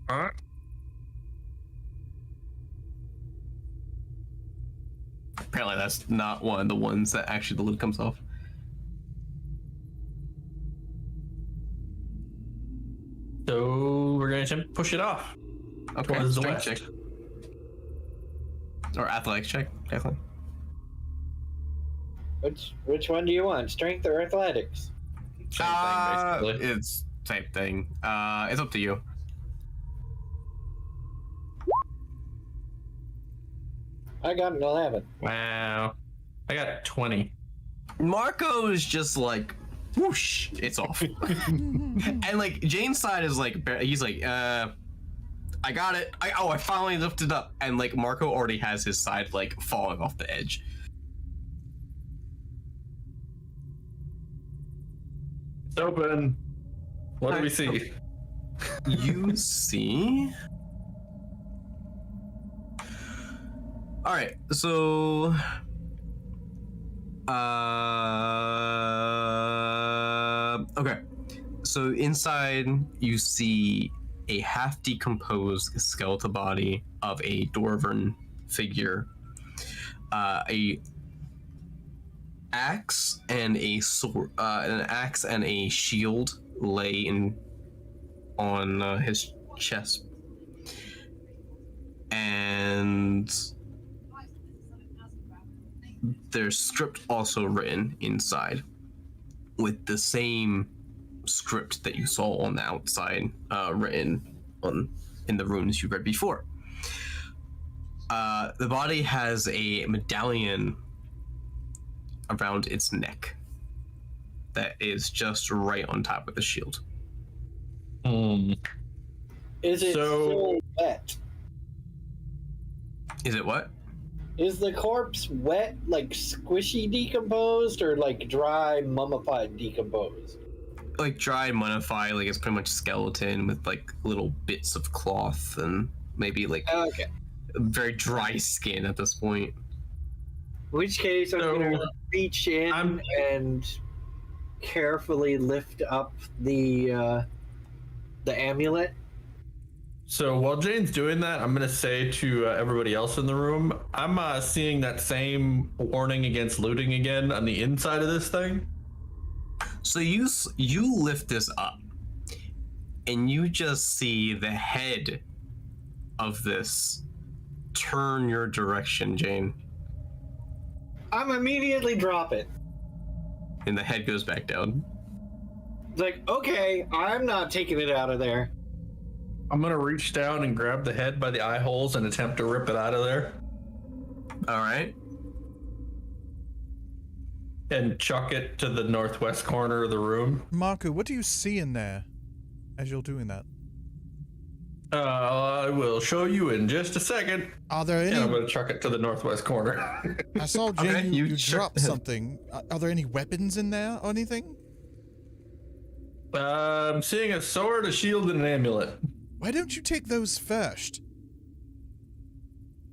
Speaker 2: All right.
Speaker 3: Apparently that's not one of the ones that actually the lid comes off.
Speaker 2: So we're gonna attempt to push it off.
Speaker 3: Okay.
Speaker 2: Towards the
Speaker 3: Strength
Speaker 2: west.
Speaker 3: check. Or athletics check, definitely.
Speaker 1: Which one do you want? Strength or athletics?
Speaker 2: Same thing, basically.
Speaker 3: It's same thing. It's up to you.
Speaker 1: I got an 11.
Speaker 2: Wow. I got 20.
Speaker 3: Marco is just like, whoosh, it's off. And like Jane's side is like, he's like, I got it. I finally lifted up, and like Marco already has his side like falling off the edge.
Speaker 2: It's open. What do we see?
Speaker 3: You see All right, so okay. So inside you see a half decomposed skeletal body of a dwarven figure, a axe and a sword, an axe and a shield lay on his chest, and there's script also written inside with the same script that you saw on the outside, written in the runes you read before. The body has a medallion around its neck that is just right on top of the shield.
Speaker 1: Is it still wet?
Speaker 3: Is it what?
Speaker 1: Is the corpse wet, like squishy decomposed, or like dry mummified decomposed?
Speaker 3: Like dry mummified, like it's pretty much skeleton with like little bits of cloth and maybe like very dry skin at this point.
Speaker 1: In which case, I'm gonna reach in and carefully lift up the amulet.
Speaker 2: So while Jane's doing that, I'm going to say to everybody else in the room, I'm seeing that same warning against looting again on the inside of this thing.
Speaker 3: So you lift this up, and you just see the head of this turn your direction, Jane.
Speaker 1: I'm immediately drop it.
Speaker 3: And the head goes back down.
Speaker 1: It's like, okay, I'm not taking it out of there.
Speaker 2: I'm going to reach down and grab the head by the eye holes and attempt to rip it out of there.
Speaker 3: All right.
Speaker 2: And chuck it to the northwest corner of the room.
Speaker 4: Marco, what do you see in there as you're doing that?
Speaker 2: I will show you in just a second.
Speaker 4: Are there any...
Speaker 2: And I'm going to chuck it to the northwest corner.
Speaker 4: I saw, Jane,
Speaker 3: Okay,
Speaker 4: you dropped something. Are there any weapons in there or anything?
Speaker 2: I'm seeing a sword, a shield, and an amulet.
Speaker 4: Why don't you take those first?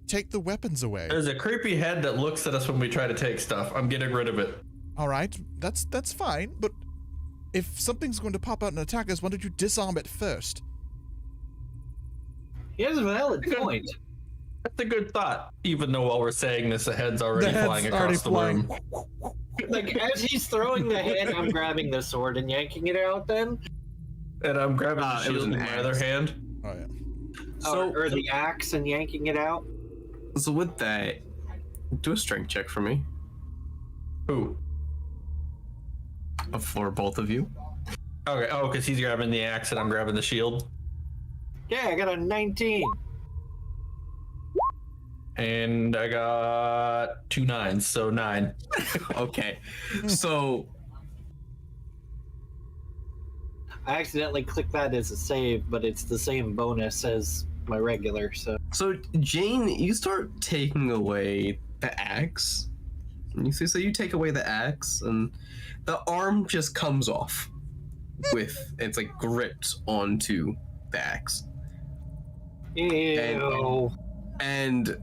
Speaker 4: Take the weapons away.
Speaker 2: There's a creepy head that looks at us when we try to take stuff. I'm getting rid of it.
Speaker 4: All right, that's fine, but if something's going to pop out and attack us, why don't you disarm it first?
Speaker 1: He has a valid point.
Speaker 2: That's a good thought. Even though while we're saying this, the head's already flying across the room.
Speaker 1: Like, as he's throwing the head, I'm grabbing the sword and yanking it out then?
Speaker 2: And I'm grabbing the
Speaker 3: it was
Speaker 2: shield
Speaker 3: an
Speaker 2: in my
Speaker 3: axe.
Speaker 2: other hand.
Speaker 4: Oh, yeah.
Speaker 1: Or the axe and yanking it out?
Speaker 3: So with that, do a strength check for me.
Speaker 2: Who?
Speaker 3: For both of you.
Speaker 2: Okay, oh, because he's grabbing the axe and I'm grabbing the shield.
Speaker 1: Yeah, I got a 19.
Speaker 2: And I got 2 9s, so 9.
Speaker 3: Okay. So
Speaker 1: I accidentally clicked that as a save, but it's the same bonus as my regular, so...
Speaker 3: So Jane, you start taking away the axe. And so you take away the axe, and the arm just comes off. It's like gripped onto the axe.
Speaker 1: Ew.
Speaker 3: And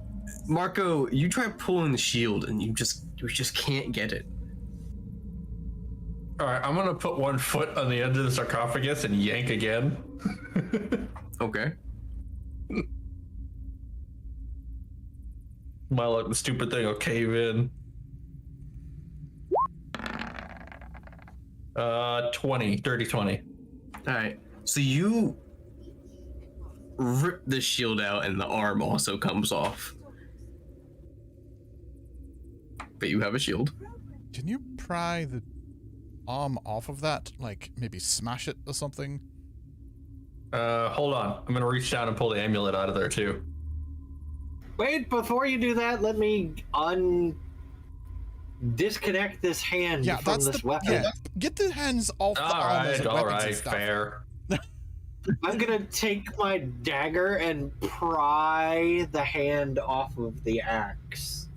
Speaker 3: Marco, you try pulling the shield, and you just can't get it.
Speaker 2: All right, I'm gonna put one foot on the edge of the sarcophagus and yank again.
Speaker 3: Okay.
Speaker 2: My luck, the stupid thing will cave in. dirty 20.
Speaker 3: All right. So you rip the shield out, and the arm also comes off. But you have a shield.
Speaker 4: Can you pry the arm off of that? Like, maybe smash it or something?
Speaker 2: Hold on. I'm gonna reach down and pull the amulet out of there too.
Speaker 1: Wait, before you do that, let me disconnect this hand from this weapon.
Speaker 4: Yeah, get the hands off the arm as
Speaker 2: All
Speaker 4: weapons and
Speaker 2: right,
Speaker 4: stuff.
Speaker 2: fair.
Speaker 1: I'm gonna take my dagger and pry the hand off of the axe.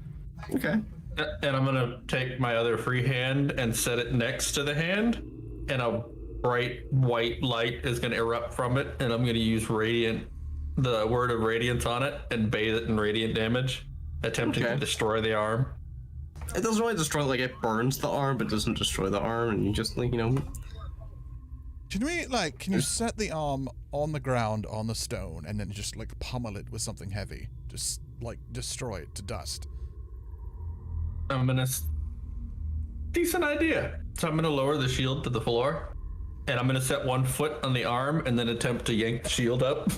Speaker 3: Okay.
Speaker 2: And I'm gonna take my other free hand and set it next to the hand, and a bright white light is gonna erupt from it, and I'm gonna use the word of radiance on it, and bathe it in radiant damage. attempting to
Speaker 3: Okay.
Speaker 2: destroy the arm.
Speaker 3: It doesn't really destroy, like, it burns the arm, but doesn't destroy the arm, and you just, like,
Speaker 4: Can you set the arm on the ground on the stone and then just like pummel it with something heavy? Just like destroy it to dust.
Speaker 2: I'm gonna. Decent idea. So I'm gonna lower the shield to the floor, and I'm gonna set one foot on the arm and then attempt to yank the shield up.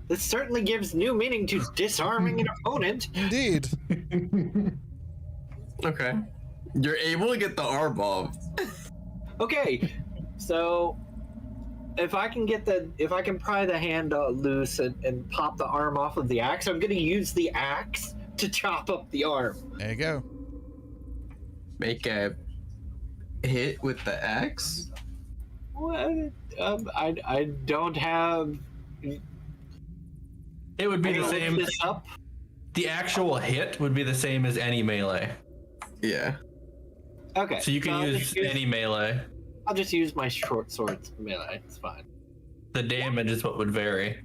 Speaker 1: This certainly gives new meaning to disarming an opponent.
Speaker 4: Indeed.
Speaker 3: Okay. You're able to get the arm off.
Speaker 1: Okay, so if I can pry the hand loose and pop the arm off of the axe, I'm gonna use the axe to chop up the arm.
Speaker 4: There you go.
Speaker 3: Make a hit with the axe?
Speaker 1: What? I don't have.
Speaker 2: It would be
Speaker 1: I
Speaker 2: the
Speaker 1: gotta
Speaker 2: same.
Speaker 1: look this up.
Speaker 2: The actual hit would be the same as any melee.
Speaker 3: Yeah.
Speaker 1: Okay.
Speaker 2: So you can
Speaker 1: I'll
Speaker 2: use
Speaker 1: just use
Speaker 2: any melee.
Speaker 1: I'll just use my short sword melee. It's fine.
Speaker 2: The damage is what would vary.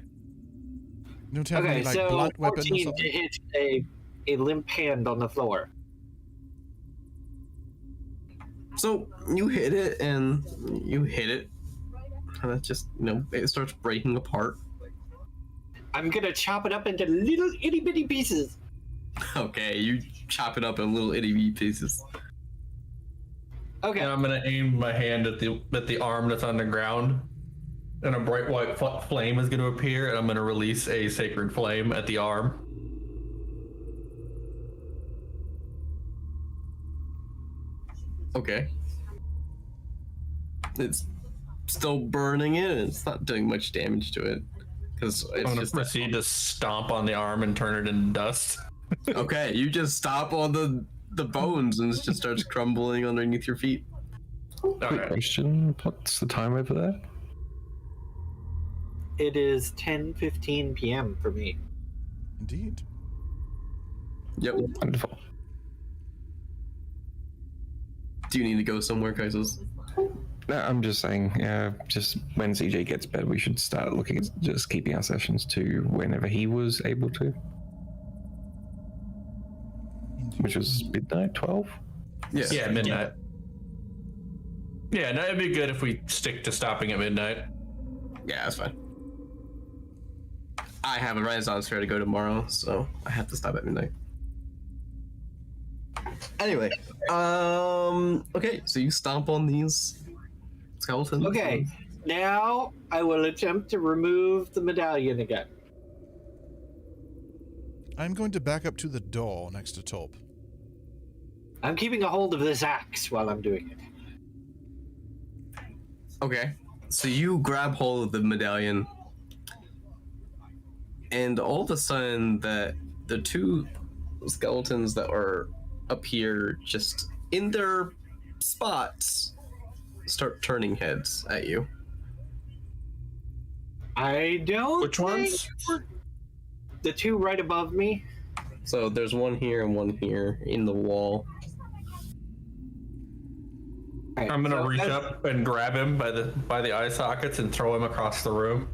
Speaker 4: You don't have
Speaker 1: Okay,
Speaker 4: any like
Speaker 1: so
Speaker 4: blunt weapon or
Speaker 1: 14 to
Speaker 4: something?
Speaker 1: hit a limp hand on the floor.
Speaker 3: So you hit it, and it just, it starts breaking apart.
Speaker 1: I'm gonna chop it up into little itty bitty pieces.
Speaker 3: Okay, you chop it up in little itty bitty pieces.
Speaker 1: Okay.
Speaker 2: And I'm gonna aim my hand at the arm that's on the ground, and a bright white flame is gonna appear, and I'm gonna release a sacred flame at the arm.
Speaker 3: Okay. It's still burning it, and it's not doing much damage to it. Because
Speaker 2: I'm
Speaker 3: it's
Speaker 2: gonna
Speaker 3: just
Speaker 2: proceed to stomp on the arm and turn it into dust.
Speaker 3: okay. You just stop on the bones, and it just starts crumbling underneath your feet.
Speaker 5: Quick
Speaker 2: Okay.
Speaker 5: question: what's the time over there?
Speaker 1: It is 10:15 p.m. for me.
Speaker 4: Indeed.
Speaker 3: Yep.
Speaker 5: Wonderful.
Speaker 3: Do you need to go somewhere, Kaisos?
Speaker 5: No, I'm just saying, just when CJ gets better, we should start looking at just keeping our sessions to whenever he was able to, which was midnight, 12?
Speaker 3: Yes.
Speaker 2: Yeah, midnight. Yeah, no, it'd be good if we stick to stopping at midnight.
Speaker 3: Yeah, that's fine. I have a Renaissance fair to go tomorrow, so I have to stop at midnight. Anyway, okay, so you stomp on these skeletons.
Speaker 1: Okay, now I will attempt to remove the medallion again.
Speaker 4: I'm going to back up to the door next to Tulp.
Speaker 1: I'm keeping a hold of this axe while I'm doing it.
Speaker 3: Okay, so you grab hold of the medallion, and all of a sudden, the two skeletons that are up here, just in their spots, start turning heads at you.
Speaker 1: I don't
Speaker 2: Which
Speaker 1: think
Speaker 2: ones?
Speaker 1: the two right above me.
Speaker 3: So there's one here and one here in the wall.
Speaker 1: Alright,
Speaker 2: I'm gonna
Speaker 1: so
Speaker 2: reach
Speaker 1: as-
Speaker 2: up and grab him by the eye sockets and throw him across the room.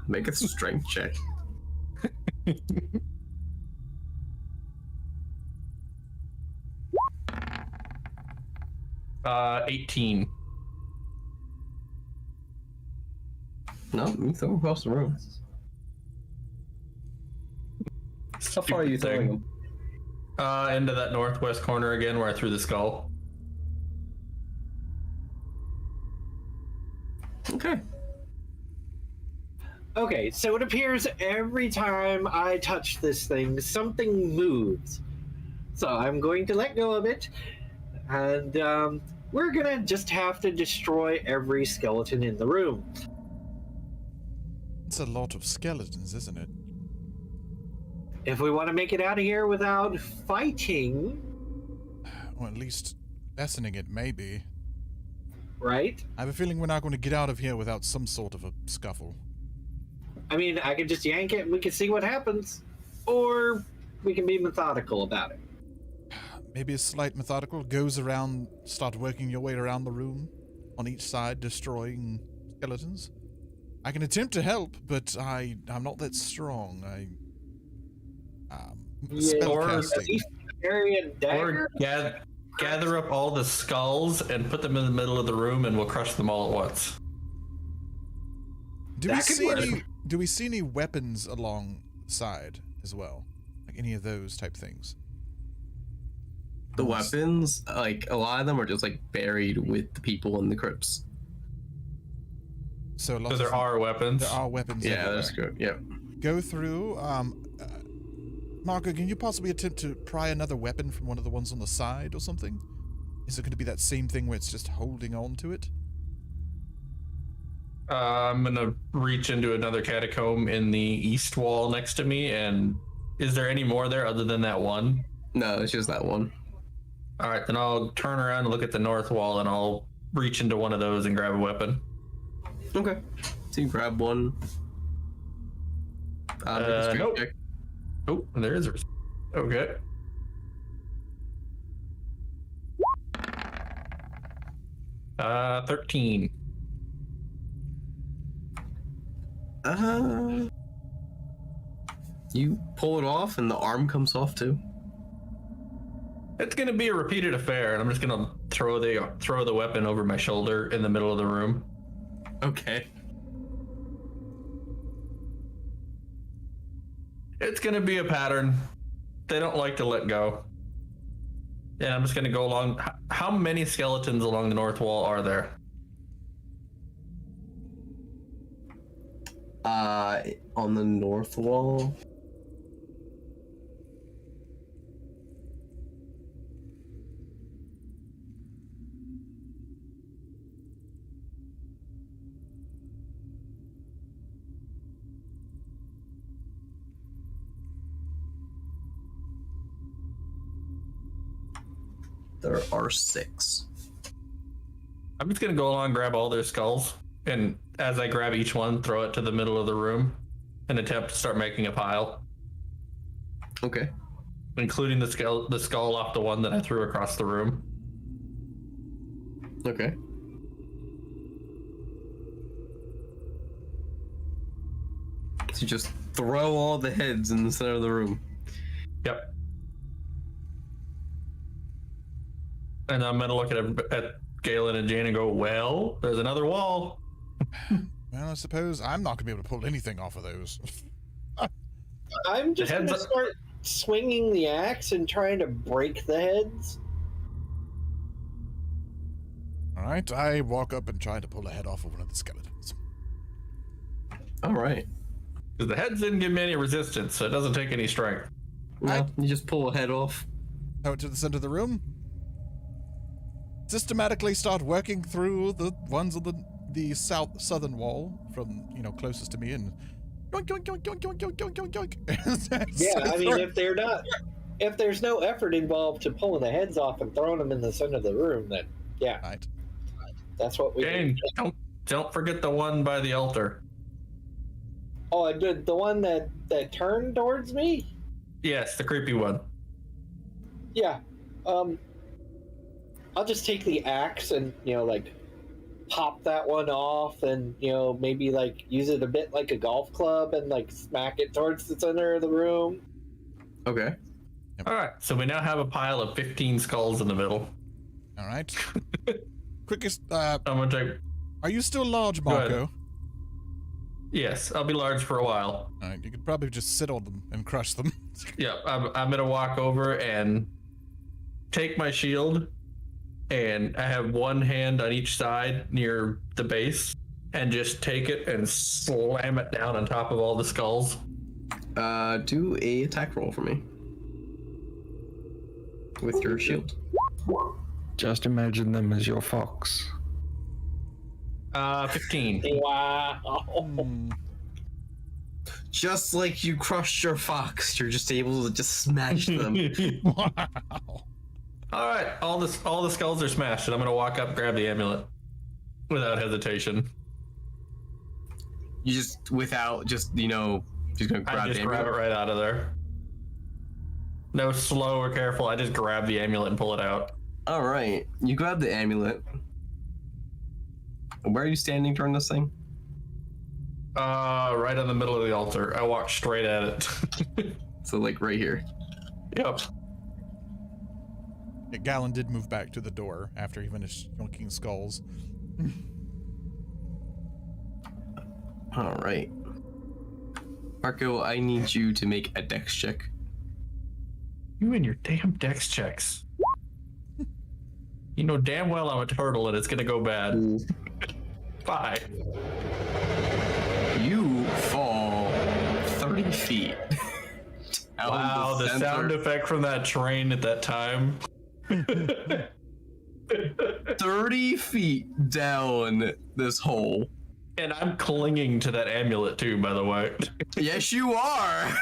Speaker 3: Make a strength check.
Speaker 2: 18.
Speaker 3: No, you throw him across the room. How far are you throwing him?
Speaker 2: Into that northwest corner again where I threw the skull.
Speaker 3: Okay.
Speaker 1: Okay, so it appears every time I touch this thing, something moves. So I'm going to let go of it, and we're gonna just have to destroy every skeleton in the room.
Speaker 4: It's a lot of skeletons, isn't it?
Speaker 1: If we want to make it out of here without fighting,
Speaker 4: Or at least lessening it, maybe.
Speaker 1: right?
Speaker 4: I have a feeling we're not going to get out of here without some sort of a scuffle.
Speaker 1: I mean, I could just yank it and we can see what happens. Or we can be methodical about it.
Speaker 4: Maybe a slight methodical goes around, start working your way around the room, on each side, destroying skeletons. I can attempt to help, but I'm not that strong. spellcasting.
Speaker 1: Aryan dagger?
Speaker 2: Or gather up all the skulls and put them in the middle of the room, and we'll crush them all at once.
Speaker 4: Do we
Speaker 1: That could
Speaker 4: see
Speaker 1: work.
Speaker 4: any weapons alongside as well? Like any of those type things?
Speaker 3: The weapons, like a lot of them are just like buried with the people in the crypts.
Speaker 4: So lots
Speaker 2: So there
Speaker 4: of,
Speaker 2: are weapons.
Speaker 4: there are weapons.
Speaker 3: Yeah,
Speaker 4: everywhere.
Speaker 3: that's good. Yeah.
Speaker 4: Go through. Marco, can you possibly attempt to pry another weapon from one of the ones on the side or something? Is it going to be that same thing where it's just holding on to it?
Speaker 2: I'm gonna reach into another catacomb in the east wall next to me, and is there any more there other than that one?
Speaker 3: No, it's just that one.
Speaker 2: All right, then I'll turn around and look at the north wall, and I'll reach into one of those and grab a weapon.
Speaker 3: Okay. So you grab one. Make a strength
Speaker 2: nope.
Speaker 3: check.
Speaker 2: Oh, there is a. Okay. Uh, 13.
Speaker 3: You pull it off, and the arm comes off too.
Speaker 2: It's gonna be a repeated affair, and I'm just gonna throw the weapon over my shoulder in the middle of the room.
Speaker 3: Okay.
Speaker 2: It's gonna be a pattern. They don't like to let go. And I'm just gonna go along. How many skeletons along the north wall are there?
Speaker 3: On the north wall. There are 6.
Speaker 2: I'm just gonna go along, grab all their skulls, and as I grab each one, throw it to the middle of the room and attempt to start making a pile,
Speaker 3: Okay.
Speaker 2: including the skull off the one that I threw across the room.
Speaker 3: Okay. So you just throw all the heads in the center of the room.
Speaker 2: Yep. And I'm gonna look at Galen and Jane and go, well, there's another wall.
Speaker 4: Well, I suppose I'm not going to be able to pull anything off of those.
Speaker 1: I'm just
Speaker 2: The
Speaker 1: going
Speaker 2: heads
Speaker 1: to start swinging the axe and trying to break the heads.
Speaker 4: All right, I walk up and try to pull a head off of one of the skeletons.
Speaker 3: All right.
Speaker 2: Because the heads didn't give me any resistance, so it doesn't take any strength.
Speaker 3: Well, you just pull a head off.
Speaker 4: Throw it to the center of the room. Systematically start working through the ones on the southern wall from, closest to me and yoink, yoink, yoink, yoink, yoink, yoink, yoink, yoink, yoink.
Speaker 1: Yeah, I mean, if there's no effort involved to pulling the heads off and throwing them in the center of the room, then yeah,
Speaker 4: Right.
Speaker 1: that's what we
Speaker 2: Jane,
Speaker 1: do.
Speaker 2: don't forget the one by the altar.
Speaker 1: Oh, the one that turned towards me?
Speaker 2: Yes, the creepy one.
Speaker 1: Yeah. I'll just take the axe and, pop that one off and, maybe, use it a bit like a golf club and, smack it towards the center of the room.
Speaker 3: Okay.
Speaker 2: All right, so we now have a pile of 15 skulls in the middle.
Speaker 4: All right. Quickest.
Speaker 2: I'm gonna take.
Speaker 4: Are you still large,
Speaker 2: Go ahead.
Speaker 4: Marco?
Speaker 2: Yes, I'll be large for a while.
Speaker 4: All right. You could probably just sit on them and crush them.
Speaker 2: Yeah, I'm gonna walk over and take my shield, and I have one hand on each side near the base, and just take it and slam it down on top of all the skulls.
Speaker 3: Do a attack roll for me. With your shield.
Speaker 5: Just imagine them as your fox.
Speaker 2: 15.
Speaker 1: Wow.
Speaker 4: Hmm.
Speaker 3: Just like you crushed your fox, you're just able to just smash them.
Speaker 4: Wow.
Speaker 2: All right, all the skulls are smashed, and I'm gonna walk up, grab the amulet, without hesitation.
Speaker 3: You just, without, just gonna grab
Speaker 2: I just
Speaker 3: the
Speaker 2: grab it
Speaker 3: amulet?
Speaker 2: right out of there. No slow or careful. I just grab the amulet and pull it out.
Speaker 3: All right, you grab the amulet. Where are you standing during this thing?
Speaker 2: Right on the middle of the altar. I walk straight at it.
Speaker 3: So, like, right here.
Speaker 2: Yep.
Speaker 4: Yeah, Gallon did move back to the door after he finished yoinking skulls.
Speaker 3: All right. Marco, I need you to make a dex check.
Speaker 2: You and your damn dex checks. You know damn well I'm a turtle and it's gonna go bad. 5.
Speaker 3: You fall 30 feet. down
Speaker 2: Wow, the
Speaker 3: center.
Speaker 2: sound effect from that train at that time.
Speaker 3: 30 feet down this hole.
Speaker 2: And I'm clinging to that amulet too, by the way.
Speaker 3: Yes, you are.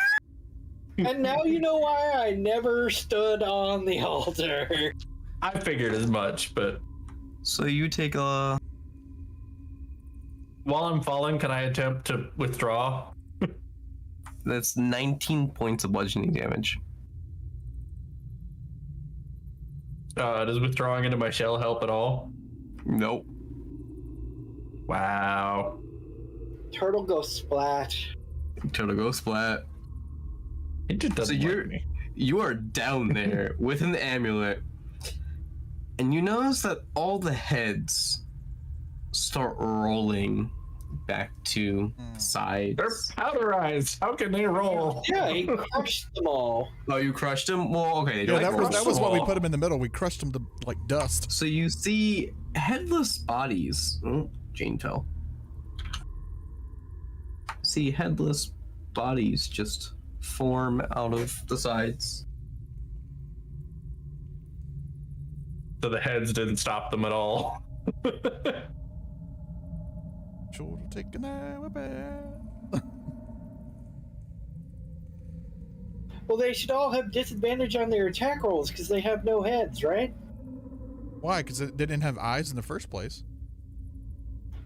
Speaker 1: And now you know why I never stood on the altar.
Speaker 2: I figured as much, but
Speaker 3: So you take a...
Speaker 2: while I'm falling, can I attempt to withdraw?
Speaker 3: That's 19 points of bludgeoning damage.
Speaker 2: Does withdrawing into my shell help at all?
Speaker 3: Nope.
Speaker 2: Wow.
Speaker 1: Turtle goes splat.
Speaker 3: Turtle go splat.
Speaker 2: It just doesn't
Speaker 3: So
Speaker 2: like me.
Speaker 3: You are down there with an amulet, and you notice that all the heads start rolling back to sides.
Speaker 2: They're powderized. How can they roll?
Speaker 1: Yeah, he crushed them all.
Speaker 3: Oh, you crushed them? Well, okay.
Speaker 4: Yeah,
Speaker 3: like
Speaker 4: that was why we
Speaker 2: roll.
Speaker 4: put him in the middle. We crushed him to like dust.
Speaker 3: So you see headless bodies. Oh, Jane fell. See headless bodies just form out of the sides.
Speaker 2: So the heads didn't stop them at all.
Speaker 4: Sure to take an hour back.
Speaker 1: Well, they should all have disadvantage on their attack rolls because they have no heads, right?
Speaker 4: Why? Because they didn't have eyes in the first place.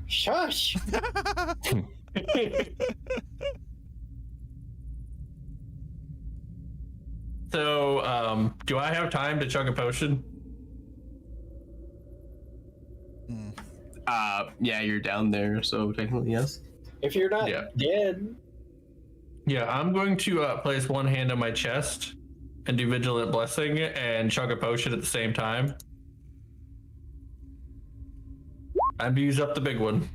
Speaker 1: Shush!
Speaker 2: So, do I have time to chug a potion?
Speaker 3: Yeah, you're down there, so technically yes.
Speaker 1: If you're not
Speaker 2: Yeah.
Speaker 1: dead,
Speaker 2: Yeah, I'm going to place one hand on my chest and do Vigilant Blessing and chug a potion at the same time. Time to use up the big one.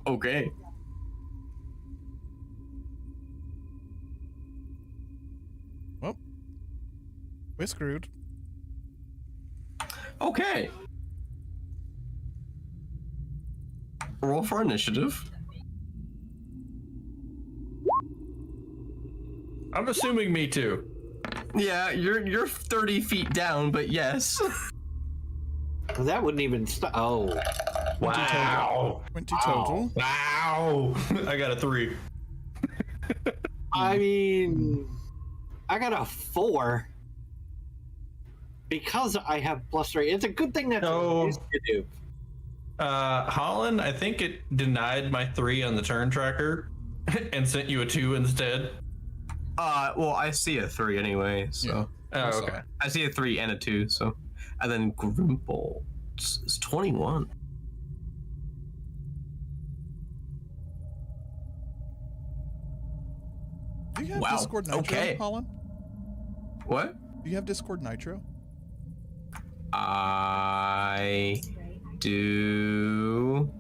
Speaker 3: Okay.
Speaker 4: Well, we're screwed.
Speaker 3: Okay. Roll for initiative.
Speaker 2: I'm assuming me too.
Speaker 3: Yeah, you're 30 feet down, but yes.
Speaker 1: that wouldn't even stop. Oh,
Speaker 2: Wow.
Speaker 4: 20 total.
Speaker 2: Wow. I got a 3.
Speaker 1: I mean, I got a 4 because I have +3. It's a good thing that's
Speaker 2: No.
Speaker 1: what you do.
Speaker 2: Holland, I think it denied my 3 on the turn tracker and sent you a 2 instead.
Speaker 3: Well, I see a 3 anyway, so.
Speaker 4: Yeah.
Speaker 2: Oh, okay.
Speaker 3: I see a 3 and a 2, so. And then Grimble is 21.
Speaker 4: Do you have
Speaker 3: Wow,
Speaker 4: Discord Nitro,
Speaker 3: okay.
Speaker 4: Holland?
Speaker 3: What?
Speaker 4: Do you have Discord Nitro?
Speaker 3: I do.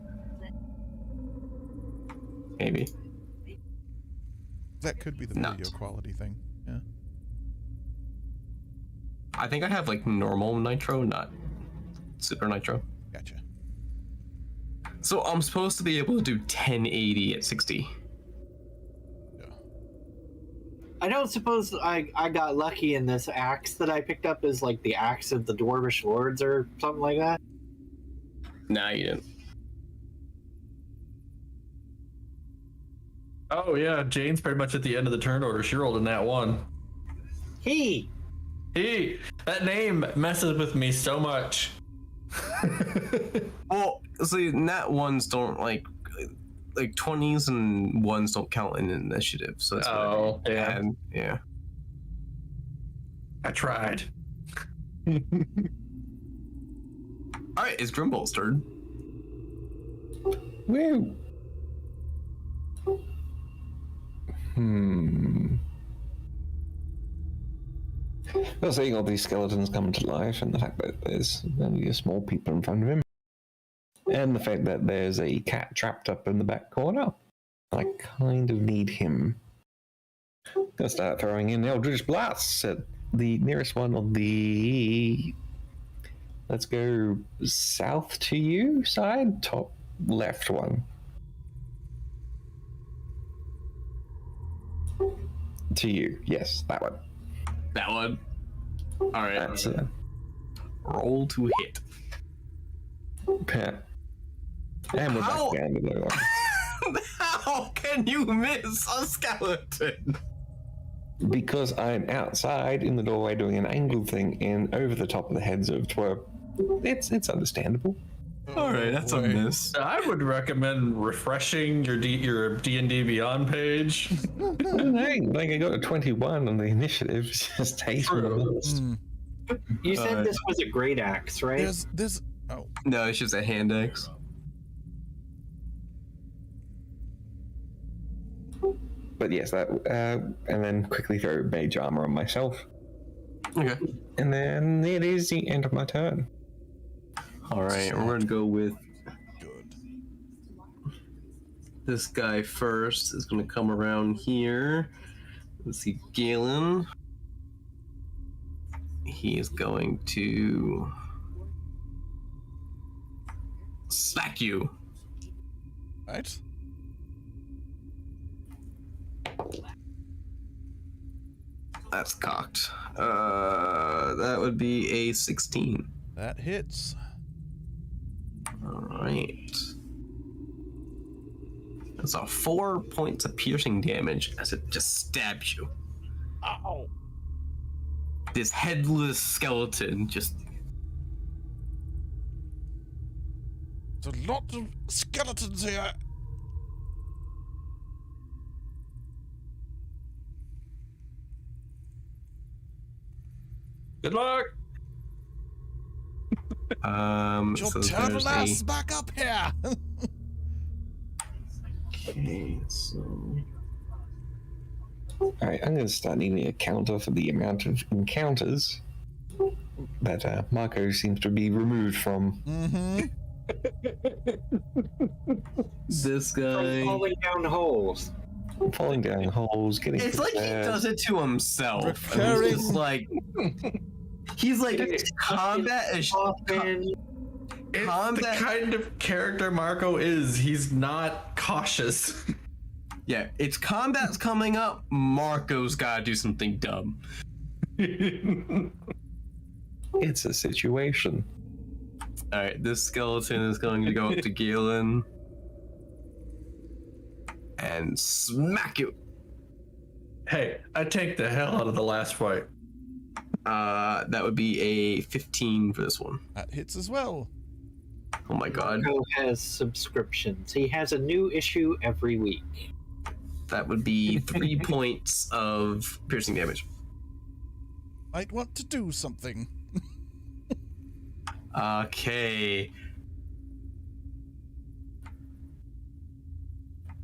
Speaker 3: Maybe.
Speaker 4: That could be the
Speaker 3: Not.
Speaker 4: video quality thing. Yeah.
Speaker 3: I think I have like normal nitro, not super nitro.
Speaker 4: Gotcha.
Speaker 3: So I'm supposed to be able to do 1080 at 60.
Speaker 4: Yeah.
Speaker 1: I don't suppose I got lucky in this axe that I picked up is like the axe of the Dwarvish Lords or something like that.
Speaker 3: Nah, you didn't.
Speaker 2: Oh, yeah. Jane's pretty much at the end of the turn order. She rolled in that 1.
Speaker 1: He.
Speaker 2: Hey, that name messes with me so much.
Speaker 3: Well, see, nat ones don't like 20s and ones don't count in initiative. So that's
Speaker 2: Oh, yeah.
Speaker 3: and yeah.
Speaker 2: I tried.
Speaker 3: All right, it's Grimble's turn.
Speaker 5: Woo! Well, seeing all these skeletons come to life, and the fact that there's only a small people in front of him, and the fact that there's a cat trapped up in the back corner, I kind of need him. Gonna start throwing in Eldritch Blasts at the nearest one on the. Let's go south to you side, top left one. To you, yes, that one.
Speaker 3: That one. All right.
Speaker 5: That's
Speaker 3: Roll to hit.
Speaker 5: Pat. And we're
Speaker 3: How?
Speaker 5: back down to the one.
Speaker 3: How can you miss a skeleton?
Speaker 5: Because I'm outside in the doorway doing an angled thing and over the top of the heads of Twerp. It's understandable.
Speaker 3: All right, that's a miss.
Speaker 2: I would recommend refreshing your D&D Beyond page.
Speaker 5: Like I got a 21 on the initiative. Just takes me a minute.
Speaker 1: You said this was a great axe, right?
Speaker 4: There's oh,
Speaker 3: No, it's just a hand axe.
Speaker 5: But yes, that and then quickly throw mage armor on myself.
Speaker 3: Okay.
Speaker 5: And then it is the end of my turn.
Speaker 3: All right, we're gonna go with
Speaker 4: good.
Speaker 3: this guy first. Is gonna come around here. Let's see, Galen. He is going to smack you.
Speaker 4: Right?
Speaker 3: That's cocked. That would be a 16.
Speaker 4: That hits.
Speaker 3: All right. That's a 4 points of piercing damage as it just stabs you.
Speaker 4: Ow.
Speaker 3: This headless skeleton just.
Speaker 4: There's a lot of skeletons here.
Speaker 2: Good luck.
Speaker 4: Your
Speaker 3: So
Speaker 4: turtle
Speaker 3: there's
Speaker 4: ass back up here.
Speaker 3: Okay, so.
Speaker 5: Alright, I'm going to start needing a counter for the amount of encounters that Marco seems to be removed from.
Speaker 3: This
Speaker 1: From
Speaker 3: guy.
Speaker 1: falling down holes.
Speaker 5: Falling down holes, getting
Speaker 3: It's like he
Speaker 5: prepared.
Speaker 3: does it to himself. And
Speaker 4: Recurring-
Speaker 3: he's just like. He's like, combat is.
Speaker 1: Often,
Speaker 2: It's
Speaker 3: Combat-
Speaker 2: the kind of character Marco is. He's not cautious.
Speaker 3: Yeah, it's combat's coming up. Marco's gotta do something dumb.
Speaker 5: It's a situation.
Speaker 3: Alright, this skeleton is going to go up to Galen and smack you.
Speaker 2: Hey, I take the hell out of the last fight.
Speaker 3: That would be a 15 for this one.
Speaker 4: That hits as well.
Speaker 3: Oh my god.
Speaker 1: Marco has subscriptions. He has a new issue every week.
Speaker 3: That would be 3 points of piercing damage.
Speaker 4: Might want to do something.
Speaker 3: Okay.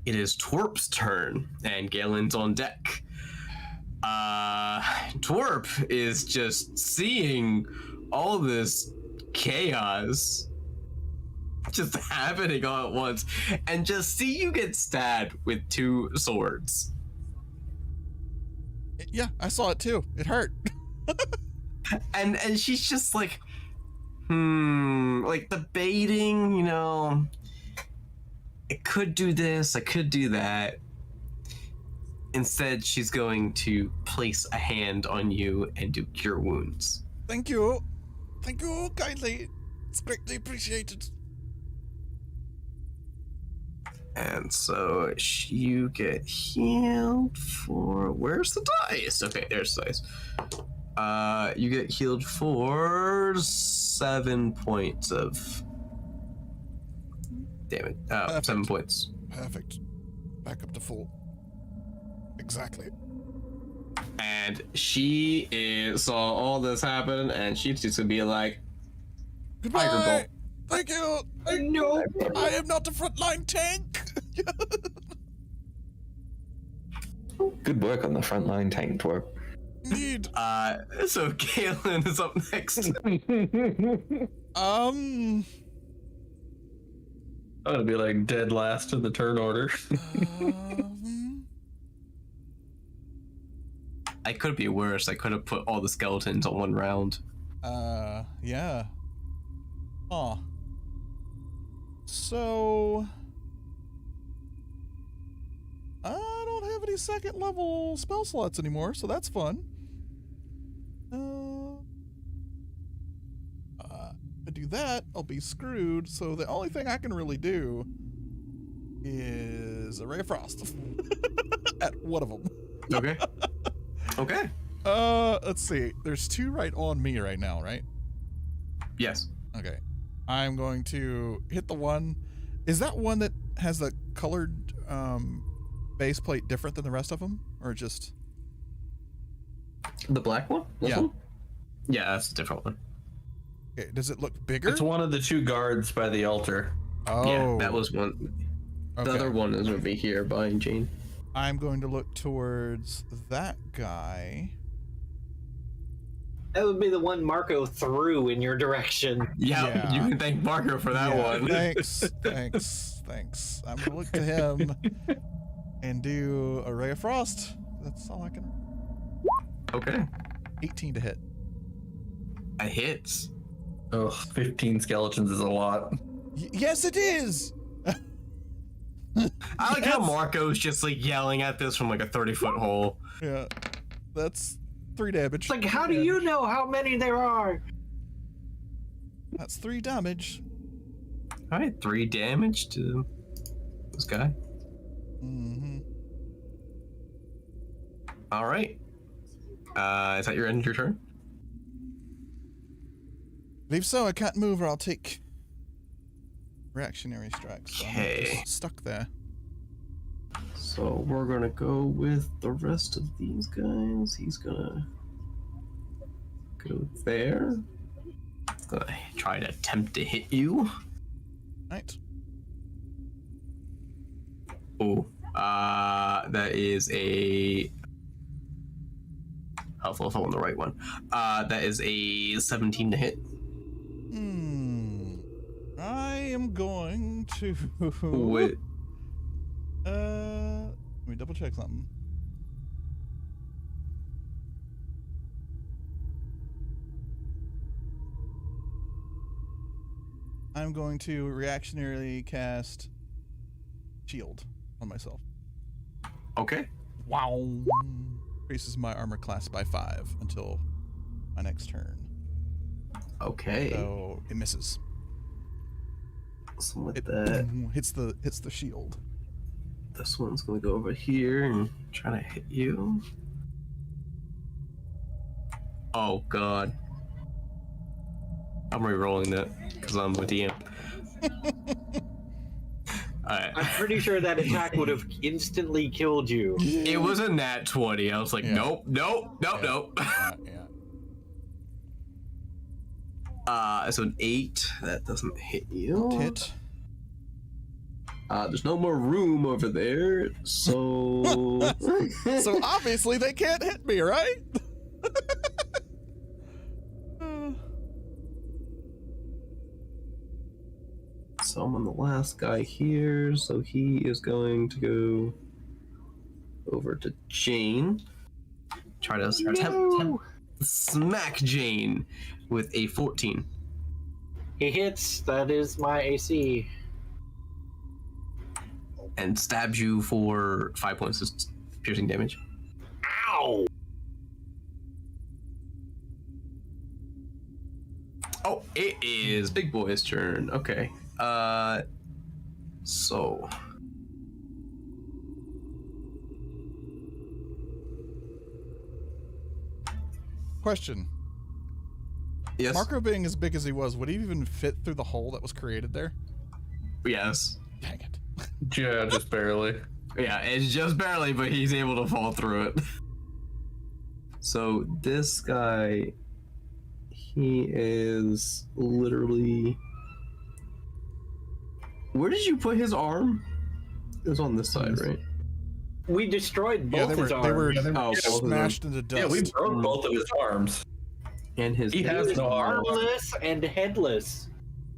Speaker 3: It is Twerp's turn, and Galen's on deck. Twerp is just seeing all this chaos just happening all at once, and just see you get stabbed with 2 swords.
Speaker 4: Yeah, I saw it too. It hurt.
Speaker 3: And she's just like, like debating, you know, I could do this, I could do that. Instead, she's going to place a hand on you and do cure wounds.
Speaker 4: Thank you. Thank you kindly. It's greatly appreciated.
Speaker 3: And so you get healed for, where's the dice? Okay, there's the dice. You get healed for 7 points of damage. 7 points.
Speaker 4: Perfect. Back up to full. Exactly.
Speaker 3: And she saw all this happen, and she's just gonna be like, Tiger
Speaker 4: Goodbye. Thank you.
Speaker 1: No.
Speaker 4: I am not a frontline tank.
Speaker 5: Good work on the frontline tank twerp.
Speaker 4: Indeed.
Speaker 3: So Galen is up next.
Speaker 2: I'm gonna be like dead last in the turn order.
Speaker 3: I could be worse. I could have put all the skeletons on one round.
Speaker 4: Yeah. Huh. So... I don't have any second level spell slots anymore, so that's fun. To do that, I'll be screwed, so the only thing I can really do is a Ray of Frost. At one of them.
Speaker 3: Okay. Okay.
Speaker 4: Let's see. There's 2 right on me right now, right?
Speaker 3: Yes.
Speaker 4: Okay. I'm going to hit the one. Is that one that has the colored base plate different than the rest of them? Or just...
Speaker 3: The black one? This
Speaker 4: Yeah.
Speaker 3: one? Yeah, that's a different one.
Speaker 4: Okay, does it look bigger?
Speaker 2: It's one of the 2 guards by the altar.
Speaker 4: Oh.
Speaker 3: Yeah, that was one.
Speaker 4: Okay.
Speaker 3: The other one is over here behind Jane.
Speaker 4: I'm going to look towards that guy.
Speaker 1: That would be the one Marco threw in your direction.
Speaker 3: Yeah, you can thank Marco for that
Speaker 4: Yeah,
Speaker 3: one.
Speaker 4: Thanks. I'm going to look to him and do a Ray of Frost. That's all I can...
Speaker 3: Okay.
Speaker 4: 18 to hit.
Speaker 3: That hits.
Speaker 2: Oh, 15 skeletons is a lot.
Speaker 4: Yes, it is!
Speaker 3: I like how Marco's just like yelling at this from like a 30-foot hole.
Speaker 4: Yeah. That's 3 damage.
Speaker 1: It's like, how do you know how many there are?
Speaker 4: That's 3 damage.
Speaker 3: All right, 3 damage to this guy.
Speaker 4: Mm-hmm.
Speaker 3: All right. Is that your end of your turn?
Speaker 4: Believe so. I can't move or I'll take reactionary strikes. So I'm
Speaker 3: Okay.
Speaker 4: just stuck there.
Speaker 3: So we're gonna go with the rest of these guys. He's gonna go there. Gonna try to attempt to hit you.
Speaker 4: Right.
Speaker 3: Oh, that is a. Hopefully, if I'm on the right one. That is a 17 to hit.
Speaker 4: I am going to.
Speaker 3: Wait.
Speaker 4: Let me double check something. I'm going to reactionarily cast Shield on myself.
Speaker 3: Okay.
Speaker 4: Wow. Increases my armor class by 5 until my next turn.
Speaker 3: Okay.
Speaker 4: So it misses.
Speaker 3: So with
Speaker 4: It
Speaker 3: that,
Speaker 4: hits the shield.
Speaker 3: this one's gonna go over here and try to hit you. Oh God. I'm re-rolling that because I'm a DM. Alright.
Speaker 1: I'm pretty sure that attack would have instantly killed you.
Speaker 3: It was a nat 20. I was like,
Speaker 4: Yeah.
Speaker 3: nope. So an 8. That doesn't hit you.
Speaker 4: Hit.
Speaker 3: There's no more room over there, so...
Speaker 4: So obviously they can't hit me, right?
Speaker 3: So I'm on the last guy here, so he is going to go over to Jane. Try to attempt smack Jane with a 14.
Speaker 1: He hits. That is my AC.
Speaker 3: And stabs you for 5 points of piercing damage.
Speaker 1: Ow!
Speaker 3: Oh, it is Big Boy's turn. Okay. So...
Speaker 4: Question.
Speaker 3: Yes.
Speaker 4: Marco being as big as he was, would he even fit through the hole that was created there?
Speaker 3: Yes.
Speaker 4: Dang it.
Speaker 2: Yeah, just barely.
Speaker 3: Yeah, it's just barely, but he's able to fall through it. So this guy, he is literally... Where did you put his arm? It was on this side, right?
Speaker 1: We destroyed both
Speaker 4: Yeah, they
Speaker 1: his
Speaker 4: were
Speaker 1: arms.
Speaker 3: Oh,
Speaker 4: smashed into dust.
Speaker 2: Yeah, we broke both of his arms.
Speaker 3: And his
Speaker 2: He has no arms.
Speaker 1: Armless and headless.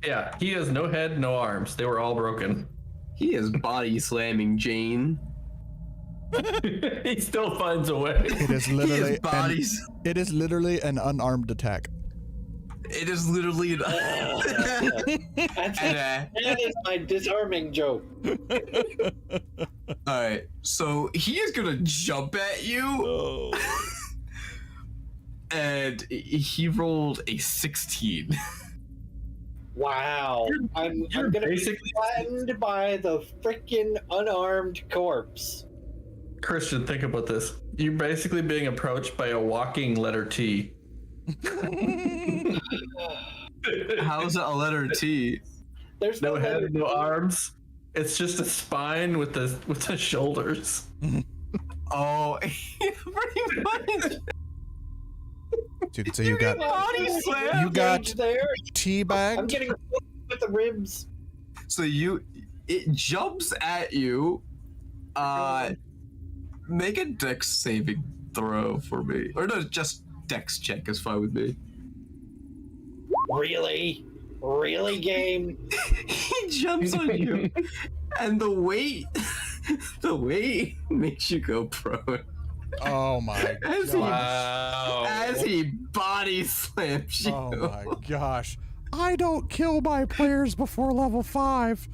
Speaker 2: Yeah, he has no head, no arms. They were all broken.
Speaker 3: he is body slamming Jane.
Speaker 2: He still finds a way.
Speaker 4: It is
Speaker 3: He
Speaker 4: literally
Speaker 3: is bodies.
Speaker 4: it is literally an unarmed attack.
Speaker 3: It is literally an.
Speaker 1: That's
Speaker 3: And,
Speaker 1: that is my disarming joke.
Speaker 3: all right, so he is gonna jump at you,
Speaker 4: Oh.
Speaker 3: and he rolled a 16.
Speaker 1: Wow. I'm gonna be
Speaker 2: basically-
Speaker 1: flattened by the freaking unarmed corpse.
Speaker 2: Christian, think about this. You're basically being approached by a walking letter T.
Speaker 3: How is it a letter T?
Speaker 1: There's
Speaker 2: No head,
Speaker 1: letter
Speaker 2: no
Speaker 1: T.
Speaker 2: arms. It's just a spine with the shoulders.
Speaker 3: Oh, pretty much.
Speaker 4: Dude, so you got
Speaker 3: Body slam.
Speaker 4: You got
Speaker 1: there. I'm
Speaker 4: teabagged.
Speaker 1: getting with the ribs.
Speaker 3: So it jumps at you. Make a dex saving throw for me, or no, just dex check is fine with me.
Speaker 1: Really, game.
Speaker 3: He jumps on you, and the weight makes you go prone
Speaker 4: Oh my
Speaker 3: as he,
Speaker 2: Wow.
Speaker 3: as he body slams you.
Speaker 4: Oh my gosh. I don't kill my players before level 5.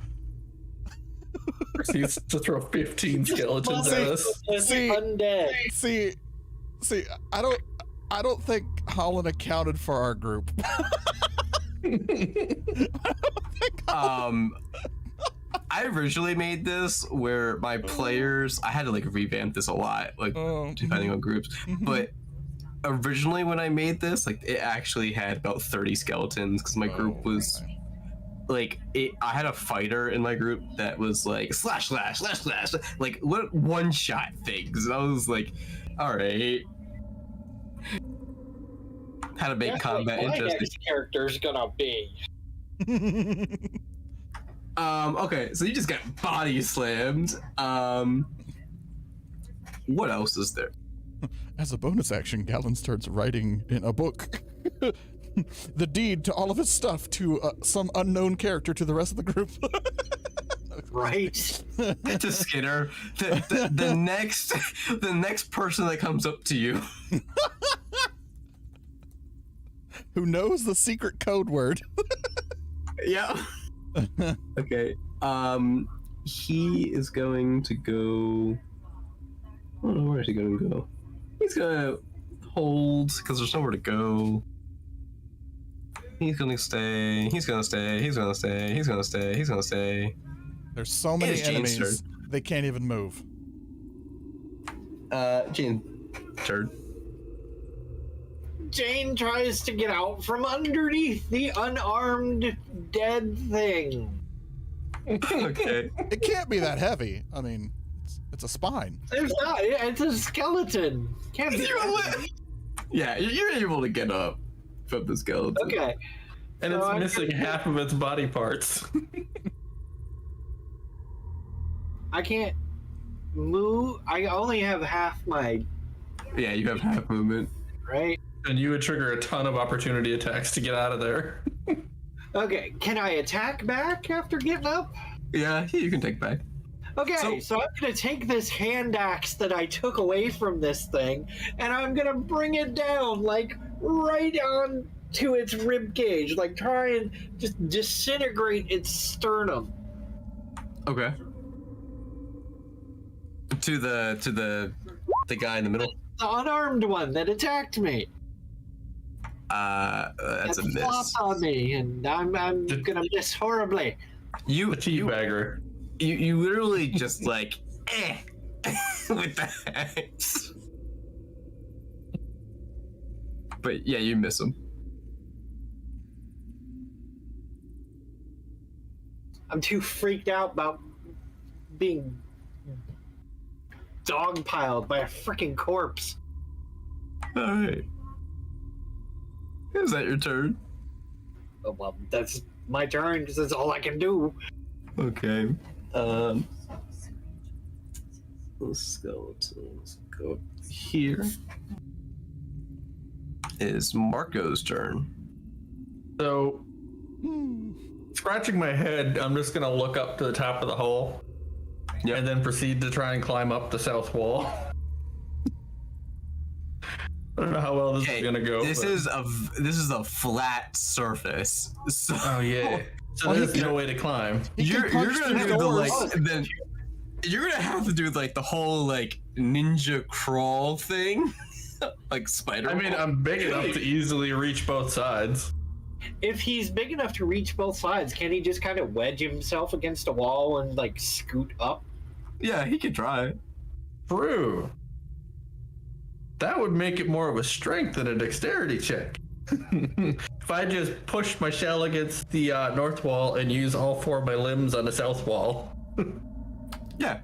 Speaker 2: He used to throw 15 skeletons at us.
Speaker 4: See-
Speaker 1: Undead.
Speaker 4: See, I don't think Holland accounted for our group.
Speaker 3: I originally made this where my players, I had to like revamp this a lot, like
Speaker 4: Oh.
Speaker 3: depending on groups, but originally when I made this, like it actually had about 30 skeletons because my group was like I had a fighter in my group that was like slash, like what one shot things. And I was like, all right. How to make
Speaker 1: That's
Speaker 3: combat
Speaker 1: what my
Speaker 3: interesting.
Speaker 1: next character's gonna be.
Speaker 3: Okay, so you just got body slammed. What else is there?
Speaker 4: As a bonus action, Gallon starts writing in a book the deed to all of his stuff to some unknown character to the rest of the group.
Speaker 1: Right.
Speaker 3: To Skinner, the next person that comes up to you.
Speaker 4: Who knows the secret code word?
Speaker 3: Yeah. Okay. He is going to go. I don't know where is he going to go. He's gonna hold because there's nowhere to go. He's gonna stay. He's gonna stay. He's gonna stay. He's gonna stay. He's gonna stay.
Speaker 4: There's so many
Speaker 3: It's Jane's
Speaker 4: enemies, they can't even move.
Speaker 3: Jane, turn.
Speaker 1: Jane tries to get out from underneath the unarmed dead thing.
Speaker 3: Okay.
Speaker 4: It can't be that heavy. I mean, it's a spine.
Speaker 1: There's not. It's a skeleton. Can't be.
Speaker 3: Yeah, you're able to get up from the skeleton.
Speaker 1: Okay.
Speaker 2: And
Speaker 1: So
Speaker 2: it's
Speaker 1: I'm
Speaker 2: missing
Speaker 1: gonna-
Speaker 2: half of its body parts.
Speaker 1: I can't move. I only have half my
Speaker 3: Yeah, you have half movement.
Speaker 1: right.
Speaker 2: And you would trigger a ton of opportunity attacks to get out of there.
Speaker 1: Okay. Can I attack back after getting up?
Speaker 3: Yeah, you can take back.
Speaker 1: Okay, so I'm gonna take this hand axe that I took away from this thing, and I'm gonna bring it down, like right on to its rib cage, like try and just disintegrate its sternum.
Speaker 3: Okay. To the guy in the middle.
Speaker 1: The unarmed one that attacked me.
Speaker 3: That's a
Speaker 1: It
Speaker 3: miss.
Speaker 1: flopped on me, and I'm gonna miss horribly.
Speaker 3: You
Speaker 2: A teabagger.
Speaker 3: you literally just like with the axe. But yeah, you miss him.
Speaker 1: I'm too freaked out about being dogpiled by a freaking corpse.
Speaker 3: All right. Is that your turn?
Speaker 1: Oh, well, that's my turn because that's all I can do.
Speaker 3: Okay. Let's go here. Is Marco's turn.
Speaker 2: So, scratching my head, I'm just gonna look up to the top of the hole,
Speaker 3: Yep.
Speaker 2: and then proceed to try and climb up the south wall. I don't know how well this is gonna go.
Speaker 3: This
Speaker 2: but-
Speaker 3: is a flat surface. So
Speaker 2: Oh yeah. So
Speaker 4: Well,
Speaker 2: there's
Speaker 4: he
Speaker 2: no way to climb.
Speaker 3: you're
Speaker 4: punch
Speaker 3: gonna
Speaker 4: through
Speaker 3: have to
Speaker 4: doors.
Speaker 3: then you're gonna have to do like the whole like ninja crawl thing, like spider.
Speaker 2: I mean, I'm big enough to easily reach both sides.
Speaker 1: If he's big enough to reach both sides, can he just kind of wedge himself against a wall and like scoot up?
Speaker 3: Yeah, he could try.
Speaker 2: True. That would make it more of a strength than a dexterity check. If I just push my shell against the north wall and use all 4 of my limbs on the south wall.
Speaker 3: Yeah.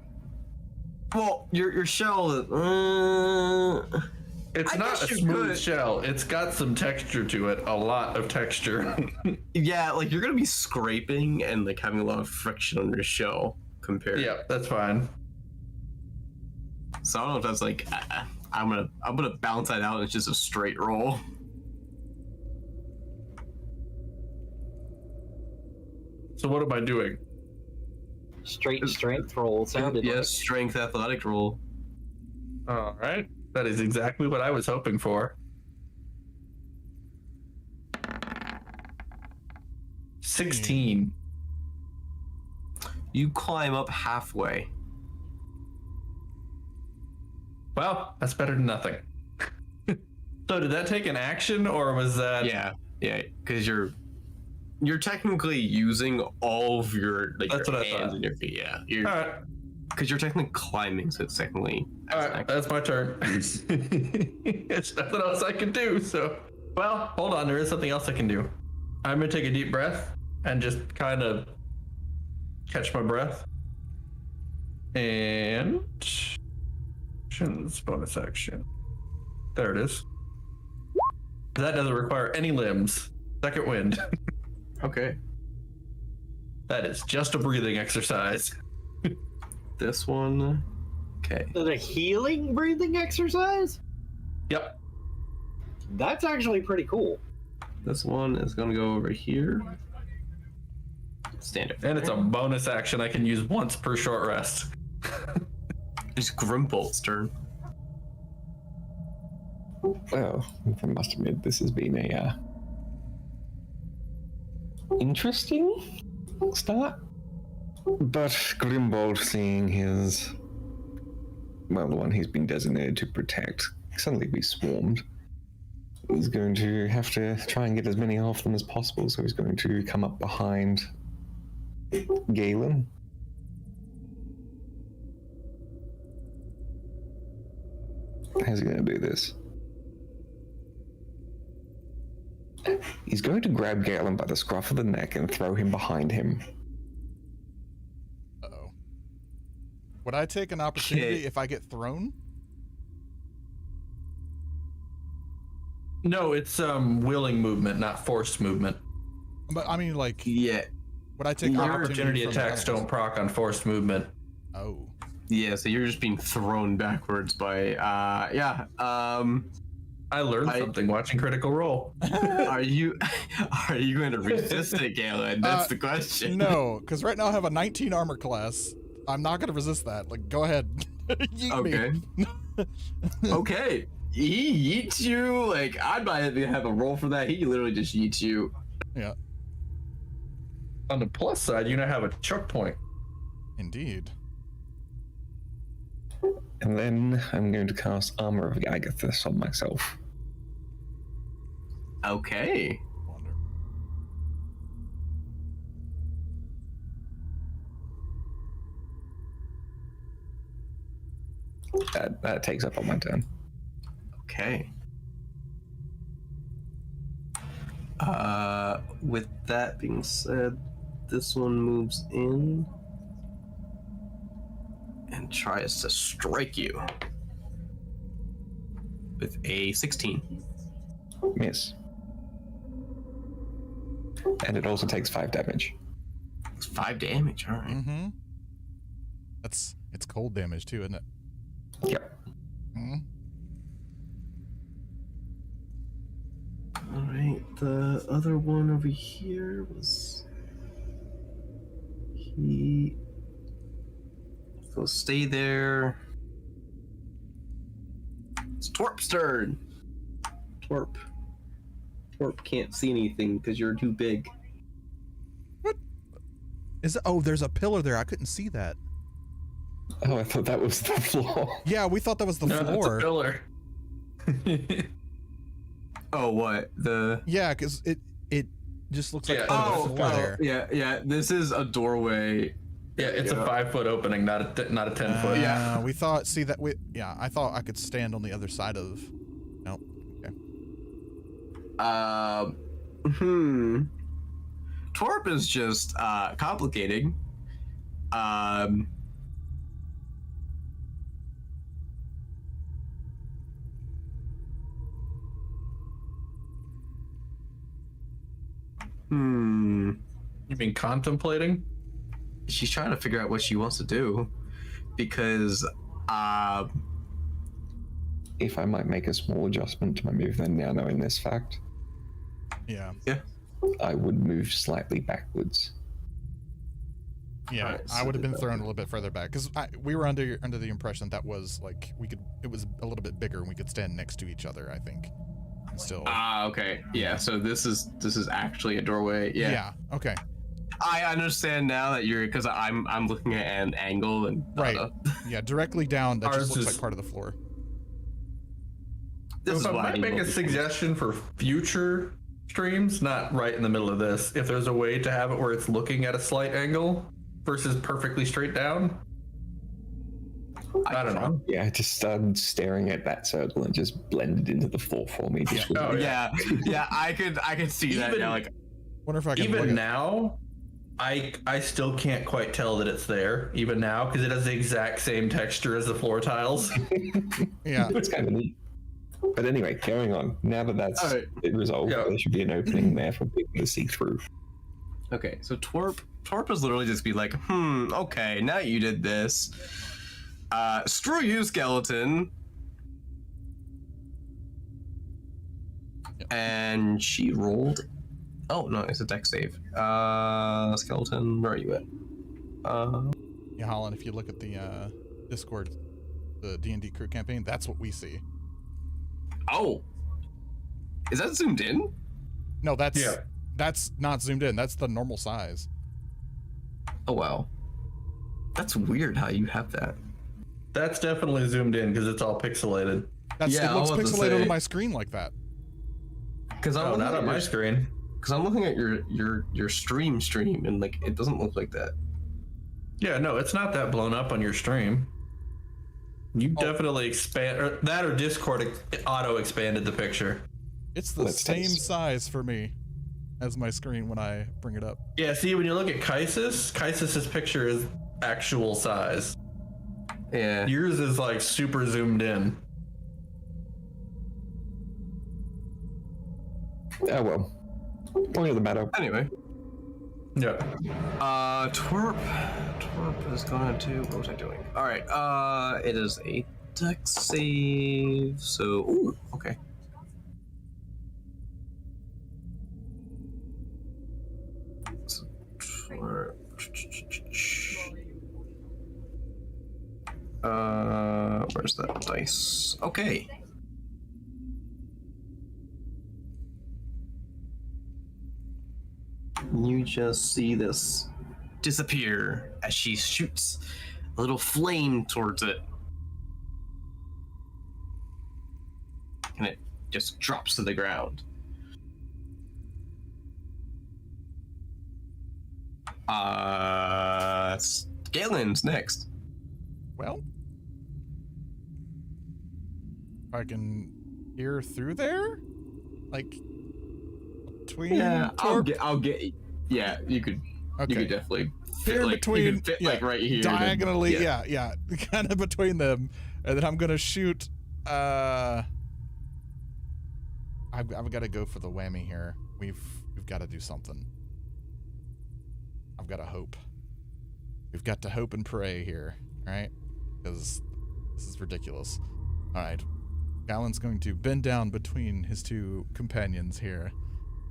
Speaker 3: Well, your shell.
Speaker 2: It's
Speaker 3: I
Speaker 2: not
Speaker 3: guess
Speaker 2: a
Speaker 3: you
Speaker 2: smooth
Speaker 3: could.
Speaker 2: shell. It's got some texture to it, a lot of texture.
Speaker 3: Yeah, like you're gonna be scraping and like having a lot of friction on your shell compared.
Speaker 2: Yeah, that's fine.
Speaker 3: So I don't know if that's like I'm gonna bounce that out and it's just a straight roll.
Speaker 2: So what am I doing?
Speaker 1: Straight strength roll sounded
Speaker 3: Yeah,
Speaker 1: like.
Speaker 3: strength athletic roll.
Speaker 2: All right. That is exactly what I was hoping for. 16.
Speaker 3: You climb up halfway.
Speaker 2: Well, that's better than nothing. So did that take an action, or was that...
Speaker 3: Yeah, because you're technically using all of your like
Speaker 2: That's
Speaker 3: your
Speaker 2: what I
Speaker 3: hands
Speaker 2: thought.
Speaker 3: and your feet. Yeah,
Speaker 2: All right.
Speaker 3: because you're technically climbing, so it's technically.
Speaker 2: All right, that's my turn. It's nothing else I can do, so... Well, hold on, there is something else I can do. I'm gonna take a deep breath and just kind of catch my breath. And... bonus action. There it is. That doesn't require any limbs. Second wind.
Speaker 3: Okay.
Speaker 2: That is just a breathing exercise.
Speaker 3: This one. Okay.
Speaker 1: Is it a healing breathing exercise?
Speaker 2: Yep.
Speaker 1: That's actually pretty cool.
Speaker 3: This one is gonna go over here. Stand it.
Speaker 2: And it's a bonus action I can use once per short rest.
Speaker 3: It's Grimbolt's turn.
Speaker 5: Well, I must admit, this has been a interesting start. But Grimbold, seeing his, well, the one he's been designated to protect, suddenly be swarmed, is going to have to try and get as many of them as possible. So he's going to come up behind Galen. How's he going to do this? He's going to grab Galen by the scruff of the neck and throw him behind him.
Speaker 4: Uh-oh. Would I take an opportunity
Speaker 3: Okay.
Speaker 4: if I get thrown?
Speaker 2: No, it's willing movement, not forced movement.
Speaker 4: But I mean, like,
Speaker 3: Yeah.
Speaker 4: would I take an
Speaker 2: Opportunity
Speaker 4: from
Speaker 2: attacks
Speaker 4: the others?
Speaker 2: don't proc on forced movement.
Speaker 4: Oh.
Speaker 3: Yeah. So you're just being thrown backwards by. Yeah.
Speaker 2: I learned something watching Critical Role.
Speaker 3: Are you going to resist it, Galen? That's the question.
Speaker 4: No, because right now I have a 19 armor class. I'm not going to resist that. Like, go ahead. Yeet me.
Speaker 3: Okay. Okay. He yeets you. Like, I'd buy it to have a roll for that. He literally just yeets you.
Speaker 4: Yeah,
Speaker 2: On the plus side, you now have a choke point.
Speaker 4: indeed.
Speaker 5: And then I'm going to cast Armor of Agathis on myself.
Speaker 3: Okay.
Speaker 4: Wonder.
Speaker 5: That takes up on my turn.
Speaker 3: Okay. With that being said, this one moves in and tries to strike you with a 16.
Speaker 5: Miss. And it also takes 5 damage.
Speaker 3: It's 5 damage. All right.
Speaker 4: Mm-hmm. It's cold damage too, isn't it?
Speaker 5: Yep.
Speaker 4: Hmm?
Speaker 3: All right, the other one over here was he. So stay there. It's Twerp's turn. Twerp. Twerp can't see anything because you're too big.
Speaker 4: Is it, oh, there's a pillar there. I couldn't see that.
Speaker 5: Oh, I thought that was the floor.
Speaker 4: Yeah, we thought that was the
Speaker 2: No,
Speaker 4: floor.
Speaker 2: that's a pillar.
Speaker 3: Oh, what the?
Speaker 4: Yeah, because it just looks like
Speaker 2: Yeah.
Speaker 4: part of
Speaker 3: Oh,
Speaker 4: the floor there.
Speaker 3: yeah. This is a doorway.
Speaker 2: Yeah, it's a 5-foot opening, not a 10-foot.
Speaker 3: Yeah.
Speaker 4: We thought. See that? I thought I could stand on the other side of. Nope. Okay.
Speaker 3: Twerp is just complicating.
Speaker 2: You've been contemplating?
Speaker 3: She's trying to figure out what she wants to do because
Speaker 5: If I might make a small adjustment to my move, then now knowing this fact,
Speaker 4: Yeah.
Speaker 5: I would move slightly backwards.
Speaker 4: Yeah.
Speaker 3: Alright,
Speaker 4: I
Speaker 3: so
Speaker 4: would have been
Speaker 3: that-
Speaker 4: thrown a little bit further back because we were under the impression that was like we could. It was a little bit bigger and we could stand next to each other. I think. And still.
Speaker 3: okay. Yeah, so this is actually a doorway. Yeah.
Speaker 4: Okay.
Speaker 3: I understand now that you're because I'm looking at an angle and not
Speaker 4: Right.
Speaker 3: a-
Speaker 4: Yeah. Directly down. That
Speaker 2: Ours
Speaker 4: just looks
Speaker 2: is-
Speaker 4: like part of the floor.
Speaker 3: This
Speaker 2: If
Speaker 3: is
Speaker 2: I
Speaker 3: why I
Speaker 2: might
Speaker 3: need
Speaker 2: make a
Speaker 3: multiple-
Speaker 2: suggestion for future streams, not right in the middle of this, if there's a way to have it where it's looking at a slight angle versus perfectly straight down. I don't know.
Speaker 5: Yeah, just started staring at that circle and just blended into the floor for me. Just with
Speaker 2: Oh,
Speaker 3: Yeah, yeah, I could see that
Speaker 2: Even-
Speaker 3: now. Like,
Speaker 4: Wonder if I can. look
Speaker 2: Even
Speaker 4: at-
Speaker 2: now, I still can't quite tell that it's there, even now, because it has the exact same texture as the floor tiles.
Speaker 4: Yeah.
Speaker 5: It's kind of neat. But anyway, carrying on. Now that that's
Speaker 3: Alright.
Speaker 5: been resolved,
Speaker 2: Yeah.
Speaker 5: there should be an opening there for people to see through.
Speaker 3: okay, so Twerp is literally just be like, okay, now you did this. Screw you, skeleton.
Speaker 4: Yep.
Speaker 3: And she rolled. Oh no, it's a dex save. Skeleton, where are you at?
Speaker 4: Yeah, Holland. If you look at the Discord, the D&D crew campaign, that's what we see.
Speaker 3: Oh, is that zoomed in?
Speaker 4: No, that's
Speaker 2: Yeah.
Speaker 4: that's not zoomed in. That's the normal size.
Speaker 3: Oh wow, that's weird how you have that.
Speaker 2: That's definitely zoomed in because it's all pixelated.
Speaker 4: That's
Speaker 3: Yeah,
Speaker 4: it looks
Speaker 3: I was about to
Speaker 4: pixelated
Speaker 3: say-
Speaker 4: on my screen like that.
Speaker 3: Because
Speaker 2: Oh, not on my screen.
Speaker 3: Because I'm looking at your stream, and like it doesn't look like that.
Speaker 2: Yeah, no, it's not that blown up on your stream. You
Speaker 4: Oh.
Speaker 2: definitely expand or that, or Discord auto expanded the picture.
Speaker 4: It's the
Speaker 5: Let's
Speaker 4: same
Speaker 5: taste.
Speaker 4: size for me as my screen when I bring it up.
Speaker 2: Yeah, see, when you look at Kaisis's picture is actual size.
Speaker 3: Yeah.
Speaker 2: Yours is like super zoomed in.
Speaker 5: Oh well. Point of the matter.
Speaker 3: Anyway,
Speaker 2: Yeah.
Speaker 3: Twerp is gonna do. What was I doing? All right. It is a dex save. So, ooh, okay. So, Twerp. Where's that dice? Okay. You just see this disappear as she shoots a little flame towards it. And it just drops to the ground. Galen's next.
Speaker 4: Well, if I can hear through there, like between.
Speaker 3: Yeah,
Speaker 4: Torp-
Speaker 3: I'll get. Yeah, you could.
Speaker 4: Okay.
Speaker 3: You could definitely fit,
Speaker 4: Here in
Speaker 3: like,
Speaker 4: between,
Speaker 3: you could fit like right here.
Speaker 4: diagonally,
Speaker 3: then-
Speaker 4: yeah, kind of between them, and then I'm gonna shoot. I've got to go for the whammy here. We've got to do something. I've got to hope. We've got to hope and pray here, right? Because This is ridiculous. All right. Gallon's going to bend down between his two companions here,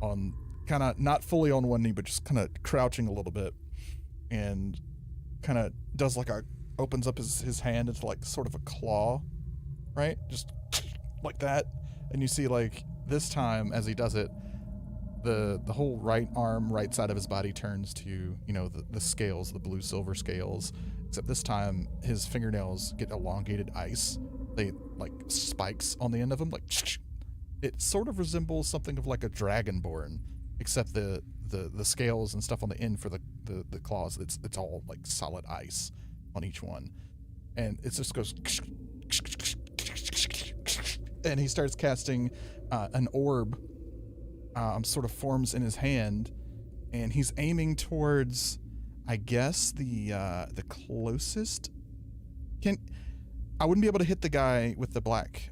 Speaker 4: on kind of not fully on one knee, but just kind of crouching a little bit, and kind of does like opens up his hand into like sort of a claw, right? Just like that. And you see, like, this time as he does it, the whole right arm, right side of his body turns to, the scales, the blue silver scales, except this time his fingernails get elongated ice. They like spikes on the end of them, like it sort of resembles something of like a dragonborn, except the scales and stuff on the end for the claws, it's all like solid ice on each one, and it just goes, and he starts casting an orb, sort of forms in his hand, and he's aiming towards, I guess, the closest. I wouldn't be able to hit the guy with the black.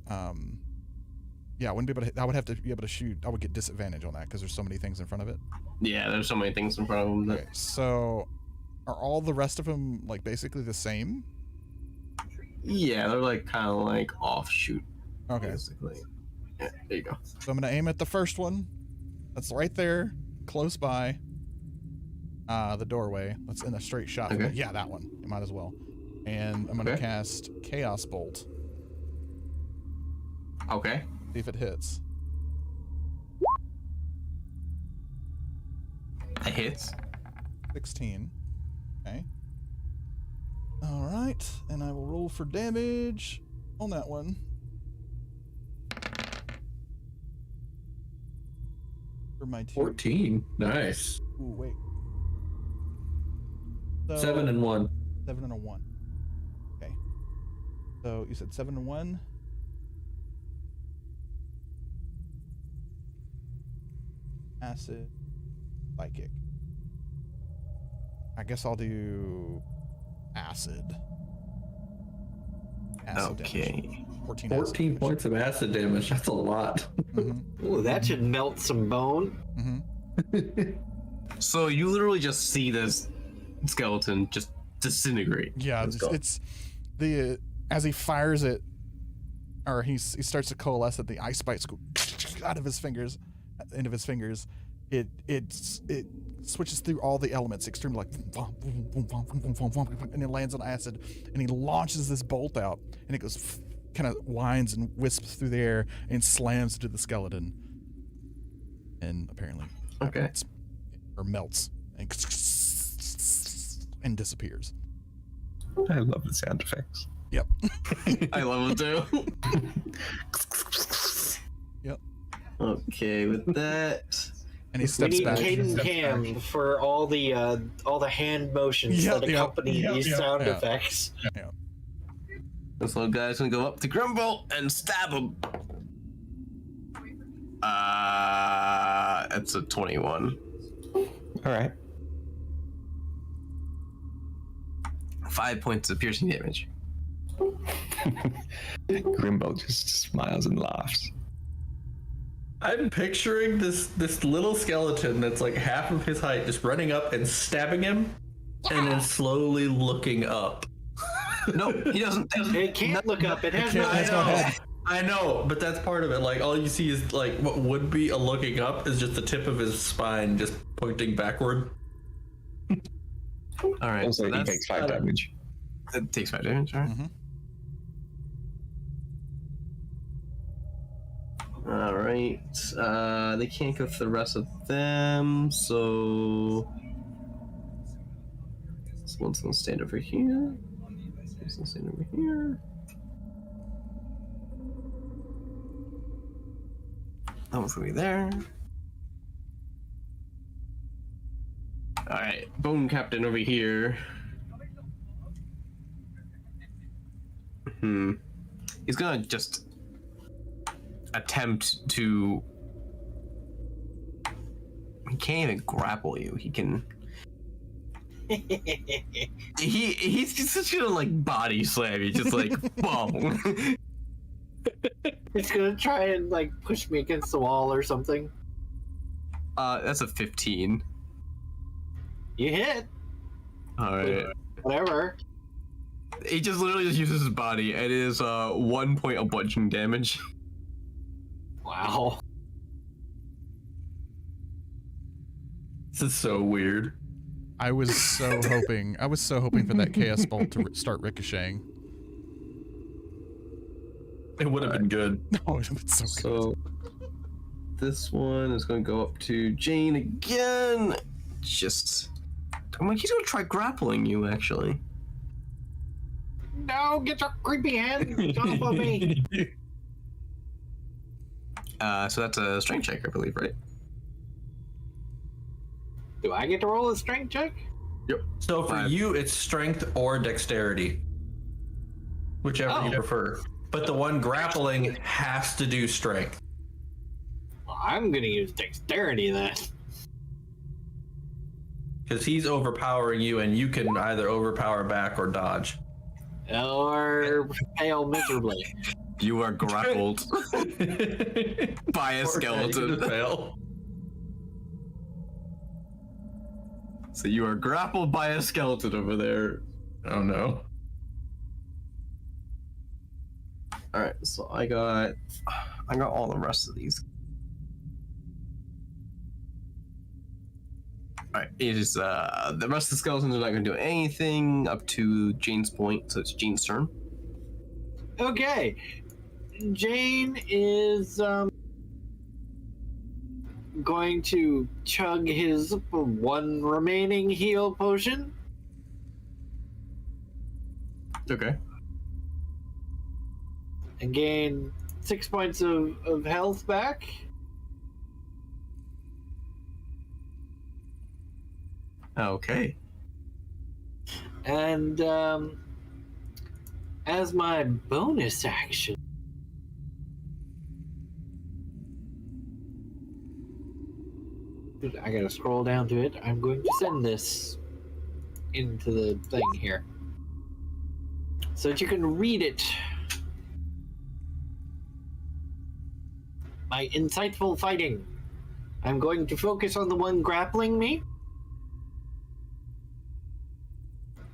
Speaker 4: Yeah, I wouldn't be able to hit. I would have to be able to shoot. I would get disadvantage on that because there's so many things in front of it.
Speaker 3: Yeah, there's so many things in front of him.
Speaker 4: Okay, so are all the rest of them like basically the same?
Speaker 3: Yeah, they're like kind of like offshoot.
Speaker 4: Okay.
Speaker 3: Basically. Yeah, there you go.
Speaker 4: So I'm gonna aim at the first one. That's right there, close by. The doorway. That's in a straight shot.
Speaker 3: Okay.
Speaker 4: Yeah, that one. You might as well. And I'm gonna cast Chaos Bolt.
Speaker 3: Okay.
Speaker 4: See if it hits.
Speaker 3: It hits.
Speaker 4: 16. Okay. All right, and I will roll for damage on that one. For my two.
Speaker 2: 14. Nice.
Speaker 4: Ooh, wait. So,
Speaker 2: 7 and 1.
Speaker 4: 7 and a 1. Okay. So you said 7 and 1. Acid, psychic. I guess I'll do acid.
Speaker 3: Okay.
Speaker 4: Damage. 14
Speaker 2: 14 points of acid damage. That's a lot.
Speaker 4: Mm-hmm.
Speaker 1: Ooh, that should melt some bone.
Speaker 4: Mm-hmm.
Speaker 3: So you literally just see this skeleton just disintegrate.
Speaker 4: Yeah, it's the as he fires it, or he starts to coalesce it, the ice spikes go out of his fingers, end of his fingers. It switches through all the elements extremely, like, and it lands on acid, and he launches this bolt out, and it goes kind of winds and wisps through the air and slams into the skeleton, and apparently melts and disappears.
Speaker 5: I love the sound effects.
Speaker 4: Yep.
Speaker 3: I love it too.
Speaker 4: Yep.
Speaker 3: Okay, with that.
Speaker 4: And he
Speaker 1: We
Speaker 4: steps
Speaker 1: need
Speaker 4: back.
Speaker 1: Caden Cam for all the hand motions that accompany these sound effects.
Speaker 4: Yeah.
Speaker 3: This little guy's gonna go up to Grimbolt and stab him. It's a 21.
Speaker 5: All right.
Speaker 3: 5 points of piercing damage.
Speaker 5: Grimbold just smiles and laughs.
Speaker 2: I'm picturing this little skeleton that's like half of his height just running up and stabbing him and then slowly looking up.
Speaker 3: No, he doesn't.
Speaker 1: It can't look up. It has no
Speaker 4: head.
Speaker 2: I know, but that's part of it. Like, all you see is like what would be a looking up is just the tip of his spine just pointing backward.
Speaker 3: All right.
Speaker 5: Also, he takes 5 damage.
Speaker 3: It takes 5 damage, right?
Speaker 4: Mm-hmm.
Speaker 3: All right. They can't go for the rest of them, so this one's gonna stand over here. This one's gonna stand over here. That one's gonna be there. All right, Bone Captain over here. He's gonna just attempt to. He can't even grapple you. He can. He's just gonna like body slam you, just like boom.
Speaker 1: It's gonna try and like push me against the wall or something.
Speaker 3: That's a 15.
Speaker 1: You hit.
Speaker 3: All right.
Speaker 1: Whatever.
Speaker 3: He just literally just uses his body. It is 1 point of bludgeoning damage.
Speaker 1: Wow.
Speaker 2: This is so weird.
Speaker 4: I was so hoping for that chaos bolt to start ricocheting.
Speaker 2: It would have been good.
Speaker 4: Oh, it was so good.
Speaker 3: So this one is going to go up to Jane again. Just, I'm like, he's going to try grappling you, actually.
Speaker 1: No, get your creepy hands off of me.
Speaker 3: So that's a strength check, I believe, right?
Speaker 1: Do I get to roll a strength check?
Speaker 3: Yep.
Speaker 2: So for you, it's strength or dexterity, whichever you prefer. But the one grappling has to do strength.
Speaker 1: Well, I'm gonna use dexterity then.
Speaker 2: Because he's overpowering you, and you can either overpower back or dodge.
Speaker 1: Or fail miserably.
Speaker 3: You are grappled by a
Speaker 2: You
Speaker 3: skeleton.
Speaker 2: just fail.
Speaker 3: So you are grappled by a skeleton over there.
Speaker 2: Oh no.
Speaker 3: All right, so I got all the rest of these. All right, it is the rest of the skeletons are not going to do anything up to Jane's point, so it's Jane's turn.
Speaker 1: Okay. Jane is going to chug his one remaining heal potion.
Speaker 3: Okay.
Speaker 1: And gain 6 points of health back.
Speaker 3: Okay.
Speaker 1: And as my bonus action, I gotta scroll down to it. I'm going to send this into the thing here so that you can read it. My insightful fighting. I'm going to focus on the one grappling me.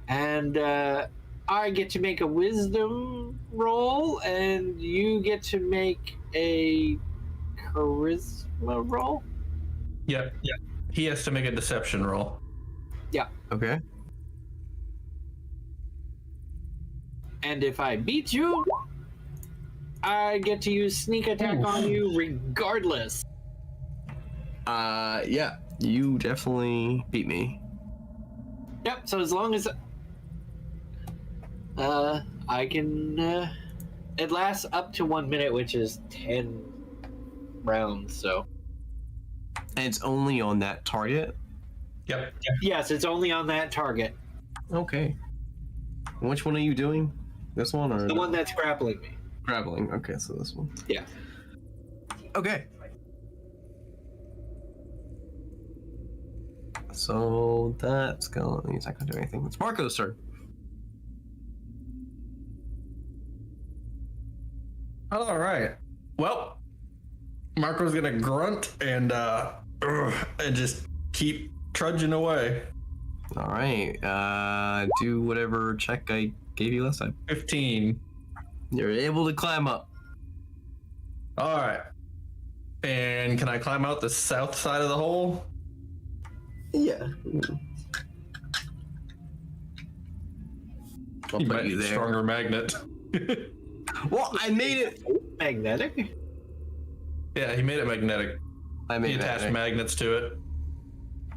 Speaker 1: And I get to make a wisdom roll, and you get to make a charisma roll.
Speaker 2: Yep. He has to make a deception roll.
Speaker 1: Yeah.
Speaker 3: Okay.
Speaker 1: And if I beat you, I get to use sneak attack on you regardless.
Speaker 3: Yeah, you definitely beat me.
Speaker 1: Yep, so as long as I can it lasts up to 1 minute, which is 10 rounds, so
Speaker 3: And it's only on that target?
Speaker 2: Yep.
Speaker 1: yes, it's only on that target.
Speaker 3: Okay. Which one are you doing? This one or
Speaker 1: The one that's grappling me.
Speaker 3: grappling? Okay, so this one.
Speaker 1: Yeah.
Speaker 3: Okay. So that's going. He's not going to do anything. It's Marco's turn.
Speaker 2: All right. Well, Marco's gonna grunt and just keep trudging away.
Speaker 3: All right. Do whatever check I gave you last time.
Speaker 2: 15.
Speaker 3: You're able to climb up.
Speaker 2: All right. And can I climb out the south side of the hole?
Speaker 3: Yeah. I'll
Speaker 2: You
Speaker 3: put
Speaker 2: might
Speaker 3: you
Speaker 2: need a
Speaker 3: there.
Speaker 2: stronger magnet.
Speaker 3: Well, I made it.
Speaker 1: Magnetic?
Speaker 2: Yeah, he made it magnetic.
Speaker 3: I
Speaker 2: He
Speaker 3: made
Speaker 2: attached
Speaker 3: it.
Speaker 2: magnets to it.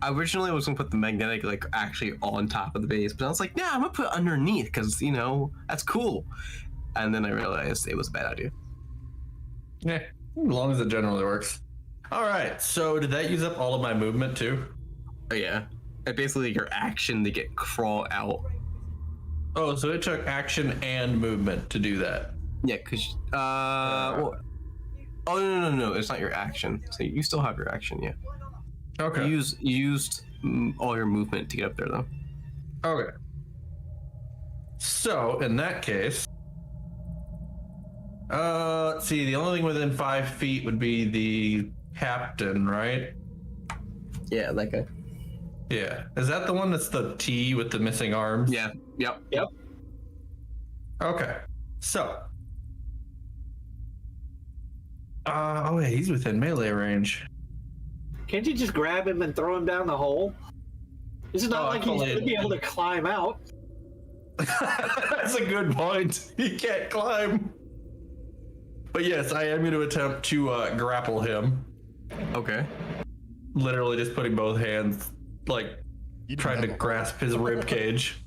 Speaker 3: I originally was gonna put the magnetic like actually on top of the base, but I was like, nah, I'm gonna put it underneath because that's cool. And then I realized it was a bad idea.
Speaker 2: Yeah, as long as it generally works. All right. So did that use up all of my movement too?
Speaker 3: Oh yeah, it's basically your action to get crawl out.
Speaker 2: Oh, so it took action and movement to do that.
Speaker 3: Yeah, cause well, oh no, it's not your action. So you still have your action, yeah.
Speaker 2: Okay.
Speaker 3: You used all your movement to get up there though.
Speaker 2: Okay. So in that case, let's see. The only thing within 5 feet would be the captain, right?
Speaker 3: Yeah, that guy.
Speaker 2: Yeah. Is that the one that's the T with the missing arms?
Speaker 3: Yeah. Yep.
Speaker 2: Okay. So. Oh yeah, he's within melee range.
Speaker 1: Can't you just grab him and throw him down the hole? It's not like he's going to be able to climb out.
Speaker 2: That's a good point. He can't climb. But yes, I am going to attempt to grapple him.
Speaker 3: Okay.
Speaker 2: Literally just putting both hands, like,
Speaker 4: You don't
Speaker 2: trying to
Speaker 4: have a-
Speaker 2: grasp his rib cage.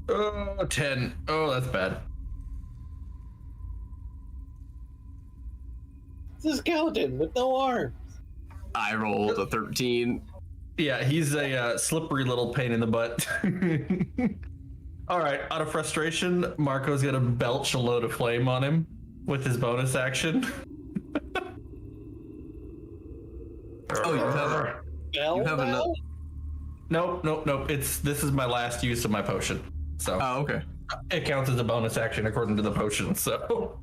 Speaker 2: Oh, 10. Oh, that's bad.
Speaker 1: It's a skeleton with no arms.
Speaker 3: I rolled a 13.
Speaker 2: Yeah, he's a slippery little pain in the butt. All right, out of frustration, Marco's gonna belch a load of flame on him with his bonus action.
Speaker 3: Oh, you have another.
Speaker 2: Nope. This is my last use of my potion, so
Speaker 3: Oh, okay.
Speaker 2: it counts as a bonus action according to the potion. So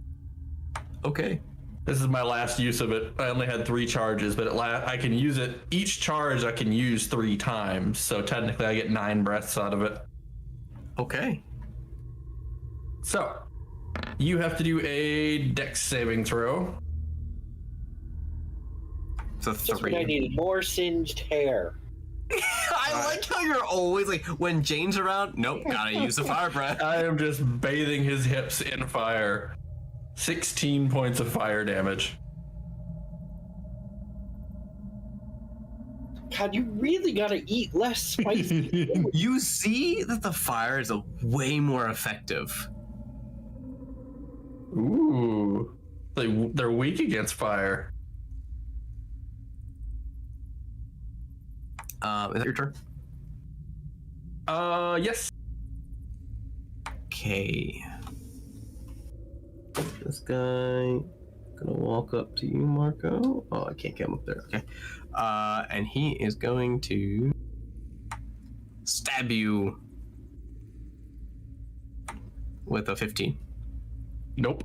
Speaker 3: Okay.
Speaker 2: this is my last use of it. I only had 3 charges, but I can use it. Each charge I can use 3 times, so technically I get 9 breaths out of it.
Speaker 3: Okay.
Speaker 2: So you have to do a dex saving throw.
Speaker 3: So
Speaker 1: Just what I
Speaker 3: 3.
Speaker 1: needed. More singed hair.
Speaker 3: I like how you're always like, when Jane's around, nope, gotta use the fire breath.
Speaker 2: I am just bathing his hips in fire. 16 points of fire damage.
Speaker 1: God, you really gotta eat less spicy.
Speaker 3: You see that the fire is way more effective.
Speaker 2: Ooh. They're weak against fire.
Speaker 3: Is that your turn?
Speaker 2: Yes.
Speaker 3: Okay. This guy gonna walk up to you, Marco. Oh, I can't get him up there. Okay. And he is going to stab you with a 15.
Speaker 2: Nope.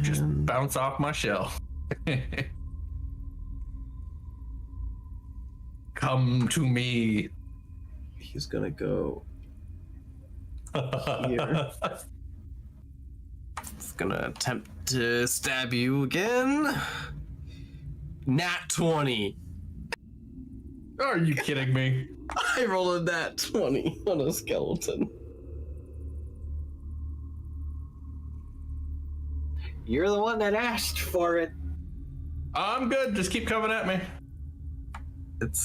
Speaker 2: Just bounce off my shell. Come to me.
Speaker 3: He's gonna go here. He's gonna attempt to stab you again. Nat 20.
Speaker 2: Are you kidding me?
Speaker 3: I rolled a nat 20 on a skeleton.
Speaker 1: You're the one that asked for it.
Speaker 2: I'm good. Just keep coming at me.
Speaker 3: It's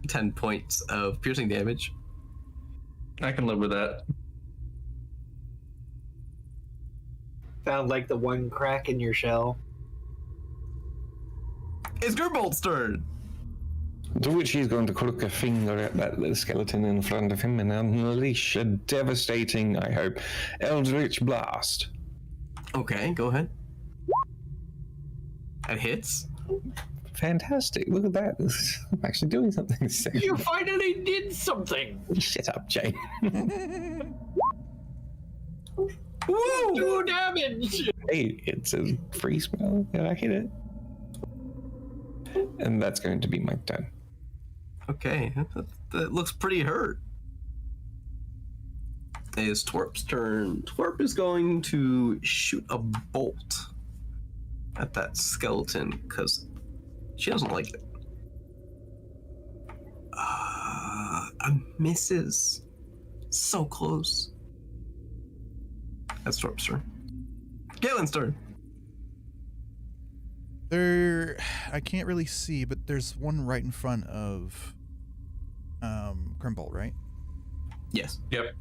Speaker 3: 10 points of piercing damage.
Speaker 2: I can live with that.
Speaker 1: Found like the one crack in your shell.
Speaker 3: It's Gerbolt's turn.
Speaker 5: To which he's going to crook a finger at that little skeleton in front of him and unleash a devastating, I hope, Eldritch Blast.
Speaker 3: Okay, go ahead. That hits.
Speaker 5: Fantastic. Look at that. I'm actually doing something this second.
Speaker 1: You finally did something.
Speaker 5: Shut up, Jane.
Speaker 3: Woo!
Speaker 1: 2 damage.
Speaker 5: Hey, it's a free spell. Yeah, I hit it. And that's going to be my turn.
Speaker 3: Okay, that looks pretty hurt. It's Twerp's turn. Twerp is going to shoot a bolt at that skeleton because she doesn't like it. Misses. So close. That's Twerp's turn. Galen's turn.
Speaker 4: There, I can't really see, but there's one right in front of Grimbolt, right?
Speaker 3: Yes.
Speaker 2: Yep.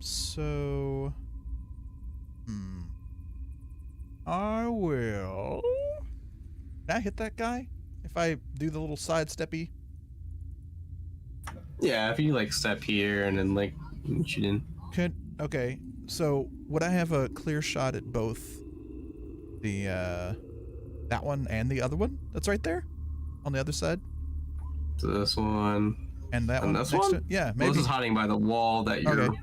Speaker 4: So, I will. Can I hit that guy if I do the little sidesteppy?
Speaker 3: Yeah, if you like step here and then like shoot in.
Speaker 4: Okay. So would I have a clear shot at both the that one and the other one that's right there on the other side?
Speaker 3: So this one.
Speaker 4: And that
Speaker 3: And
Speaker 4: one
Speaker 3: this
Speaker 4: next
Speaker 3: one?
Speaker 4: to it? Yeah,
Speaker 3: Well,
Speaker 4: maybe.
Speaker 3: this is hiding by the wall that you're.
Speaker 4: Okay.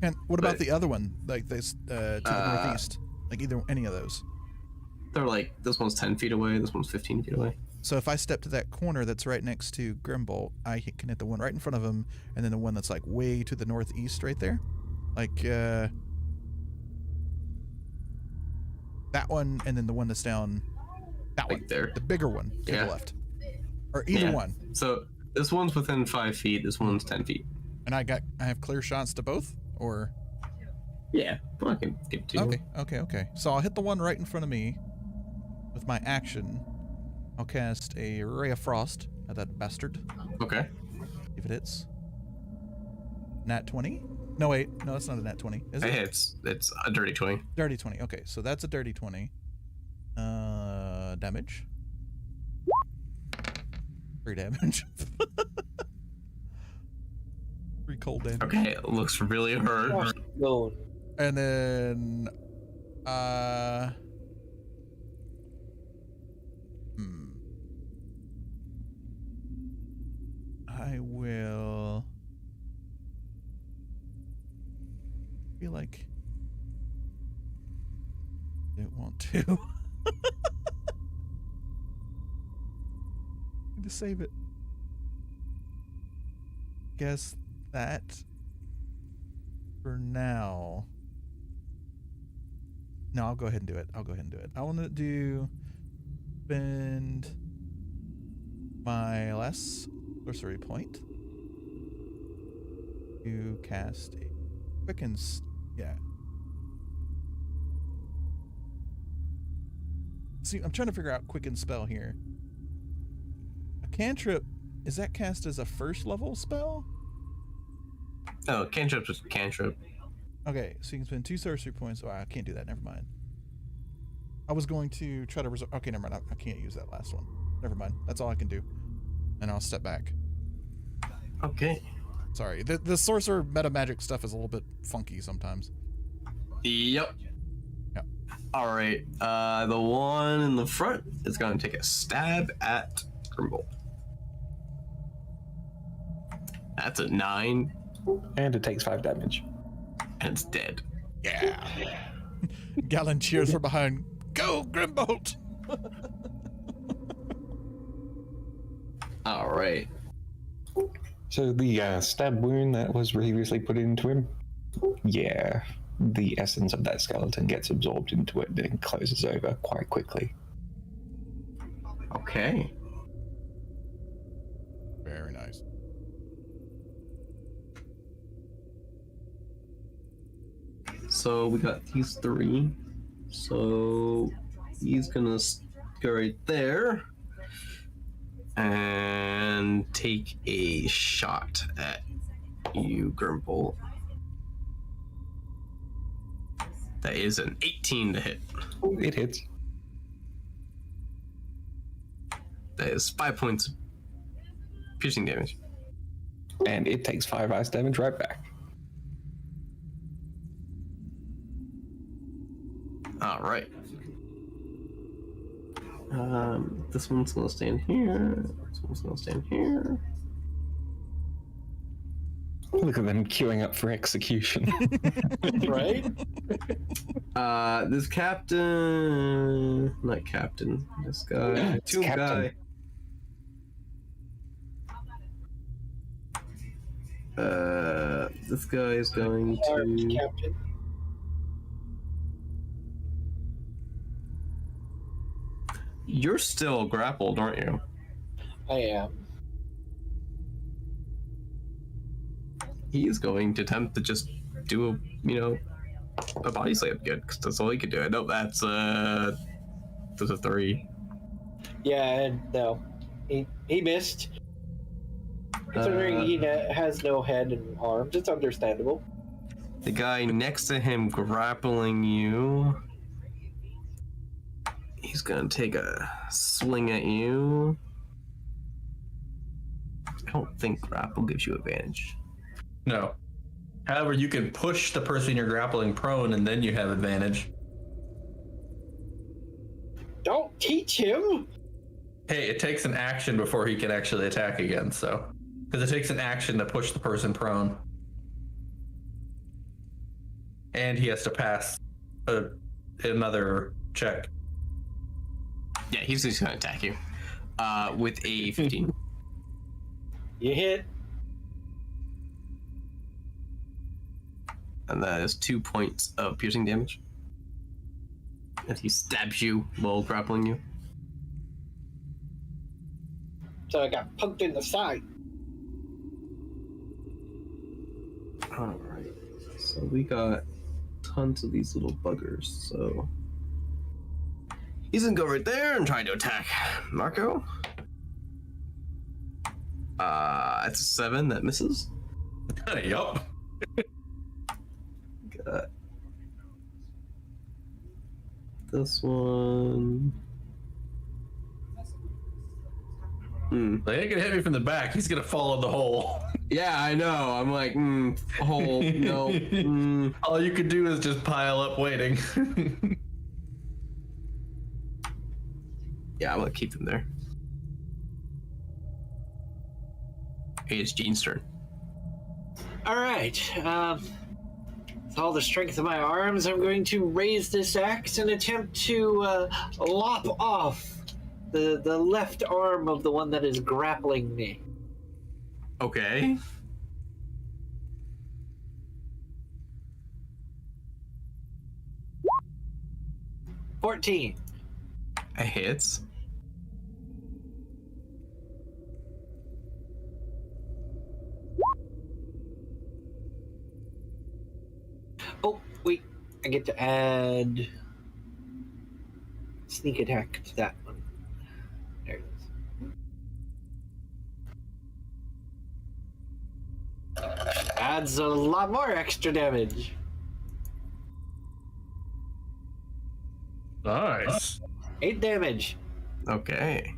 Speaker 4: And what about
Speaker 3: But-
Speaker 4: the other one? Like this to the northeast? Like any of those?
Speaker 3: They're like, this one's 10 feet away, this one's 15 feet away.
Speaker 4: So if I step to that corner that's right next to Grimbolt, I can hit the one right in front of him, and then the one that's like way to the northeast right there. Like, that one, and then the one that's down, that
Speaker 3: Like
Speaker 4: one.
Speaker 3: there.
Speaker 4: The bigger one to
Speaker 3: Yeah.
Speaker 4: the left. Or either one.
Speaker 3: So this one's within 5 feet. This one's 10 feet.
Speaker 4: And I have clear shots to both? Or...
Speaker 3: Yeah, well, I can give it to you.
Speaker 4: Okay. So I'll hit the one right in front of me with my action. I'll cast a Ray of Frost at that bastard.
Speaker 3: Okay.
Speaker 4: If it hits. Nat 20? No, wait. No, that's not a nat 20. Is it?
Speaker 3: Hey, it's a dirty 20.
Speaker 4: Dirty 20. Okay, so that's a dirty 20. Damage. 3 damage. 3 cold damage.
Speaker 3: Okay, it looks really hurt.
Speaker 1: No.
Speaker 4: And then, I will feel like I didn't want to. Need to save it. Guess that for now. No, I'll go ahead and do it. I want to spend my last sorcery point to cast a quicken. Yeah. See, I'm trying to figure out quicken spell here. A cantrip, is that cast as a first level spell?
Speaker 3: Oh, cantrip's just cantrip.
Speaker 4: Okay, so you can spend 2 sorcery points. Oh, I can't do that. Never mind. I was going to try to resolve. Okay, never mind. I can't use that last one. Never mind. That's all I can do. And I'll step back.
Speaker 3: Okay.
Speaker 4: Sorry. The sorcerer meta magic stuff is a little bit funky sometimes.
Speaker 3: Yep.
Speaker 4: Yep.
Speaker 3: All right. The one in the front is going to take a stab at Grimbolt. That's a 9,
Speaker 5: And it takes 5 damage.
Speaker 3: and it's dead.
Speaker 4: Yeah. Galen cheers from behind. Go, Grimbolt!
Speaker 3: All right.
Speaker 5: So the stab wound that was previously put into him, yeah, the essence of that skeleton gets absorbed into it and closes over quite quickly.
Speaker 3: Okay.
Speaker 4: Very nice.
Speaker 3: So we got these 3. So he's gonna go right there and take a shot at you, Grimbolt. That is an 18 to hit.
Speaker 5: It hits.
Speaker 3: That is 5 points of piercing damage.
Speaker 5: And it takes 5 ice damage right back.
Speaker 3: All right. This one's gonna stand here. This one's gonna stand here.
Speaker 5: Look at them queuing up for execution.
Speaker 1: Right?
Speaker 3: This captain, not captain. This guy,
Speaker 5: It's
Speaker 3: tomb
Speaker 5: captain.
Speaker 3: guy. This guy is going
Speaker 1: Large
Speaker 3: to.
Speaker 1: captain.
Speaker 3: You're still grappled, aren't you?
Speaker 1: I am.
Speaker 3: He is going to attempt to just do a body slam good, because that's all he could do. I know that's a 3.
Speaker 1: Yeah, and no. He missed. Considering he has no head and arms, it's understandable.
Speaker 3: The guy next to him grappling you. He's gonna take a swing at you. I don't think grapple gives you advantage.
Speaker 2: No. However, you can push the person you're grappling prone, and then you have advantage.
Speaker 1: Don't teach him!
Speaker 2: Hey, it takes an action before he can actually attack again, so. Because it takes an action to push the person prone. And he has to pass another check.
Speaker 3: Yeah, he's just gonna attack you. With a 15.
Speaker 1: You hit.
Speaker 3: And that is 2 points of piercing damage. And he stabs you while grappling you.
Speaker 1: So I got poked in the side.
Speaker 3: Alright. So we got tons of these little buggers, so he's gonna go right there and try to attack Marco. It's a 7 that misses.
Speaker 2: Yup.
Speaker 3: Got this one.
Speaker 2: They ain't gonna hit me from the back. He's gonna follow the hole.
Speaker 3: Yeah, I know. I'm like, hole, no.
Speaker 2: All you could do is just pile up waiting.
Speaker 3: Yeah, I'm gonna keep them there. Hey, it's Jean's turn.
Speaker 1: All right. With all the strength of my arms, I'm going to raise this axe and attempt to lop off the left arm of the one that is grappling me.
Speaker 3: Okay.
Speaker 1: $14.
Speaker 3: It hits.
Speaker 1: Oh, wait. I get to add sneak attack to that one. There it is. Adds a lot more extra damage.
Speaker 2: Nice.
Speaker 1: 8 damage.
Speaker 3: Okay.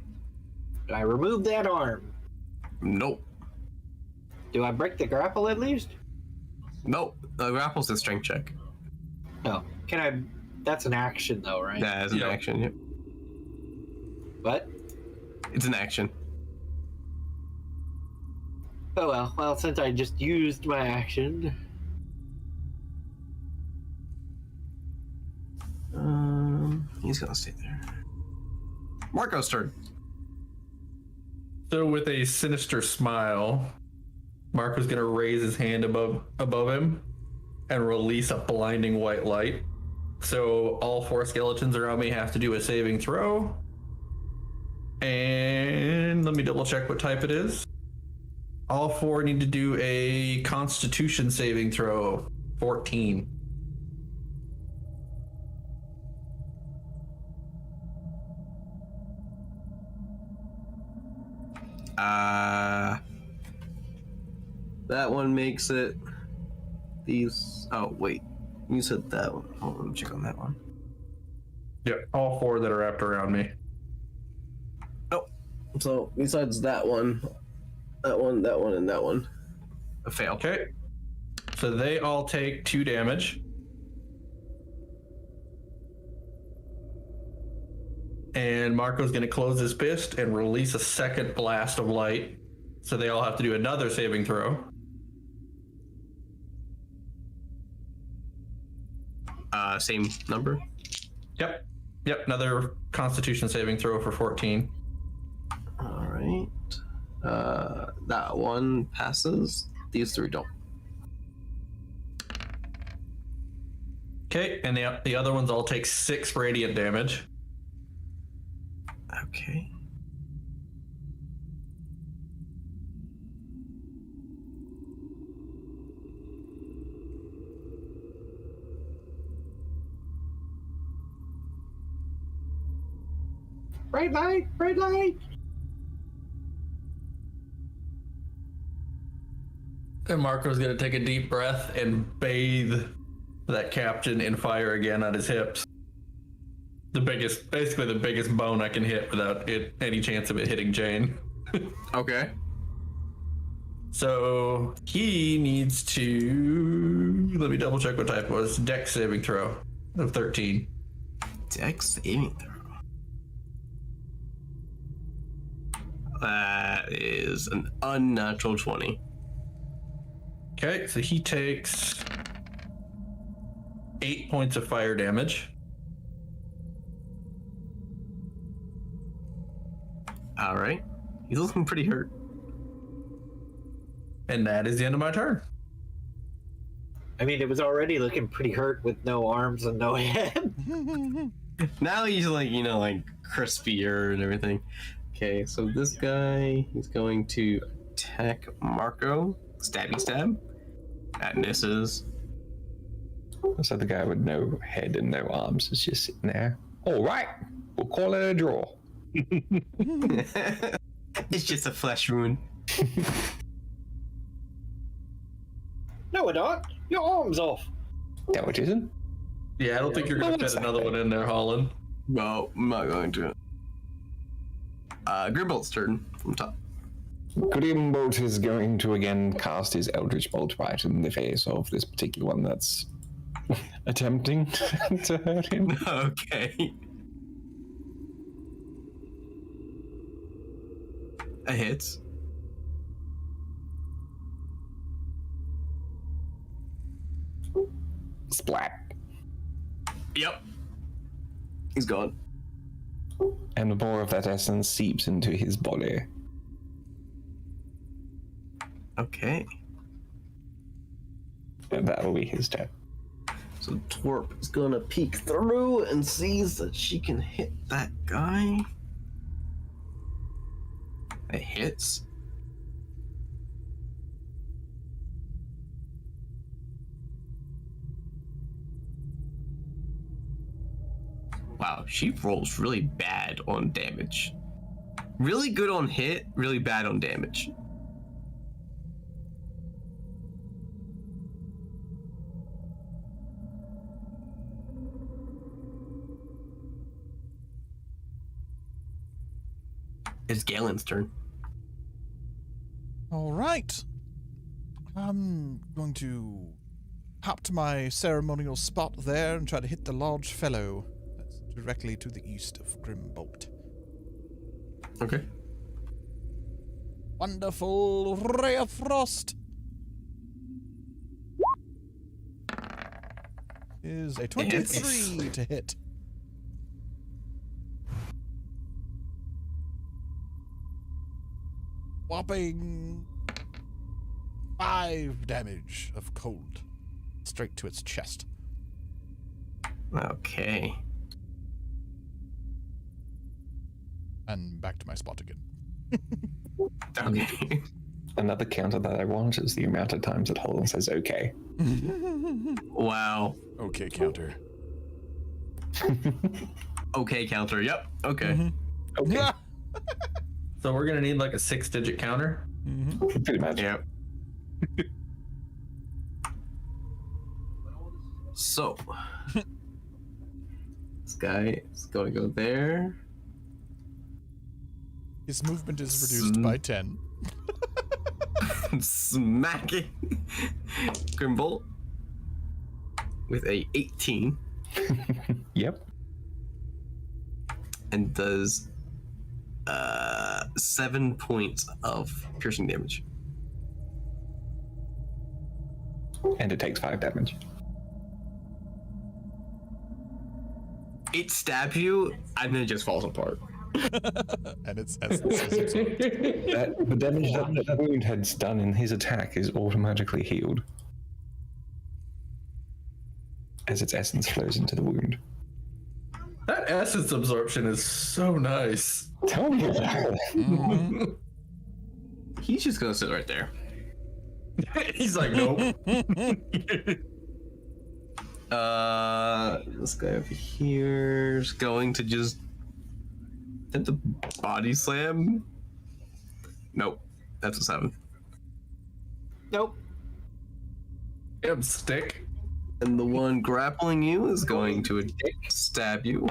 Speaker 1: I remove that arm.
Speaker 3: Nope.
Speaker 1: Do I break the grapple at least?
Speaker 3: Nope. The grapple's a strength check.
Speaker 1: No. Can I? That's an action though, right?
Speaker 3: That is an
Speaker 2: Yep.
Speaker 3: action, yep.
Speaker 1: What?
Speaker 3: It's an action.
Speaker 1: Oh well. Well, since I just used my action.
Speaker 3: He's gonna stay there. Marco's turn.
Speaker 2: So with a sinister smile, Marco's gonna raise his hand above him and release a blinding white light. So all 4 skeletons around me have to do a saving throw. And let me double check what type it is. All 4 need to do a Constitution saving throw. 14.
Speaker 3: That one makes it. These. Oh wait, you said that one. Hold on, let me check on that one.
Speaker 2: Yeah, all 4 that are wrapped around me.
Speaker 3: Oh, so besides that one, and that one, a fail.
Speaker 2: Okay. So they all take 2 damage. And Marco's going to close his fist and release a second blast of light. So they all have to do another saving throw.
Speaker 3: Same number.
Speaker 2: Yep. Yep. Another Constitution saving throw for 14.
Speaker 3: All right. That one passes. These 3 don't.
Speaker 2: Okay. And the other ones all take 6 radiant damage.
Speaker 3: Okay.
Speaker 1: Bright light! Bright light!
Speaker 2: And Marco's going to take a deep breath and bathe that captain in fire again on his hips. Basically the biggest bone I can hit without any chance of it hitting Jane.
Speaker 3: Okay.
Speaker 2: So he needs to, let me double check what type it was. Dex saving throw of 13.
Speaker 3: Dex saving throw. That is an unnatural 20.
Speaker 2: Okay, so he takes 8 points of fire damage.
Speaker 3: All right. He's looking pretty hurt.
Speaker 2: And that is the end of my turn.
Speaker 1: I mean, it was already looking pretty hurt with no arms and no head.
Speaker 3: Now he's like, like crispier and everything. Okay, so this guy, he's going to attack Marco. Stabby stab. That misses.
Speaker 5: So the guy with no head and no arms is just sitting there. All right, we'll call it a draw.
Speaker 3: It's just a flesh wound.
Speaker 1: No, we're not. Your arm's off.
Speaker 5: No, it isn't.
Speaker 2: Yeah, I don't think you're going to fit another one in there, Holland.
Speaker 3: No, I'm not going to. Grimbolt's turn from top.
Speaker 5: Grimbolt is going to again cast his Eldritch Bolt right in the face of this particular one that's attempting to hurt him.
Speaker 3: Okay. A hit.
Speaker 5: Splat.
Speaker 3: Yep. He's gone.
Speaker 5: And more of that essence seeps into his body.
Speaker 3: Okay.
Speaker 5: And that'll be his turn.
Speaker 3: So Twerp is gonna peek through and sees that she can hit that guy. It hits. Wow, she rolls really bad on damage. Really good on hit, really bad on damage. It's Galen's turn.
Speaker 4: All right. I'm going to hop to my ceremonial spot there and try to hit the large fellow that's directly to the east of Grimbolt.
Speaker 3: Okay.
Speaker 4: Wonderful ray of frost is a 23 to hit. Whopping 5 damage of cold straight to its chest.
Speaker 3: Okay.
Speaker 4: And back to my spot again.
Speaker 3: Okay.
Speaker 5: Another counter that I want is the amount of times that Holland says okay.
Speaker 3: Wow.
Speaker 4: Okay, counter.
Speaker 3: Okay, counter. Yep. Okay.
Speaker 5: Okay.
Speaker 2: So we're going to need like a 6-digit counter.
Speaker 5: Pretty much.
Speaker 3: Yep. So, this guy is going to go there.
Speaker 4: His movement is reduced by 10.
Speaker 3: Smacking Grimbolt with a 18
Speaker 5: Yep.
Speaker 3: and does 7 points of piercing damage.
Speaker 5: And it takes 5 damage.
Speaker 3: It stabs you and then it just falls apart.
Speaker 4: And it's essence is absorbed.
Speaker 5: The damage that wound has done in his attack is automatically healed as its essence flows into the wound.
Speaker 2: That essence absorption is so nice.
Speaker 5: Tell me about it.
Speaker 3: He's just gonna sit right there.
Speaker 2: He's like, nope.
Speaker 3: This guy over here is going to just attempt to body slam. Nope, that's a 7.
Speaker 1: Nope.
Speaker 2: Him stick.
Speaker 3: And the one grappling you is going to stab you.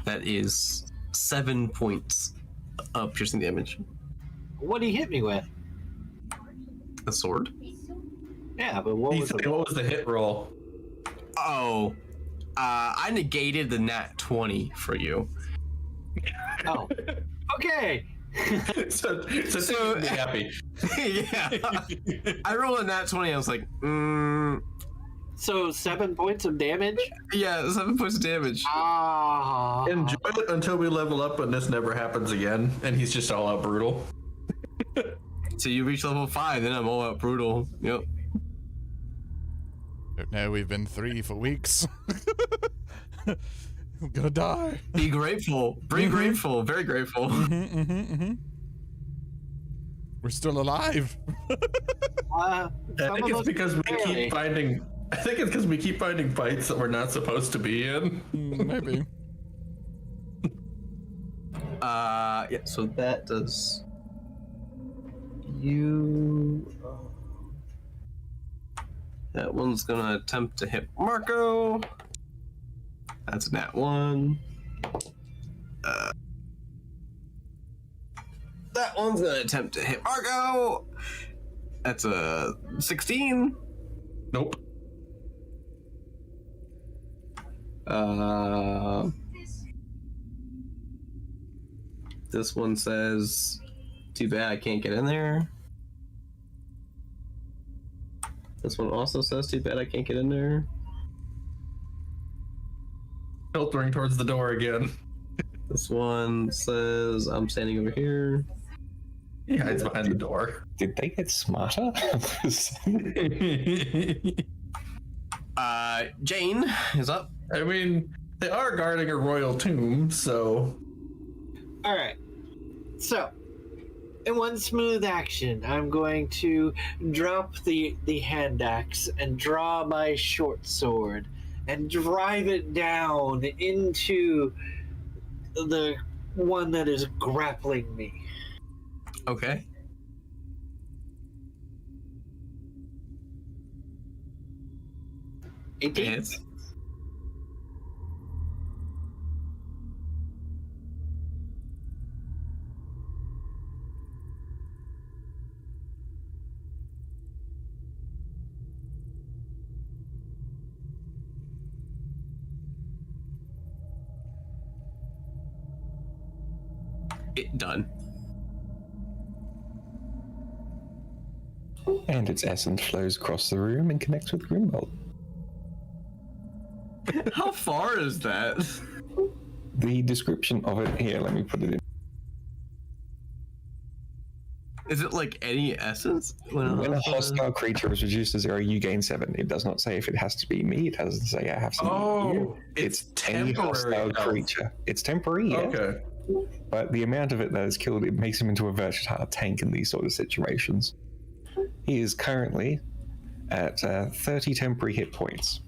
Speaker 3: That is 7 points of piercing damage.
Speaker 1: What did he hit me with?
Speaker 3: A sword?
Speaker 1: Yeah, but what was
Speaker 2: What
Speaker 1: the...
Speaker 2: was the hit roll?
Speaker 3: Oh, I negated the nat 20 for you.
Speaker 1: Oh. Okay.
Speaker 2: so be happy.
Speaker 3: Yeah. I rolled a nat 20. I was like,
Speaker 1: So 7 points of damage?
Speaker 3: yeah, 7 points of damage.
Speaker 1: Ah.
Speaker 2: Enjoy it until we level up, and this never happens again. And he's just all out brutal.
Speaker 3: So you reach level 5, then I'm all out brutal. Yep.
Speaker 4: Now we've been 3 for weeks. I'm gonna die.
Speaker 3: Be grateful. Be grateful. Very grateful.
Speaker 4: We're still alive.
Speaker 2: I think it's because we keep finding. I think it's because we keep finding fights that we're not supposed to be in.
Speaker 4: Maybe.
Speaker 3: Yeah. So that does you. That one's gonna attempt to hit Marco. That's a nat 1. That one's gonna attempt to hit Marco. That's a 16.
Speaker 2: Nope.
Speaker 3: This one says, too bad I can't get in there. This one also says, too bad I can't get in there.
Speaker 2: Filtering towards the door again.
Speaker 3: This one says, I'm standing over here.
Speaker 2: He hides behind the door.
Speaker 5: Did they get smarter?
Speaker 3: Jane is up.
Speaker 2: I mean, they are guarding a royal tomb, so.
Speaker 1: Alright. So, in one smooth action, I'm going to drop the hand axe and draw my short sword and drive it down into the one that is grappling me.
Speaker 3: Okay.
Speaker 1: 18.
Speaker 3: Hits. Done.
Speaker 5: And its essence flows across the room and connects with Grimbold.
Speaker 3: How far is that?
Speaker 5: The description of it here, let me put it in.
Speaker 3: Is it like any essence?
Speaker 5: When a hostile creature is reduced to 0, you gain 7. It does not say if it has to be me. It doesn't say I have to be you.
Speaker 2: It's
Speaker 5: any
Speaker 2: temporary
Speaker 5: hostile
Speaker 2: health.
Speaker 5: creature. It's temporary, yeah.
Speaker 2: Okay.
Speaker 5: But the amount of it that is killed, it makes him into a versatile tank in these sort of situations. He is currently at 30 temporary hit points.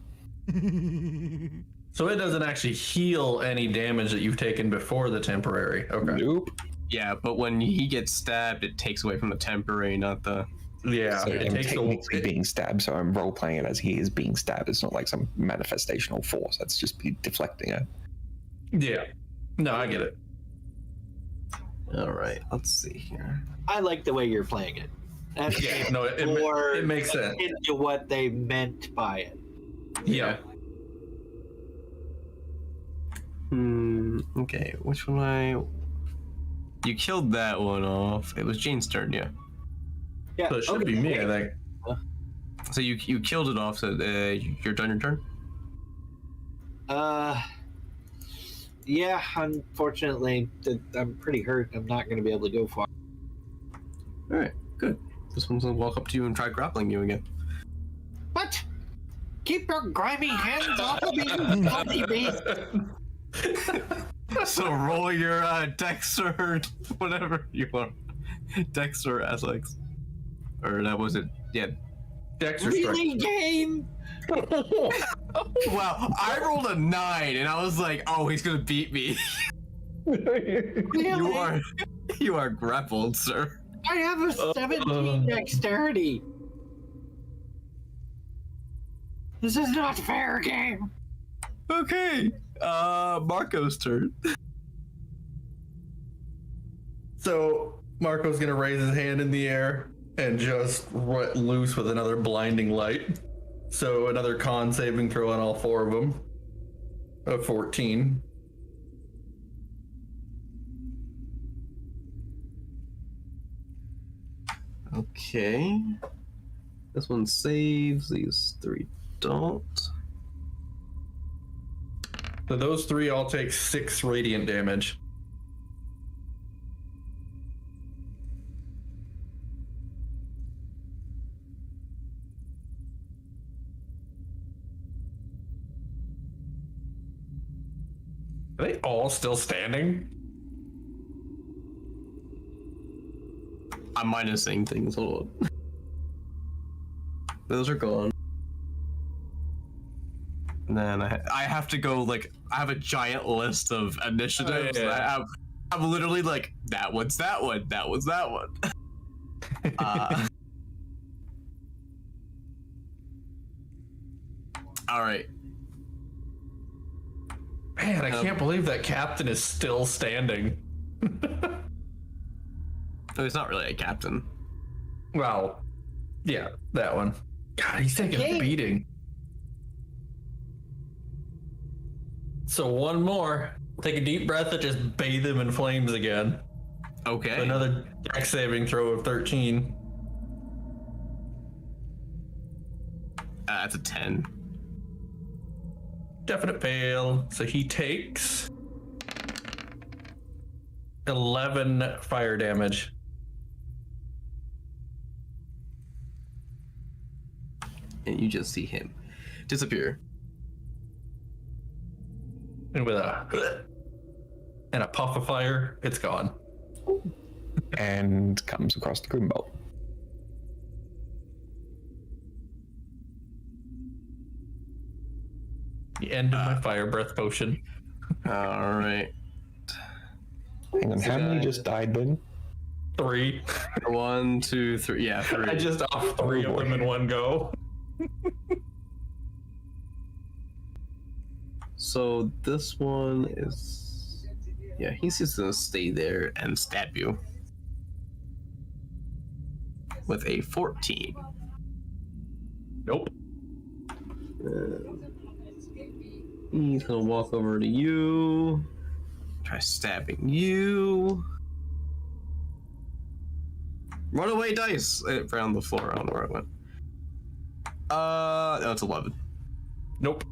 Speaker 2: So it doesn't actually heal any damage that you've taken before the temporary. Okay.
Speaker 5: Nope.
Speaker 3: Yeah, but when he gets stabbed, it takes away from the temporary, not the.
Speaker 2: Yeah.
Speaker 5: So
Speaker 2: It
Speaker 5: I'm
Speaker 2: takes
Speaker 5: technically being stabbed, so I'm role playing it as he is being stabbed. It's not like some manifestational force. That's just be deflecting it.
Speaker 2: Yeah. No, I get it.
Speaker 3: All right, let's see here.
Speaker 1: I like the way you're playing it. That's
Speaker 2: Yeah. No,
Speaker 1: more
Speaker 2: it makes sense.
Speaker 1: into what they meant by it.
Speaker 2: Yeah.
Speaker 3: Okay, which one You killed that one off. It was Jane's turn, yeah.
Speaker 1: Yeah.
Speaker 2: So it should be me, I think.
Speaker 3: So you killed it off, so you're done your turn?
Speaker 1: Yeah, unfortunately, I'm pretty hurt. I'm not going to be able to go far.
Speaker 3: Alright, good. This one's gonna walk up to you and try grappling you again.
Speaker 1: What? Keep your grimy hands off of me, you bloody beast!
Speaker 3: So roll your dex or whatever you want. Dex or athletics. Or that was it. Yeah.
Speaker 2: Dex or strength.
Speaker 1: Really, game?
Speaker 3: Wow, I rolled a 9 and I was like, oh, he's gonna beat me.
Speaker 1: Really?
Speaker 3: You are grappled, sir.
Speaker 1: I have a 17 dexterity. This is not fair, game.
Speaker 3: Okay. Marco's turn.
Speaker 2: So Marco's gonna raise his hand in the air and just let loose with another blinding light. So another con saving throw on all 4 of them. Of 14.
Speaker 3: Okay. This one saves, these 3 don't.
Speaker 2: So those 3 all take 6 radiant damage. Are they all still standing?
Speaker 3: I'm minusing things, hold on. Those are gone. And then I have to go, like, I have a giant list of initiatives.
Speaker 2: Oh, yeah.
Speaker 3: I'm literally like, that one's that one, that one's that one. All right.
Speaker 2: Man, I can't believe that captain is still standing.
Speaker 3: No, he's not really a captain.
Speaker 2: Well, yeah, that one. God, he's taking a beating. So one more. Take a deep breath and just bathe him in flames again.
Speaker 3: Okay.
Speaker 2: So another dex saving throw of 13.
Speaker 3: That's a 10.
Speaker 2: Definite fail. So he takes 11 fire damage.
Speaker 3: And you just see him disappear.
Speaker 2: And with a puff of fire, it's gone.
Speaker 5: And comes across the Grimbolt.
Speaker 2: The end of my fire breath potion.
Speaker 3: All right.
Speaker 5: Hang on, how many just died then?
Speaker 2: 3.
Speaker 3: 1, 2, 3. Yeah, 3.
Speaker 2: I just off 3 of them in one go.
Speaker 3: So this one is, yeah, he's just gonna stay there and stab you with a 14.
Speaker 2: Nope.
Speaker 3: He's gonna walk over to you, try stabbing you. Run away, dice! It found the floor. I don't know where it went. That's 11.
Speaker 2: Nope.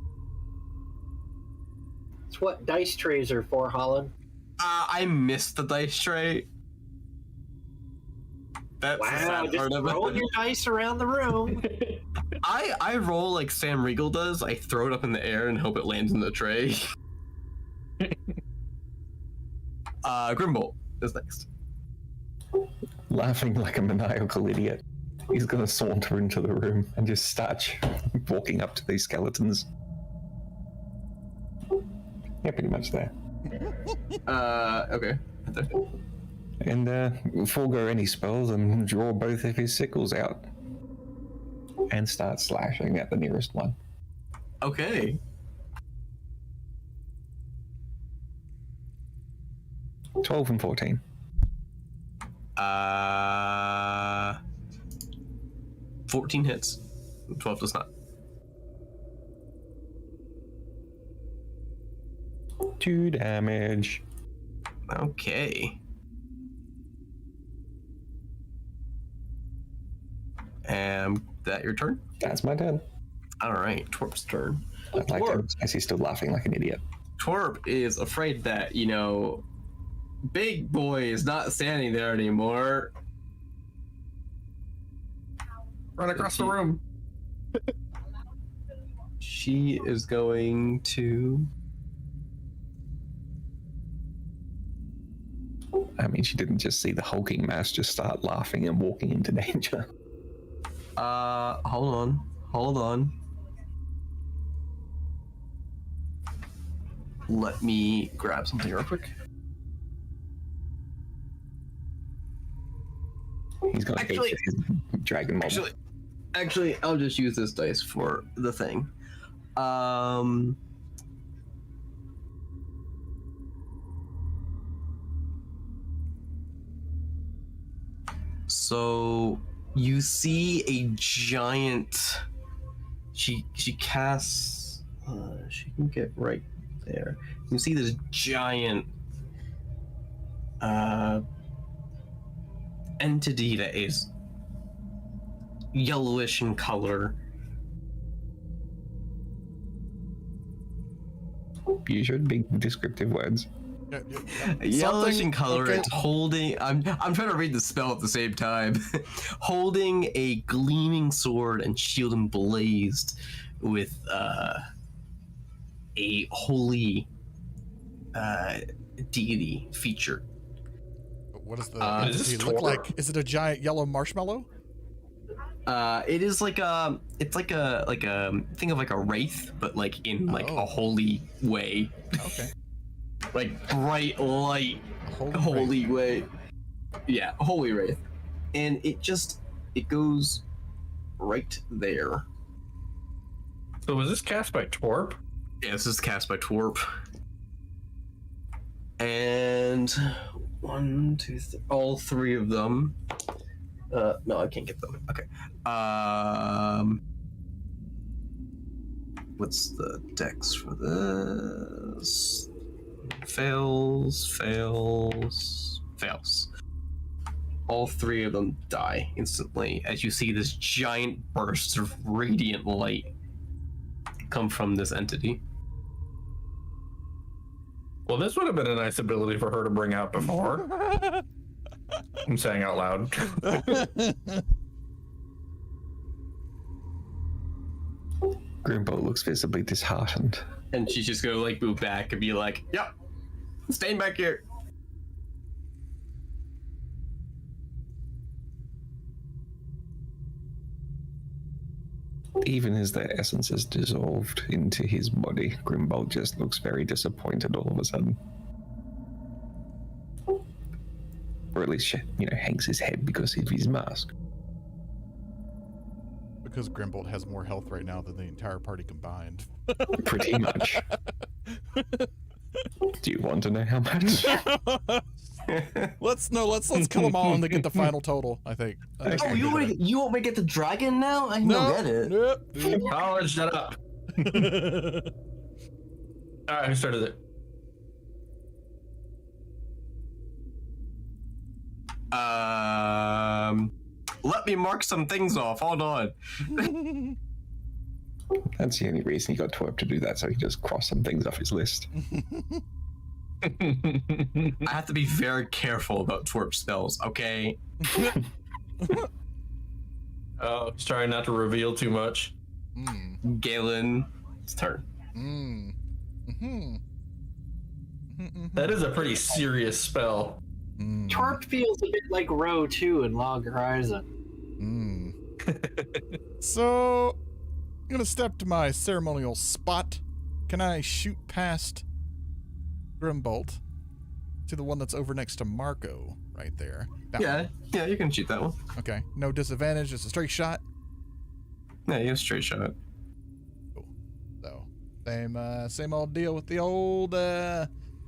Speaker 1: It's what dice trays are for, Holland.
Speaker 3: I missed the dice tray. That's the
Speaker 1: Wow,
Speaker 3: sad
Speaker 1: just
Speaker 3: part of
Speaker 1: roll
Speaker 3: it.
Speaker 1: your dice around the room.
Speaker 3: I roll like Sam Riegel does. I throw it up in the air and hope it lands in the tray. Grimbolt is next.
Speaker 5: Laughing like a maniacal idiot, he's gonna saunter into the room and just start walking up to these skeletons. Yeah, pretty much there.
Speaker 3: Okay.
Speaker 5: And forego any spells and draw both of his sickles out. And start slashing at the nearest one.
Speaker 3: Okay.
Speaker 5: 12 and 14.
Speaker 3: 14 hits. 12 does not.
Speaker 5: 2 damage.
Speaker 3: Okay. And that your turn?
Speaker 5: That's my turn.
Speaker 3: All right, Twerp's turn.
Speaker 5: I like him as he's still laughing like an idiot.
Speaker 3: Twerp is afraid that, you know, Big Boy is not standing there anymore.
Speaker 2: Run across the room.
Speaker 3: She is going to...
Speaker 5: I mean, she didn't just see the hulking mass just start laughing and walking into danger.
Speaker 3: Hold on. Let me grab something real quick.
Speaker 5: He's gonna go
Speaker 3: Actually-
Speaker 5: get his dragon mob.
Speaker 3: Actually, I'll just use this dice for the thing. So you see a giant. She casts. She can get right there. You see this giant entity that is yellowish in color.
Speaker 5: You should be descriptive words.
Speaker 3: Yellowish
Speaker 4: Something-
Speaker 3: in color.
Speaker 4: okay.
Speaker 3: It's holding. I'm trying to read the spell at the same time. Holding a gleaming sword and shield emblazed with a holy deity feature.
Speaker 4: What does the
Speaker 2: is this
Speaker 4: entity look
Speaker 2: Torp?
Speaker 4: like? Is it a giant yellow marshmallow?
Speaker 3: It is like a. It's like a think of like a wraith, but like in like
Speaker 4: Oh.
Speaker 3: a holy way,
Speaker 4: Okay.
Speaker 3: like bright light.
Speaker 4: Holy
Speaker 3: Holy way. Yeah, holy wraith. And it goes right there.
Speaker 2: So was this cast by Torp?
Speaker 3: Yeah, this is cast by Twerp. And all three of them. No, I can't get them. Okay. What's the dex for this? Fails. All three of them die instantly as you see this giant burst of radiant light come from this entity.
Speaker 2: Well, this would have been a nice ability for her to bring out before. I'm saying out loud.
Speaker 5: Grimbolt looks visibly disheartened.
Speaker 3: And she's just gonna like move back and be like, "Yep, staying back here."
Speaker 5: Even as their essence is dissolved into his body, Grimbolt just looks very disappointed all of a sudden. Or at least, hangs his head because of his mask.
Speaker 4: Because Grimbolt has more health right now than the entire party combined.
Speaker 5: Pretty much. Do you want to know how much?
Speaker 4: Let's kill them all and then get the final total, I think.
Speaker 3: Oh, you want me to get the dragon now? I don't get it.
Speaker 4: Nope.
Speaker 2: College, shut up. All right, who started it?
Speaker 3: Let me mark some things off. Hold on.
Speaker 5: That's the only reason he got Twerp to do that, so he just crossed some things off his list.
Speaker 3: I have to be very careful about twerp spells, okay?
Speaker 2: Oh, he's trying not to reveal too much.
Speaker 3: Galen's turn.
Speaker 2: That is a pretty serious spell.
Speaker 1: Twerp feels a bit like Row 2 in Log Horizon.
Speaker 4: So, I'm gonna step to my ceremonial spot. Can I shoot past Grimbolt to the one that's over next to Marco right there? That one.
Speaker 3: Yeah, you can shoot that one.
Speaker 4: Okay. No disadvantage, just a straight shot.
Speaker 3: Yeah, you have a straight shot.
Speaker 4: Cool. So, same old deal with the old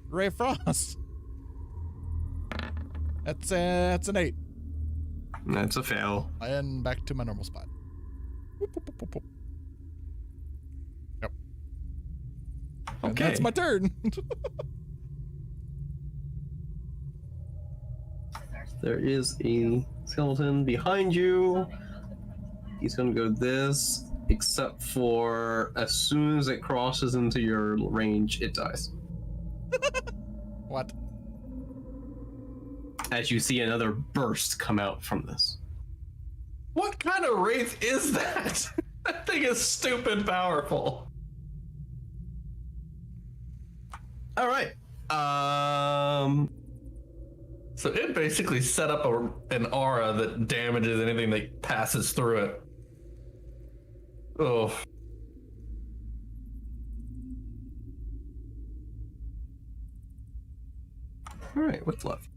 Speaker 4: Ray Frost. That's an 8.
Speaker 3: That's a fail.
Speaker 4: And back to my normal spot. Whoop, whoop, whoop, whoop, whoop. Yep. And
Speaker 3: Okay.
Speaker 4: that's my turn.
Speaker 3: There is a skeleton behind you. He's gonna go this, except for as soon as it crosses into your range, it dies.
Speaker 4: What?
Speaker 3: As you see another burst come out from this.
Speaker 2: What kind of wraith is that? That thing is stupid powerful.
Speaker 3: All right.
Speaker 2: So it basically set up an aura that damages anything that passes through it. Oh.
Speaker 3: All right. What's left?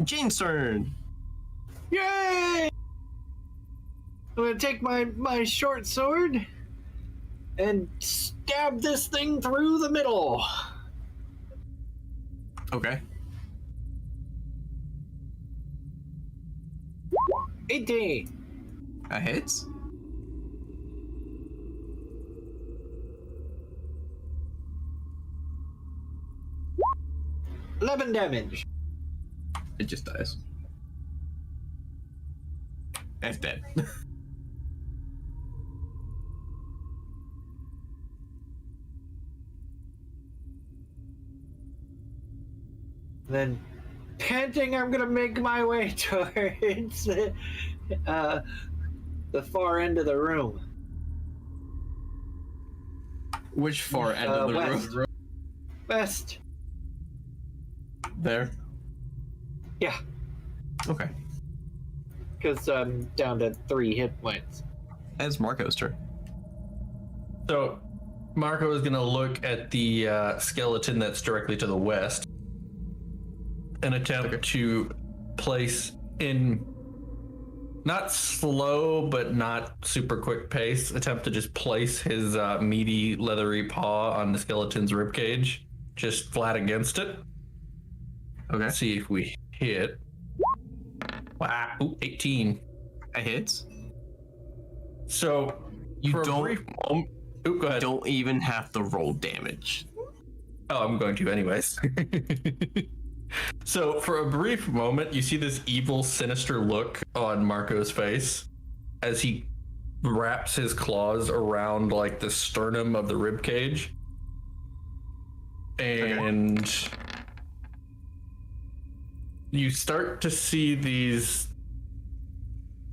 Speaker 3: Jane's turn.
Speaker 1: Yay! I'm gonna take my short sword and stab this thing through the middle.
Speaker 3: Okay.
Speaker 1: 18.
Speaker 3: That hits.
Speaker 1: $11 damage.
Speaker 3: It just dies. It's dead.
Speaker 1: Then, panting, I'm gonna make my way towards the far end of the room.
Speaker 3: Which far end of the
Speaker 1: west.
Speaker 3: room?
Speaker 1: West.
Speaker 3: There?
Speaker 1: Yeah,
Speaker 3: Okay.
Speaker 1: because I'm down to 3 hit points.
Speaker 3: It's Marco's turn.
Speaker 2: So, Marco is going to look at the skeleton that's directly to the west and attempt to place in not slow but not super quick pace, attempt to just place his meaty leathery paw on the skeleton's ribcage, just flat against it.
Speaker 3: Okay.
Speaker 2: Let's see if we hit. Wow, ooh, 18.
Speaker 3: It hits.
Speaker 2: So
Speaker 3: You
Speaker 2: for a
Speaker 3: don't.
Speaker 2: brief moment, ooh, go ahead.
Speaker 3: Don't even have to roll damage.
Speaker 2: Oh, I'm going to anyways. So for a brief moment, you see this evil, sinister look on Marco's face as he wraps his claws around like the sternum of the rib cage. And you start to see these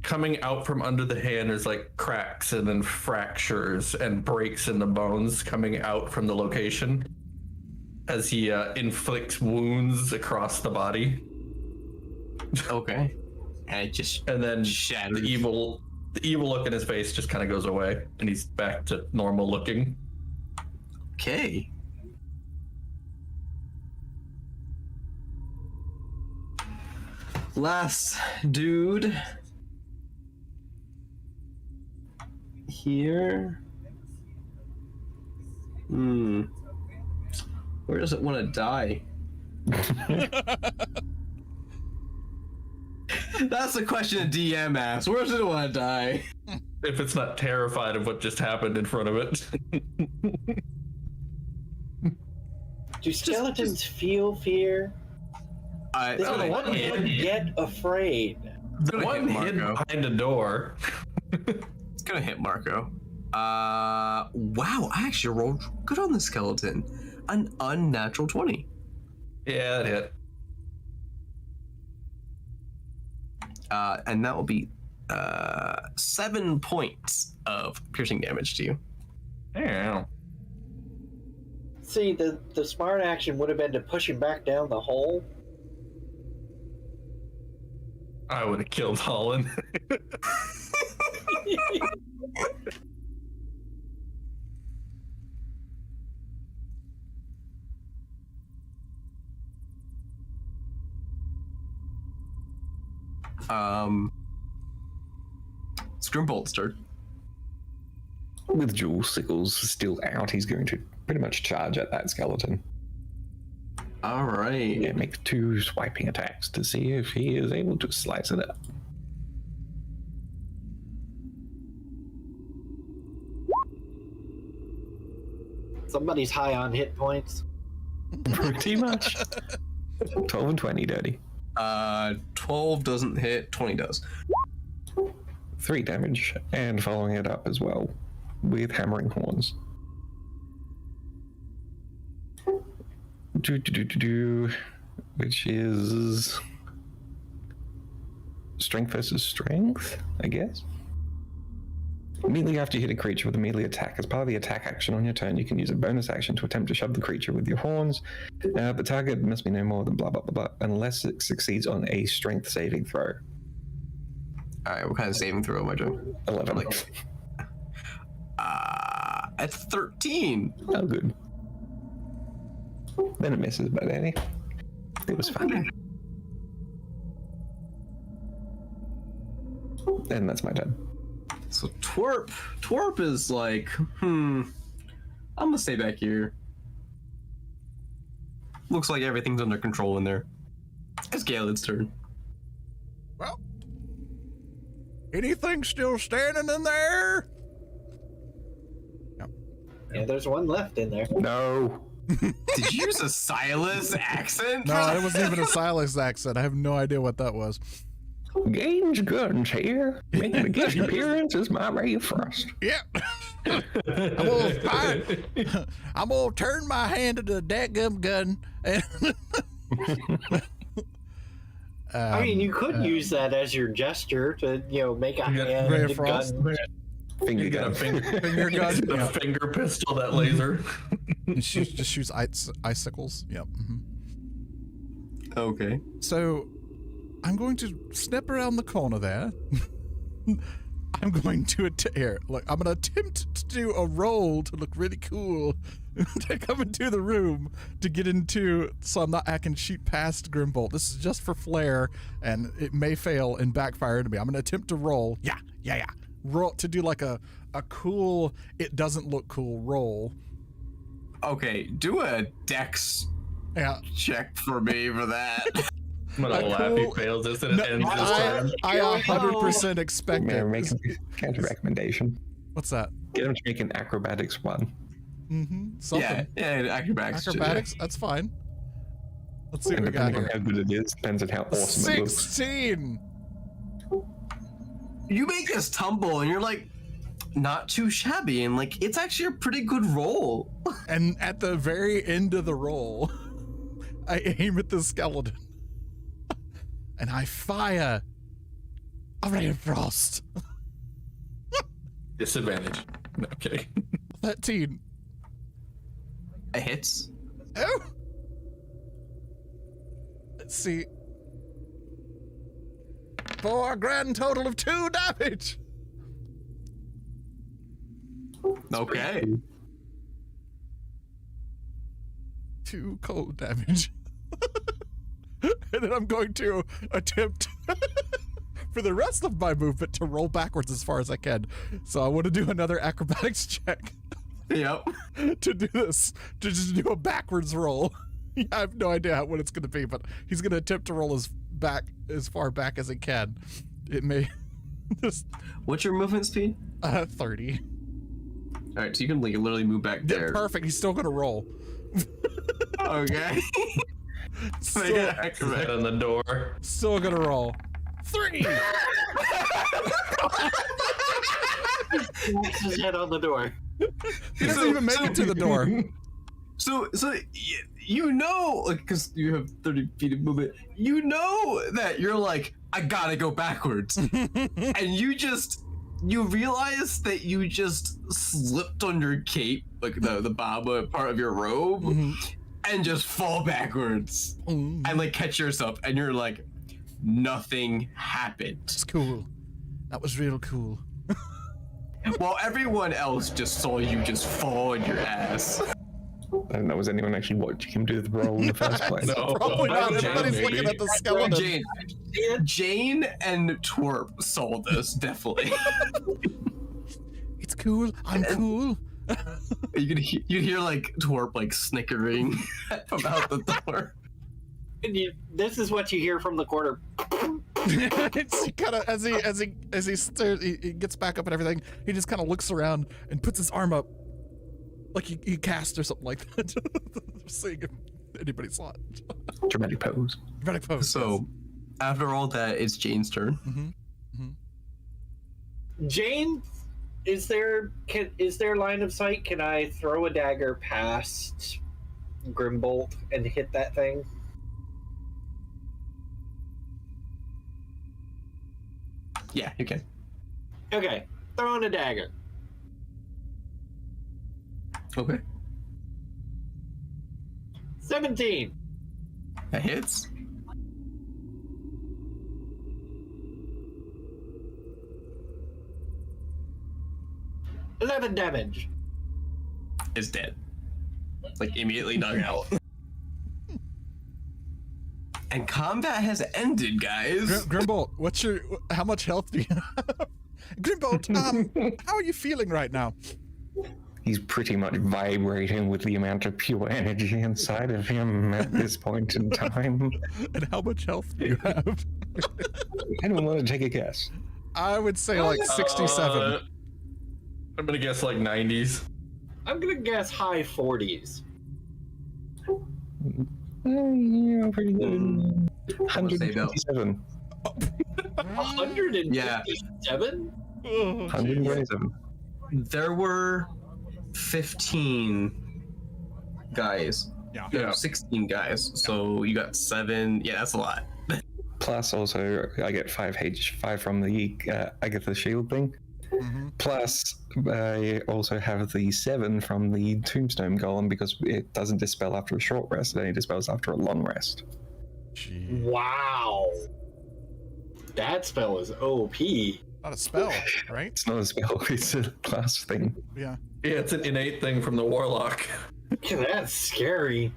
Speaker 2: coming out from under the hand. There's like cracks and then fractures and breaks in the bones coming out from the location as he inflicts wounds across the body.
Speaker 3: Okay. And it just
Speaker 2: And then
Speaker 3: shatters.
Speaker 2: the evil look in his face just kind of goes away and he's back to normal looking.
Speaker 3: Okay. Last dude. Here. Where does it want to die? That's the question a DM asks. Where does it want to die?
Speaker 2: If it's not terrified of what just happened in front of it.
Speaker 1: Do skeletons feel fear? They
Speaker 2: on the
Speaker 1: don't
Speaker 2: one hand-
Speaker 1: get afraid.
Speaker 3: It's gonna
Speaker 2: One
Speaker 3: hit
Speaker 2: hid
Speaker 3: Marco.
Speaker 2: behind a door.
Speaker 3: It's gonna hit Marco. Wow, I actually rolled good on the skeleton. An unnatural 20.
Speaker 2: Yeah, it hit.
Speaker 3: And that will be 7 points of piercing damage to you.
Speaker 2: Damn.
Speaker 1: See, the smart action would have been to push him back down the hole.
Speaker 2: I would have killed Holland.
Speaker 3: Scrimbolt's turn.
Speaker 5: With dual sickles still out, he's going to pretty much charge at that skeleton.
Speaker 3: All right.
Speaker 5: Yeah, make 2 swiping attacks to see if he is able to slice it up.
Speaker 1: Somebody's high on hit points.
Speaker 5: Pretty much. 12 and 20, dirty.
Speaker 3: 12 doesn't hit, 20 does.
Speaker 5: 3 damage, and following it up as well with hammering horns. Which is strength versus strength, I guess. Immediately after you hit a creature with a melee attack, as part of the attack action on your turn, you can use a bonus action to attempt to shove the creature with your horns. The target must be no more than blah blah blah blah, unless it succeeds on a strength saving throw.
Speaker 3: Alright, what kind of saving throw am I doing?
Speaker 5: 11.
Speaker 3: At 13.
Speaker 5: Oh, good. Then it misses, but Annie, it was fun. And that's my turn.
Speaker 3: So Twerp is like, I'm gonna stay back here. Looks like everything's under control in there. It's Galen's turn.
Speaker 4: Well, anything still standing in there?
Speaker 1: Yeah, there's one left in there.
Speaker 5: No.
Speaker 3: Did you use a Silas accent?
Speaker 4: No, it wasn't even a Silas accent. I have no idea what that was.
Speaker 5: Gange guns here. Making a guest appearance is my Ray Frost.
Speaker 4: Yeah. I'm gonna turn my hand to the dadgum gun. And
Speaker 1: I mean, you could use that as your gesture to, make a hand
Speaker 4: Ray of
Speaker 1: to
Speaker 4: Frost.
Speaker 1: gun.
Speaker 5: Finger
Speaker 2: You got a
Speaker 5: gun.
Speaker 2: finger
Speaker 4: gun.
Speaker 2: a
Speaker 4: Yeah.
Speaker 2: finger pistol, that laser.
Speaker 4: Just shoots icicles. Yep.
Speaker 3: Okay.
Speaker 4: So I'm going to step around the corner there. I'm going to look, I'm going to attempt to do a roll to look really cool to come into the room to get into, so I can shoot past Grimbolt. This is just for flair, and it may fail and backfire to me. I'm going to attempt to roll. Yeah. Roll to do like a cool, it doesn't look cool roll.
Speaker 3: Okay, do a dex
Speaker 4: Yeah.
Speaker 3: check for me for that.
Speaker 2: I'm gonna laugh. He fails this and it ends this time.
Speaker 4: I 100% expect
Speaker 5: Mayor,
Speaker 4: it.
Speaker 5: make a counter recommendation.
Speaker 4: What's that?
Speaker 5: Get him to make an acrobatics one.
Speaker 4: Something.
Speaker 3: Yeah, acrobatics.
Speaker 4: Acrobatics? That's fine. Let's see what
Speaker 5: And
Speaker 4: we got
Speaker 5: depending on
Speaker 4: here.
Speaker 5: how good it is, depends on how awesome it looks.
Speaker 4: 16!
Speaker 3: You make this tumble and you're like, not too shabby, and like, it's actually a pretty good roll.
Speaker 4: And at the very end of the roll, I aim at the skeleton. And I fire a ray of frost.
Speaker 2: Disadvantage. No, okay.
Speaker 4: 13.
Speaker 3: It hits.
Speaker 4: Oh! Let's see. For a grand total of 2 damage.
Speaker 3: Okay.
Speaker 4: 2 cold damage. And then I'm going to attempt for the rest of my movement to roll backwards as far as I can. So I want to do another acrobatics check
Speaker 3: Yep.
Speaker 4: to do this, to just do a backwards roll. I have no idea what it's going to be, but he's going to attempt to roll as far back as he can. It may just
Speaker 3: What's your movement speed?
Speaker 4: 30.
Speaker 3: All right, so you can like literally move back there.
Speaker 4: Perfect. He's still going to roll.
Speaker 3: Okay.
Speaker 4: Still,
Speaker 2: Head on the door.
Speaker 4: still going to roll. 3.
Speaker 1: Knocks his head on the door.
Speaker 4: He doesn't even make it to the door.
Speaker 3: So you know, like, because you have 30 feet of movement, you know that you're like, I gotta go backwards, and you realize that you just slipped on your cape, like the baba part of your robe, and just fall backwards, and like catch yourself, and you're like, nothing happened.
Speaker 4: It's cool. That was real cool.
Speaker 3: While everyone else just saw you just fall on your ass.
Speaker 5: I don't know, was anyone actually watching him do the roll in the first place?
Speaker 2: No.
Speaker 4: Probably not.
Speaker 2: Jane,
Speaker 4: Everybody's
Speaker 2: maybe.
Speaker 4: looking at the skeleton.
Speaker 3: Jane and Twerp saw this, definitely.
Speaker 4: It's cool. I'm cool.
Speaker 3: You hear like Twerp like snickering from out the door.
Speaker 1: And this is what you hear from the corner.
Speaker 4: It's kind of as he stares, he gets back up and everything. He just kind of looks around and puts his arm up, like he cast or something like that. Seeing if anybody saw it.
Speaker 5: Dramatic pose.
Speaker 4: Dramatic pose.
Speaker 3: So, after all that, it's Jane's turn.
Speaker 1: Jane, is there line of sight? Can I throw a dagger past Grimbolt and hit that thing?
Speaker 3: Yeah, you can.
Speaker 1: Okay, throwing a dagger.
Speaker 3: Okay.
Speaker 1: 17.
Speaker 3: That hits.
Speaker 1: $11 damage.
Speaker 3: Is dead. Like immediately dug out. And combat has ended, guys.
Speaker 4: Grimbolt, how much health do you have? Grimbolt, how are you feeling right now?
Speaker 5: He's pretty much vibrating with the amount of pure energy inside of him at this point in time.
Speaker 4: And how much health do you have?
Speaker 5: Anyone want to take a guess?
Speaker 4: I would say like 67.
Speaker 2: I'm gonna guess like 90s.
Speaker 1: I'm gonna guess high 40s.
Speaker 5: Yeah, pretty good.
Speaker 3: I would say about
Speaker 5: 127.
Speaker 1: 157?
Speaker 4: Oh,
Speaker 5: 127.
Speaker 3: there were 15 guys.
Speaker 4: Yeah.
Speaker 3: There
Speaker 2: Yeah.
Speaker 3: were 16 guys. So you got 7. Yeah, that's a lot.
Speaker 5: Plus, also, I get 5 from the Agatha Shield thing.
Speaker 4: Mhm.
Speaker 5: Plus, I also have the 7 from the Tombstone Golem because it doesn't dispel after a short rest, it only dispels after a long rest.
Speaker 4: Gee.
Speaker 1: Wow. That spell is OP.
Speaker 4: Not a spell, right?
Speaker 5: It's not a spell, it's a class thing.
Speaker 4: Yeah.
Speaker 2: Yeah, it's an innate thing from the Warlock.
Speaker 1: That's scary.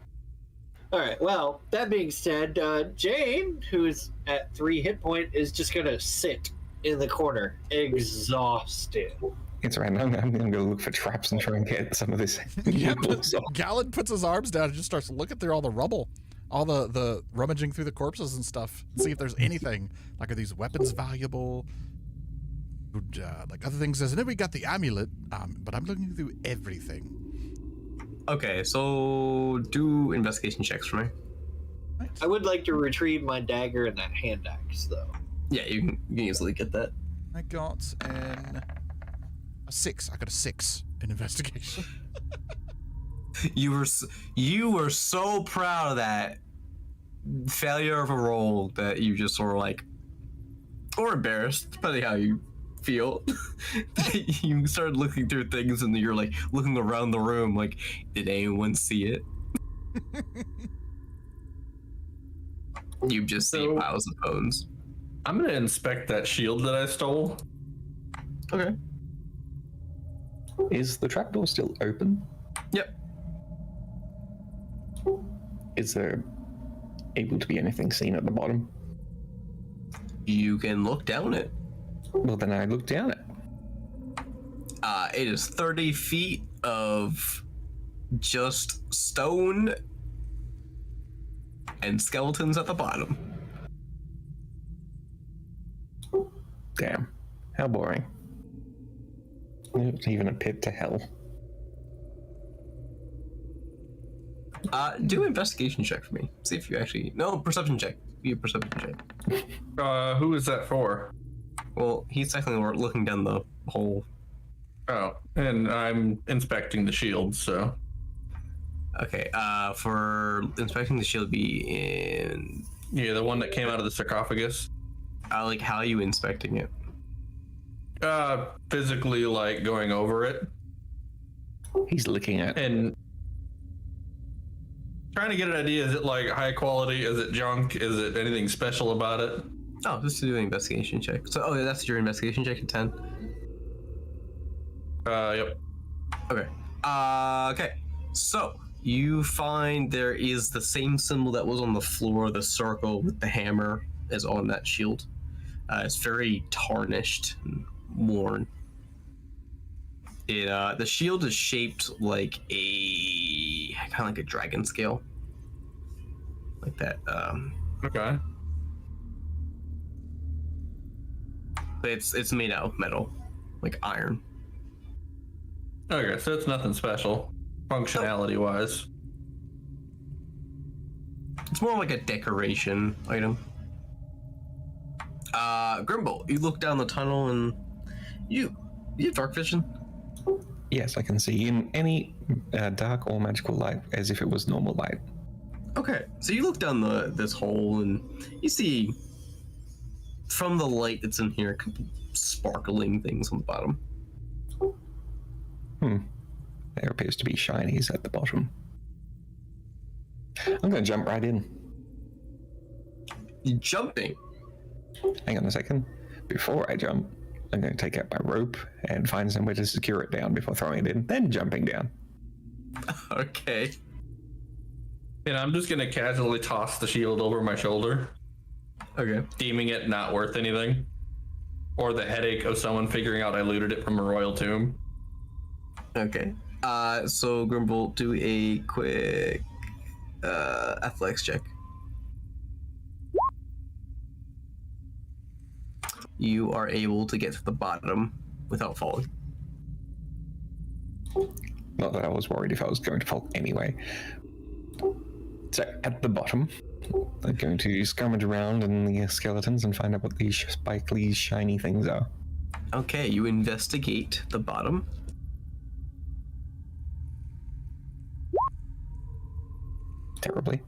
Speaker 1: All right. Well, that being said, Jane, who's at 3 hit point, is just gonna sit in the corner, exhausted.
Speaker 5: It's random. I'm going to go look for traps and try and get some of this.
Speaker 4: Yeah, Galen puts his arms down and just starts looking through all the rubble, all the rummaging through the corpses and stuff, and see if there's anything. Like, are these weapons valuable? Like other things. And then we got the amulet, but I'm looking through everything.
Speaker 3: Okay, so do investigation checks for me.
Speaker 1: I would like to retrieve my dagger and that hand axe, though.
Speaker 3: Yeah, you can easily get that.
Speaker 4: I got a 6. I got a 6 in investigation.
Speaker 3: You were so proud of that failure of a roll that you just sort of like, or embarrassed, depending how you feel. You started looking through things and you're like looking around the room like, did anyone see it? You just see
Speaker 2: So-
Speaker 3: piles of bones.
Speaker 2: I'm gonna inspect that shield that I stole.
Speaker 3: Okay.
Speaker 5: Is the trapdoor still open?
Speaker 3: Yep.
Speaker 5: Is there able to be anything seen at the bottom?
Speaker 3: You can look down it.
Speaker 5: Well, then I look down it.
Speaker 3: It is 30 feet of just stone and skeletons at the bottom.
Speaker 5: Damn. How boring. It's even a pit to hell.
Speaker 3: Do an investigation check for me. See if you actually... No, perception check. Be a perception check.
Speaker 2: Who is that for?
Speaker 3: Well, he's technically looking down the hole.
Speaker 2: Oh, and I'm inspecting the shield, so.
Speaker 3: Okay, for inspecting the shield be in...
Speaker 2: Yeah, the one that came out of the sarcophagus.
Speaker 3: like, how are you inspecting it?
Speaker 2: Physically, like, going over it
Speaker 5: He's looking at
Speaker 2: and trying to get an idea. Is it, like, high quality? Is it junk? Is it anything special about it?
Speaker 3: Oh, just to do an investigation check. So, oh, that's your investigation check at 10?
Speaker 2: Yep.
Speaker 3: Okay. Okay. So, you find there is the same symbol that was on the floor, the circle with the hammer, is on that shield. It's very tarnished and worn. It the shield is shaped like a kind of like a dragon scale, like that.
Speaker 2: Okay.
Speaker 3: But it's made out of metal, like iron.
Speaker 2: Okay, so it's nothing special, functionality-wise.
Speaker 3: It's more like a decoration item. Grimble, you look down the tunnel and you have dark vision.
Speaker 5: Yes, I can see in any dark or magical light as if it was normal light.
Speaker 3: Okay, so you look down this hole and you see from the light that's in here a couple sparkling things on the bottom.
Speaker 5: There appears to be shinies at the bottom. I'm going to jump right in.
Speaker 3: You jumping?
Speaker 5: Hang on a second. Before I jump, I'm going to take out my rope and find somewhere to secure it down before throwing it in, then jumping down.
Speaker 3: Okay.
Speaker 2: And I'm just gonna casually toss the shield over my shoulder,
Speaker 3: Okay.
Speaker 2: deeming it not worth anything. Or the headache of someone figuring out I looted it from a royal tomb.
Speaker 3: Okay. So Grimble, do a quick athletics check. You are able to get to the bottom without falling.
Speaker 5: Not that I was worried if I was going to fall anyway. So at the bottom, they're going to scrummage around in the skeletons and find out what these spikely, shiny things are.
Speaker 3: Okay, you investigate the bottom.
Speaker 5: Terribly.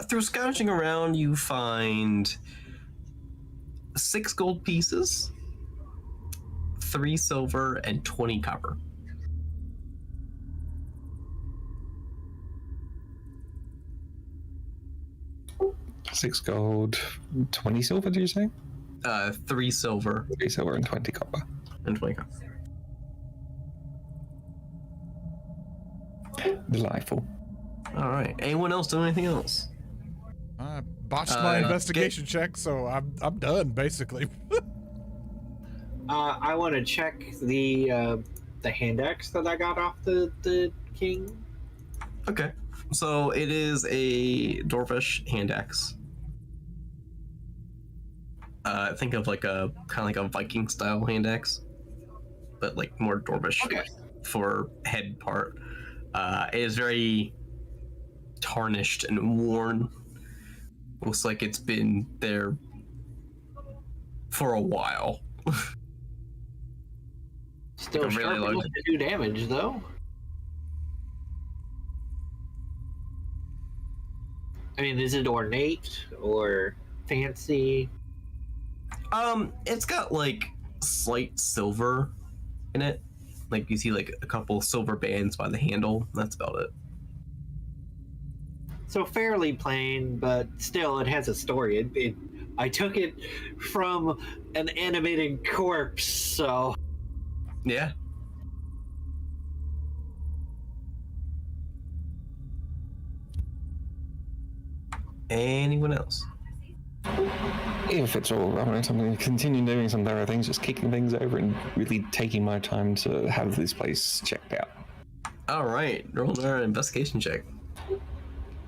Speaker 3: Through scrounging around, you find 6 gold pieces, 3 silver, and 20 copper.
Speaker 5: $6 gold, 20 silver, did you say?
Speaker 3: 3 silver
Speaker 5: 3 silver and 20 copper.
Speaker 3: and 20 copper.
Speaker 5: Delightful.
Speaker 3: All right. Anyone else do anything else?
Speaker 4: I botched my investigation check, so I'm done basically.
Speaker 1: I want to check the hand axe that I got off the king.
Speaker 3: Okay. So it is a dwarfish hand axe. Think of like a kind of like a Viking style hand axe, but like more dwarfish for head part. It is very tarnished and worn. Looks like it's been there for a while.
Speaker 1: Still
Speaker 3: Like a really
Speaker 1: sharp enough to do damage, though. I mean, is it ornate or fancy?
Speaker 3: It's got like slight silver in it. Like you see like a couple silver bands by the handle. That's about it.
Speaker 1: So fairly plain, but still, it has a story. I took it from an animated corpse, so
Speaker 3: Yeah. Anyone else?
Speaker 5: If it's all right, I'm going to continue doing some thorough things, just kicking things over and really taking my time to have this place checked out.
Speaker 3: All right, roll an investigation check.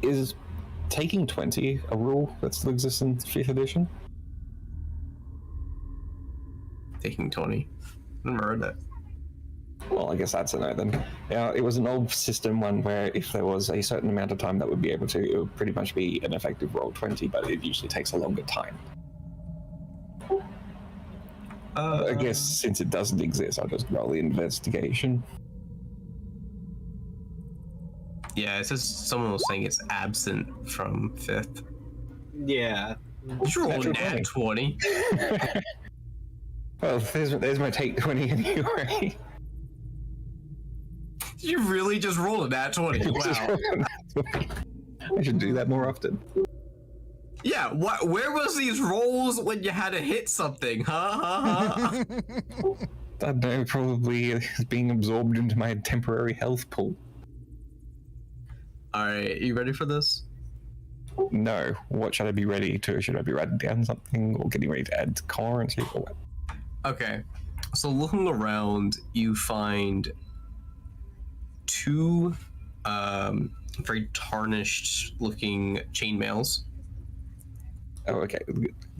Speaker 5: Is taking 20 a rule that still exists in 5th edition?
Speaker 3: Taking 20. Never heard that.
Speaker 5: Well, I guess that's a no then. Yeah, it was an old system one where if there was a certain amount of time that would be able to, it would pretty much be an effective roll 20, but it usually takes a longer time. I guess since it doesn't exist, I'll just roll the investigation.
Speaker 3: Yeah, it says someone was saying it's absent from 5th.
Speaker 1: yeah.
Speaker 3: Did you roll
Speaker 5: Natural
Speaker 3: nat 20?
Speaker 5: Well, there's my take 20 anyway.
Speaker 3: Did you really just roll a nat 20? Wow.
Speaker 5: I should do that more often.
Speaker 3: Yeah, where was these rolls when you had to hit something, huh?
Speaker 5: I don't know, probably being absorbed into my temporary health pool.
Speaker 3: Alright, you ready for this?
Speaker 5: No. What should I be ready to? Should I be writing down something or getting ready to add currency or what?
Speaker 3: Okay, so looking around, you find 2 very tarnished looking chainmails.
Speaker 5: Oh, okay.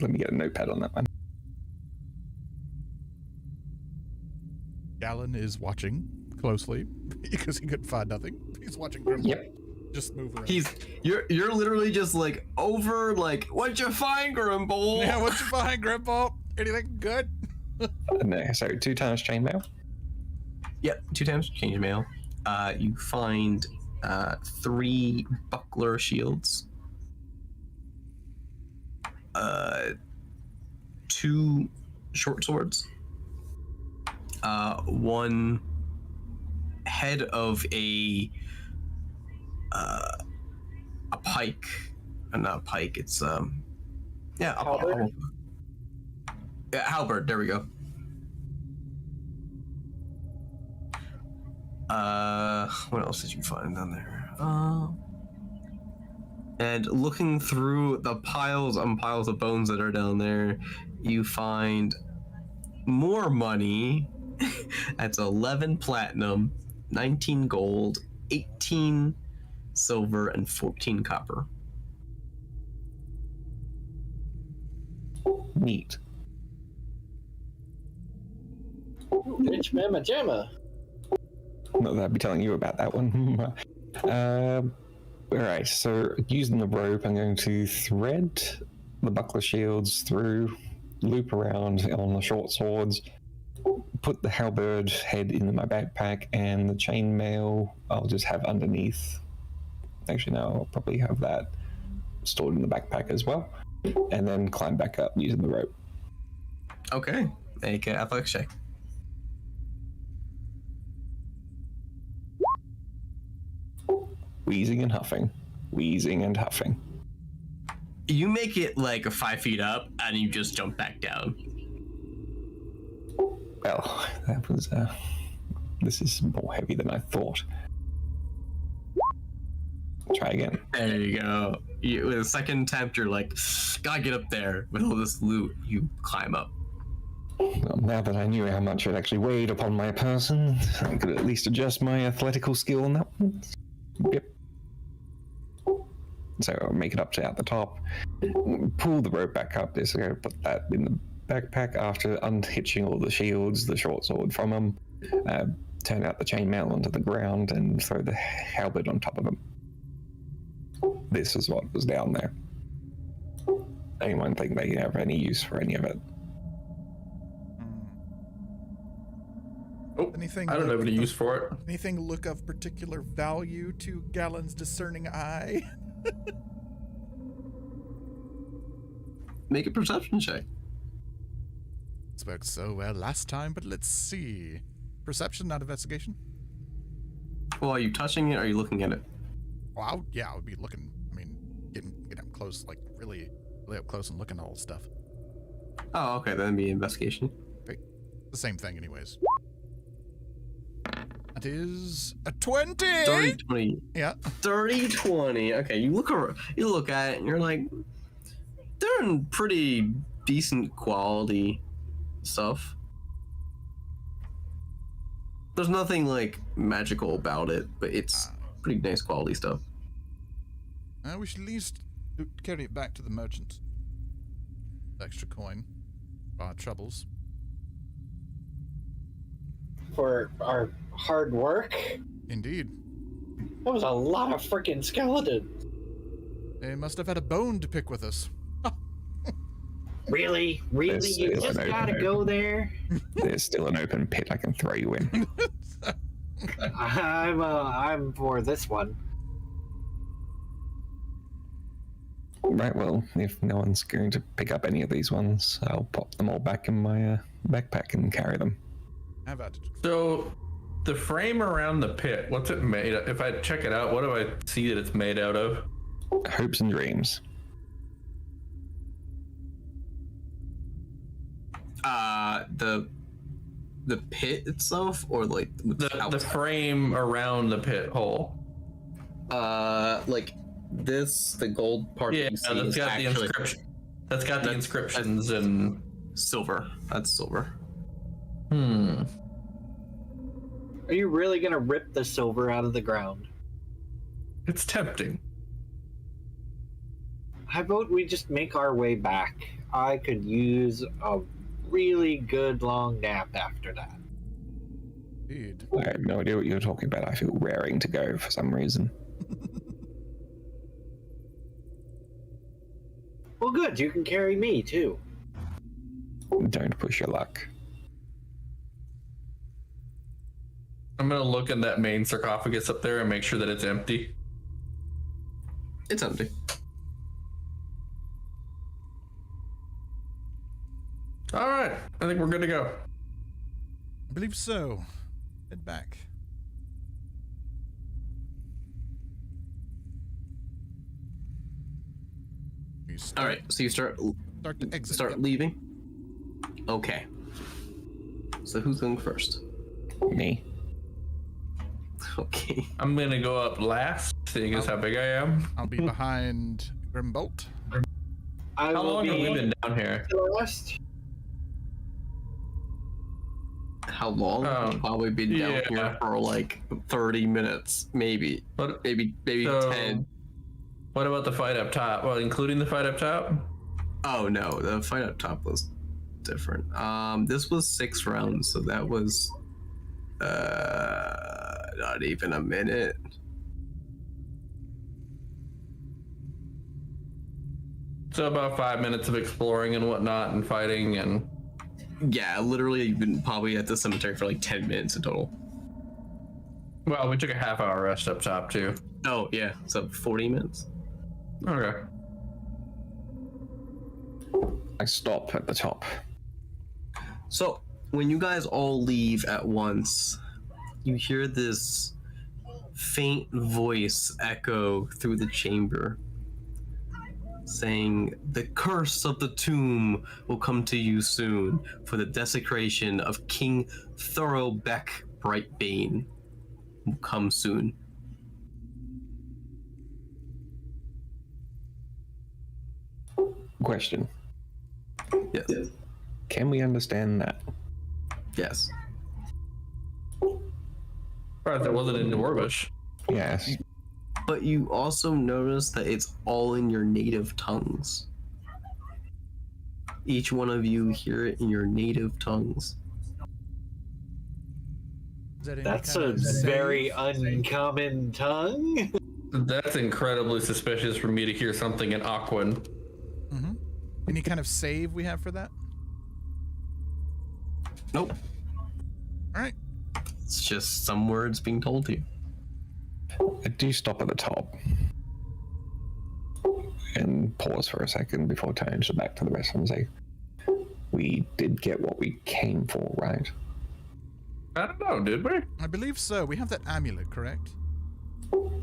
Speaker 5: Let me get a notepad on that one.
Speaker 4: Gallon is watching closely because he couldn't find nothing. He's watching Grimble.
Speaker 5: Yep.
Speaker 4: Just move around.
Speaker 3: You're literally just like over like, what'd you find, Grimble?
Speaker 4: Yeah, what you find, Grimble? Anything good?
Speaker 5: No, so 2 times chainmail.
Speaker 3: Yep, 2 times chainmail. You find 3 buckler shields. 2 short swords. 1 head of a pike. Not a pike, it's yeah,
Speaker 1: Halberd?
Speaker 3: Yeah, halberd, there we go. What else did you find down there? And looking through the piles and piles of bones that are down there, you find more money. That's 11 platinum, 19 gold, 18 silver, and 14 copper.
Speaker 5: Neat.
Speaker 1: Rich Mama Jamma.
Speaker 5: Not that I'd be telling you about that one. Alright, so using the rope, I'm going to thread the buckler shields through, loop around on the short swords, put the halberd head in my backpack, and the chainmail I'll just have underneath. Actually, no, I'll probably have that stored in the backpack as well, and then climb back up using the rope.
Speaker 3: Okay. Make an athletics check.
Speaker 5: Wheezing and huffing. Wheezing and huffing.
Speaker 3: You make it like 5 feet up, and you just jump back down.
Speaker 5: Well, that was, this is more heavy than I thought. Try again.
Speaker 3: There you go. With a second attempt, you're like, gotta get up there with all this loot. You climb up.
Speaker 5: Well, now that I knew how much it actually weighed upon my person, I could at least adjust my athletical skill on that one. Yep. So I'll make it up to at the top, pull the rope back up. Just going to put that in the backpack after unhitching all the shields, the short sword from them, turn out the chainmail onto the ground, and throw the halberd on top of them. This is what was down there. Anyone think they have any use for any of it?
Speaker 2: Oh,
Speaker 4: Anything
Speaker 2: I don't have any
Speaker 4: look
Speaker 2: use for it.
Speaker 4: Anything look of particular value to Galen's discerning eye?
Speaker 3: Make a perception check.
Speaker 4: This worked so well last time, but let's see. Perception, not investigation?
Speaker 3: Well, are you touching it or are you looking at it?
Speaker 4: Well, I would be looking. I mean, getting up close, like really up close and looking at all the stuff.
Speaker 3: Oh, okay, then it'd be investigation.
Speaker 4: Okay. The same thing, anyways. That is a 20.
Speaker 3: 30-20.
Speaker 4: Yeah.
Speaker 3: 30-20. Okay, you look at it and you're like, they're in pretty decent quality stuff. There's nothing like magical about it, but it's pretty nice quality stuff.
Speaker 4: We should at least carry it back to the merchant. Extra coin. Our troubles.
Speaker 1: For our hard work.
Speaker 4: Indeed.
Speaker 1: That was a lot of freaking skeletons.
Speaker 4: They must have had a bone to pick with us.
Speaker 1: Really? Really?
Speaker 5: There's
Speaker 1: You
Speaker 5: still
Speaker 1: just
Speaker 5: an
Speaker 1: gotta
Speaker 5: open
Speaker 1: go there?
Speaker 5: There's still an open pit I can throw you in.
Speaker 1: I'm for this one.
Speaker 5: Right, well, if no one's going to pick up any of these ones, I'll pop them all back in my backpack and carry them.
Speaker 4: Have at it.
Speaker 2: So, the frame around the pit, what's it made of? If I check it out, what do I see that it's made out of?
Speaker 5: Hopes and dreams.
Speaker 3: The pit itself, or like
Speaker 2: The frame around the pit hole.
Speaker 3: like this, the gold part.
Speaker 2: Yeah,
Speaker 3: that you see
Speaker 2: that's
Speaker 3: is
Speaker 2: got the
Speaker 3: actually
Speaker 2: inscription. That's got the inscriptions and
Speaker 3: silver. That's silver.
Speaker 2: Hmm.
Speaker 1: Are you really gonna rip the silver out of the ground?
Speaker 2: It's tempting.
Speaker 1: How about we just make our way back? I could use a really good long nap after that.
Speaker 4: Indeed.
Speaker 5: I have no idea what you're talking about. I feel raring to go for some reason.
Speaker 1: Well, good. You can carry me too.
Speaker 5: Don't push your luck.
Speaker 2: I'm gonna look in that main sarcophagus up there and make sure that it's empty.
Speaker 3: It's empty.
Speaker 2: All right, I think we're good to go.
Speaker 4: I believe so. Head back. You
Speaker 3: All right, so you start
Speaker 4: to exit.
Speaker 3: start
Speaker 4: Yep.
Speaker 3: leaving. Okay. So who's going first?
Speaker 5: Me.
Speaker 3: Okay.
Speaker 2: I'm gonna go up last, seeing as how big I am.
Speaker 4: I'll be behind Grimbolt.
Speaker 1: I
Speaker 2: How
Speaker 1: will
Speaker 2: long have we
Speaker 1: be
Speaker 2: been down here?
Speaker 1: to the last.
Speaker 3: How long? We've probably been down
Speaker 2: yeah.
Speaker 3: here for like 30 minutes, maybe.
Speaker 2: What?
Speaker 3: Maybe
Speaker 2: So,
Speaker 3: 10.
Speaker 2: What about the fight up top? Well, including the fight up top?
Speaker 3: Oh no, the fight up top was different. This was 6 rounds, so that was not even a minute.
Speaker 2: So about 5 minutes of exploring and whatnot and fighting and...
Speaker 3: Yeah, literally, you've been probably at the cemetery for like 10 minutes in total.
Speaker 2: Well, we took a half-hour rest up top, too.
Speaker 3: Oh, yeah, so 40 minutes.
Speaker 2: Okay.
Speaker 5: I stop at the top.
Speaker 3: So, when you guys all leave at once, you hear this faint voice echo through the chamber, saying, "The curse of the tomb will come to you soon, for the desecration of King Thoroughbeck Brightbane will come soon."
Speaker 5: Question.
Speaker 3: Yes.
Speaker 5: Can we understand that?
Speaker 3: Yes.
Speaker 2: Right, that wasn't in Dwarvish.
Speaker 5: Yes.
Speaker 3: But you also notice that it's all in your native tongues. Each one of you hear it in your native tongues.
Speaker 4: Is that any
Speaker 1: That's
Speaker 4: kind
Speaker 1: a
Speaker 4: of save?
Speaker 1: very uncommon tongue.
Speaker 2: That's incredibly suspicious for me to hear something in Aquan.
Speaker 4: Mm-hmm. Any kind of save we have for that?
Speaker 3: Nope.
Speaker 4: All right.
Speaker 3: It's just some words being told to you.
Speaker 5: I do stop at the top and pause for a second before turning to back to the rest and say, "We did get what we came for, right?"
Speaker 2: I don't know, did we?
Speaker 4: I believe so. We have that amulet, correct?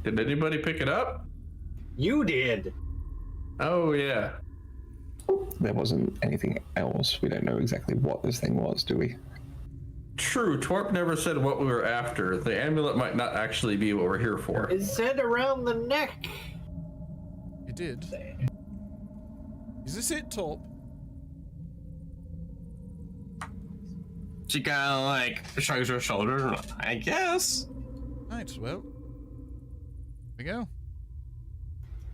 Speaker 2: Did anybody pick it up?
Speaker 1: You did.
Speaker 2: Oh, yeah.
Speaker 5: There wasn't anything else. We don't know exactly what this thing was, do we?
Speaker 2: True, Twarp never said what we were after. The amulet might not actually be what we're here for.
Speaker 1: It said around the neck.
Speaker 4: You did. Is this it, Torp?
Speaker 3: She kind of like shrugs her shoulder. I guess.
Speaker 4: Right, well. There we go.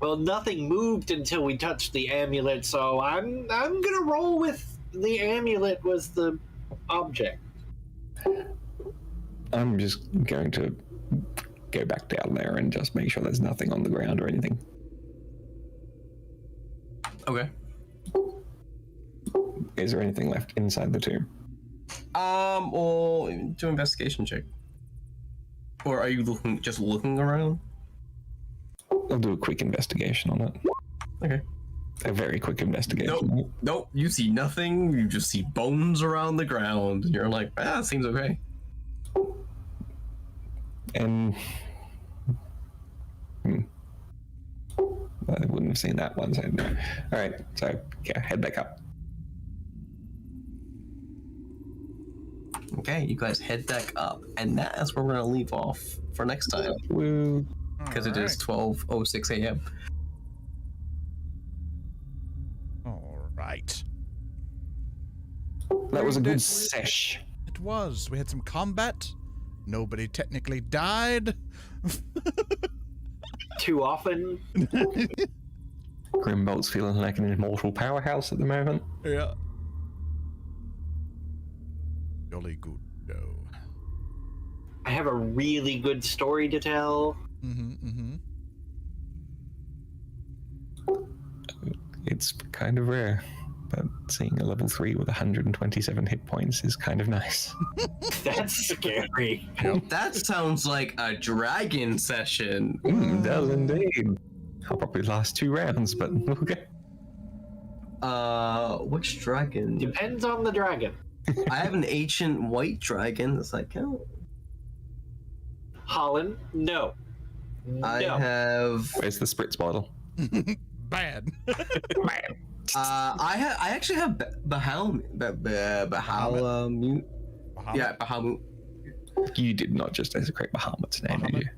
Speaker 1: Well, nothing moved until we touched the amulet, so I'm gonna roll with the amulet was the object.
Speaker 5: I'm just going to go back down there and just make sure there's nothing on the ground or anything.
Speaker 3: Okay.
Speaker 5: Is there anything left inside the tomb?
Speaker 3: Well, do an investigation check. Or are you just looking around?
Speaker 5: I'll do a quick investigation on it.
Speaker 3: Okay.
Speaker 5: A very quick investigation.
Speaker 3: Nope. You see nothing. You just see bones around the ground, and you're like, it seems okay.
Speaker 5: And I wouldn't have seen that one. So no. All right, so yeah, head back up.
Speaker 3: Okay, you guys head back up, and that's where we're gonna leave off for next time,
Speaker 5: Woo.
Speaker 3: because it is 12:06 a.m.
Speaker 4: All right.
Speaker 5: That was a
Speaker 4: Very
Speaker 5: good
Speaker 4: deadly.
Speaker 5: sesh.
Speaker 4: It was. We had some combat. Nobody technically died.
Speaker 1: Too often.
Speaker 5: Grimbolt's feeling like an immortal powerhouse at the moment.
Speaker 4: Yeah. Jolly good go.
Speaker 1: I have a really good story to tell.
Speaker 4: Mm-hmm.
Speaker 5: It's kind of rare, but seeing a level 3 with 127 hit points is kind of nice.
Speaker 1: That's scary.
Speaker 3: That sounds like a dragon session.
Speaker 5: Does indeed. I'll probably last 2 rounds, but okay.
Speaker 3: Which dragon?
Speaker 1: Depends on the dragon.
Speaker 3: I have an ancient white dragon. Does that count?
Speaker 1: Holland, no.
Speaker 3: I
Speaker 1: No.
Speaker 3: have.
Speaker 5: Where's the spritz bottle?
Speaker 4: Bad.
Speaker 3: I actually have Bahamut. Yeah, Bahamut.
Speaker 5: You did not just desecrate Bahamut's name, did you?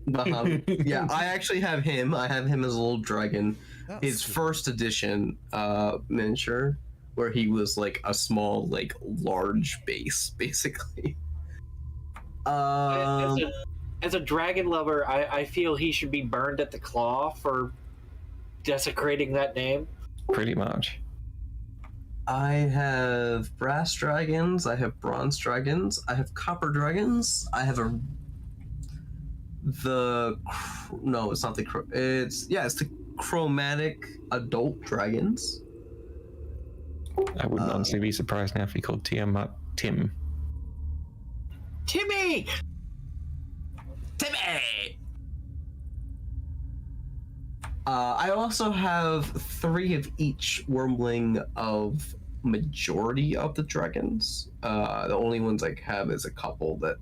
Speaker 3: Bahamut. Yeah, I actually have him. I have him as a little dragon.
Speaker 4: That's
Speaker 3: His
Speaker 4: good.
Speaker 3: first edition miniature, where he was like a small, like large base, basically.
Speaker 1: As a dragon lover, I feel he should be burned at the claw for desecrating that name.
Speaker 5: Pretty much.
Speaker 3: I have brass dragons. I have bronze dragons. I have copper dragons. I have no, it's not the it's the chromatic adult dragons.
Speaker 5: I wouldn't honestly be surprised now if he called Tiamat Tim.
Speaker 1: Timmy!
Speaker 3: Timmy! I also have 3 of each wormling of majority of the dragons. The only ones I have is a couple that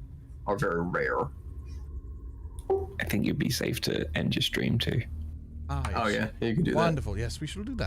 Speaker 3: are very rare.
Speaker 5: I think you'd be safe to end your stream too.
Speaker 4: Ah, yes.
Speaker 3: Oh yeah, you can do that.
Speaker 4: Wonderful. Yes, we shall do that.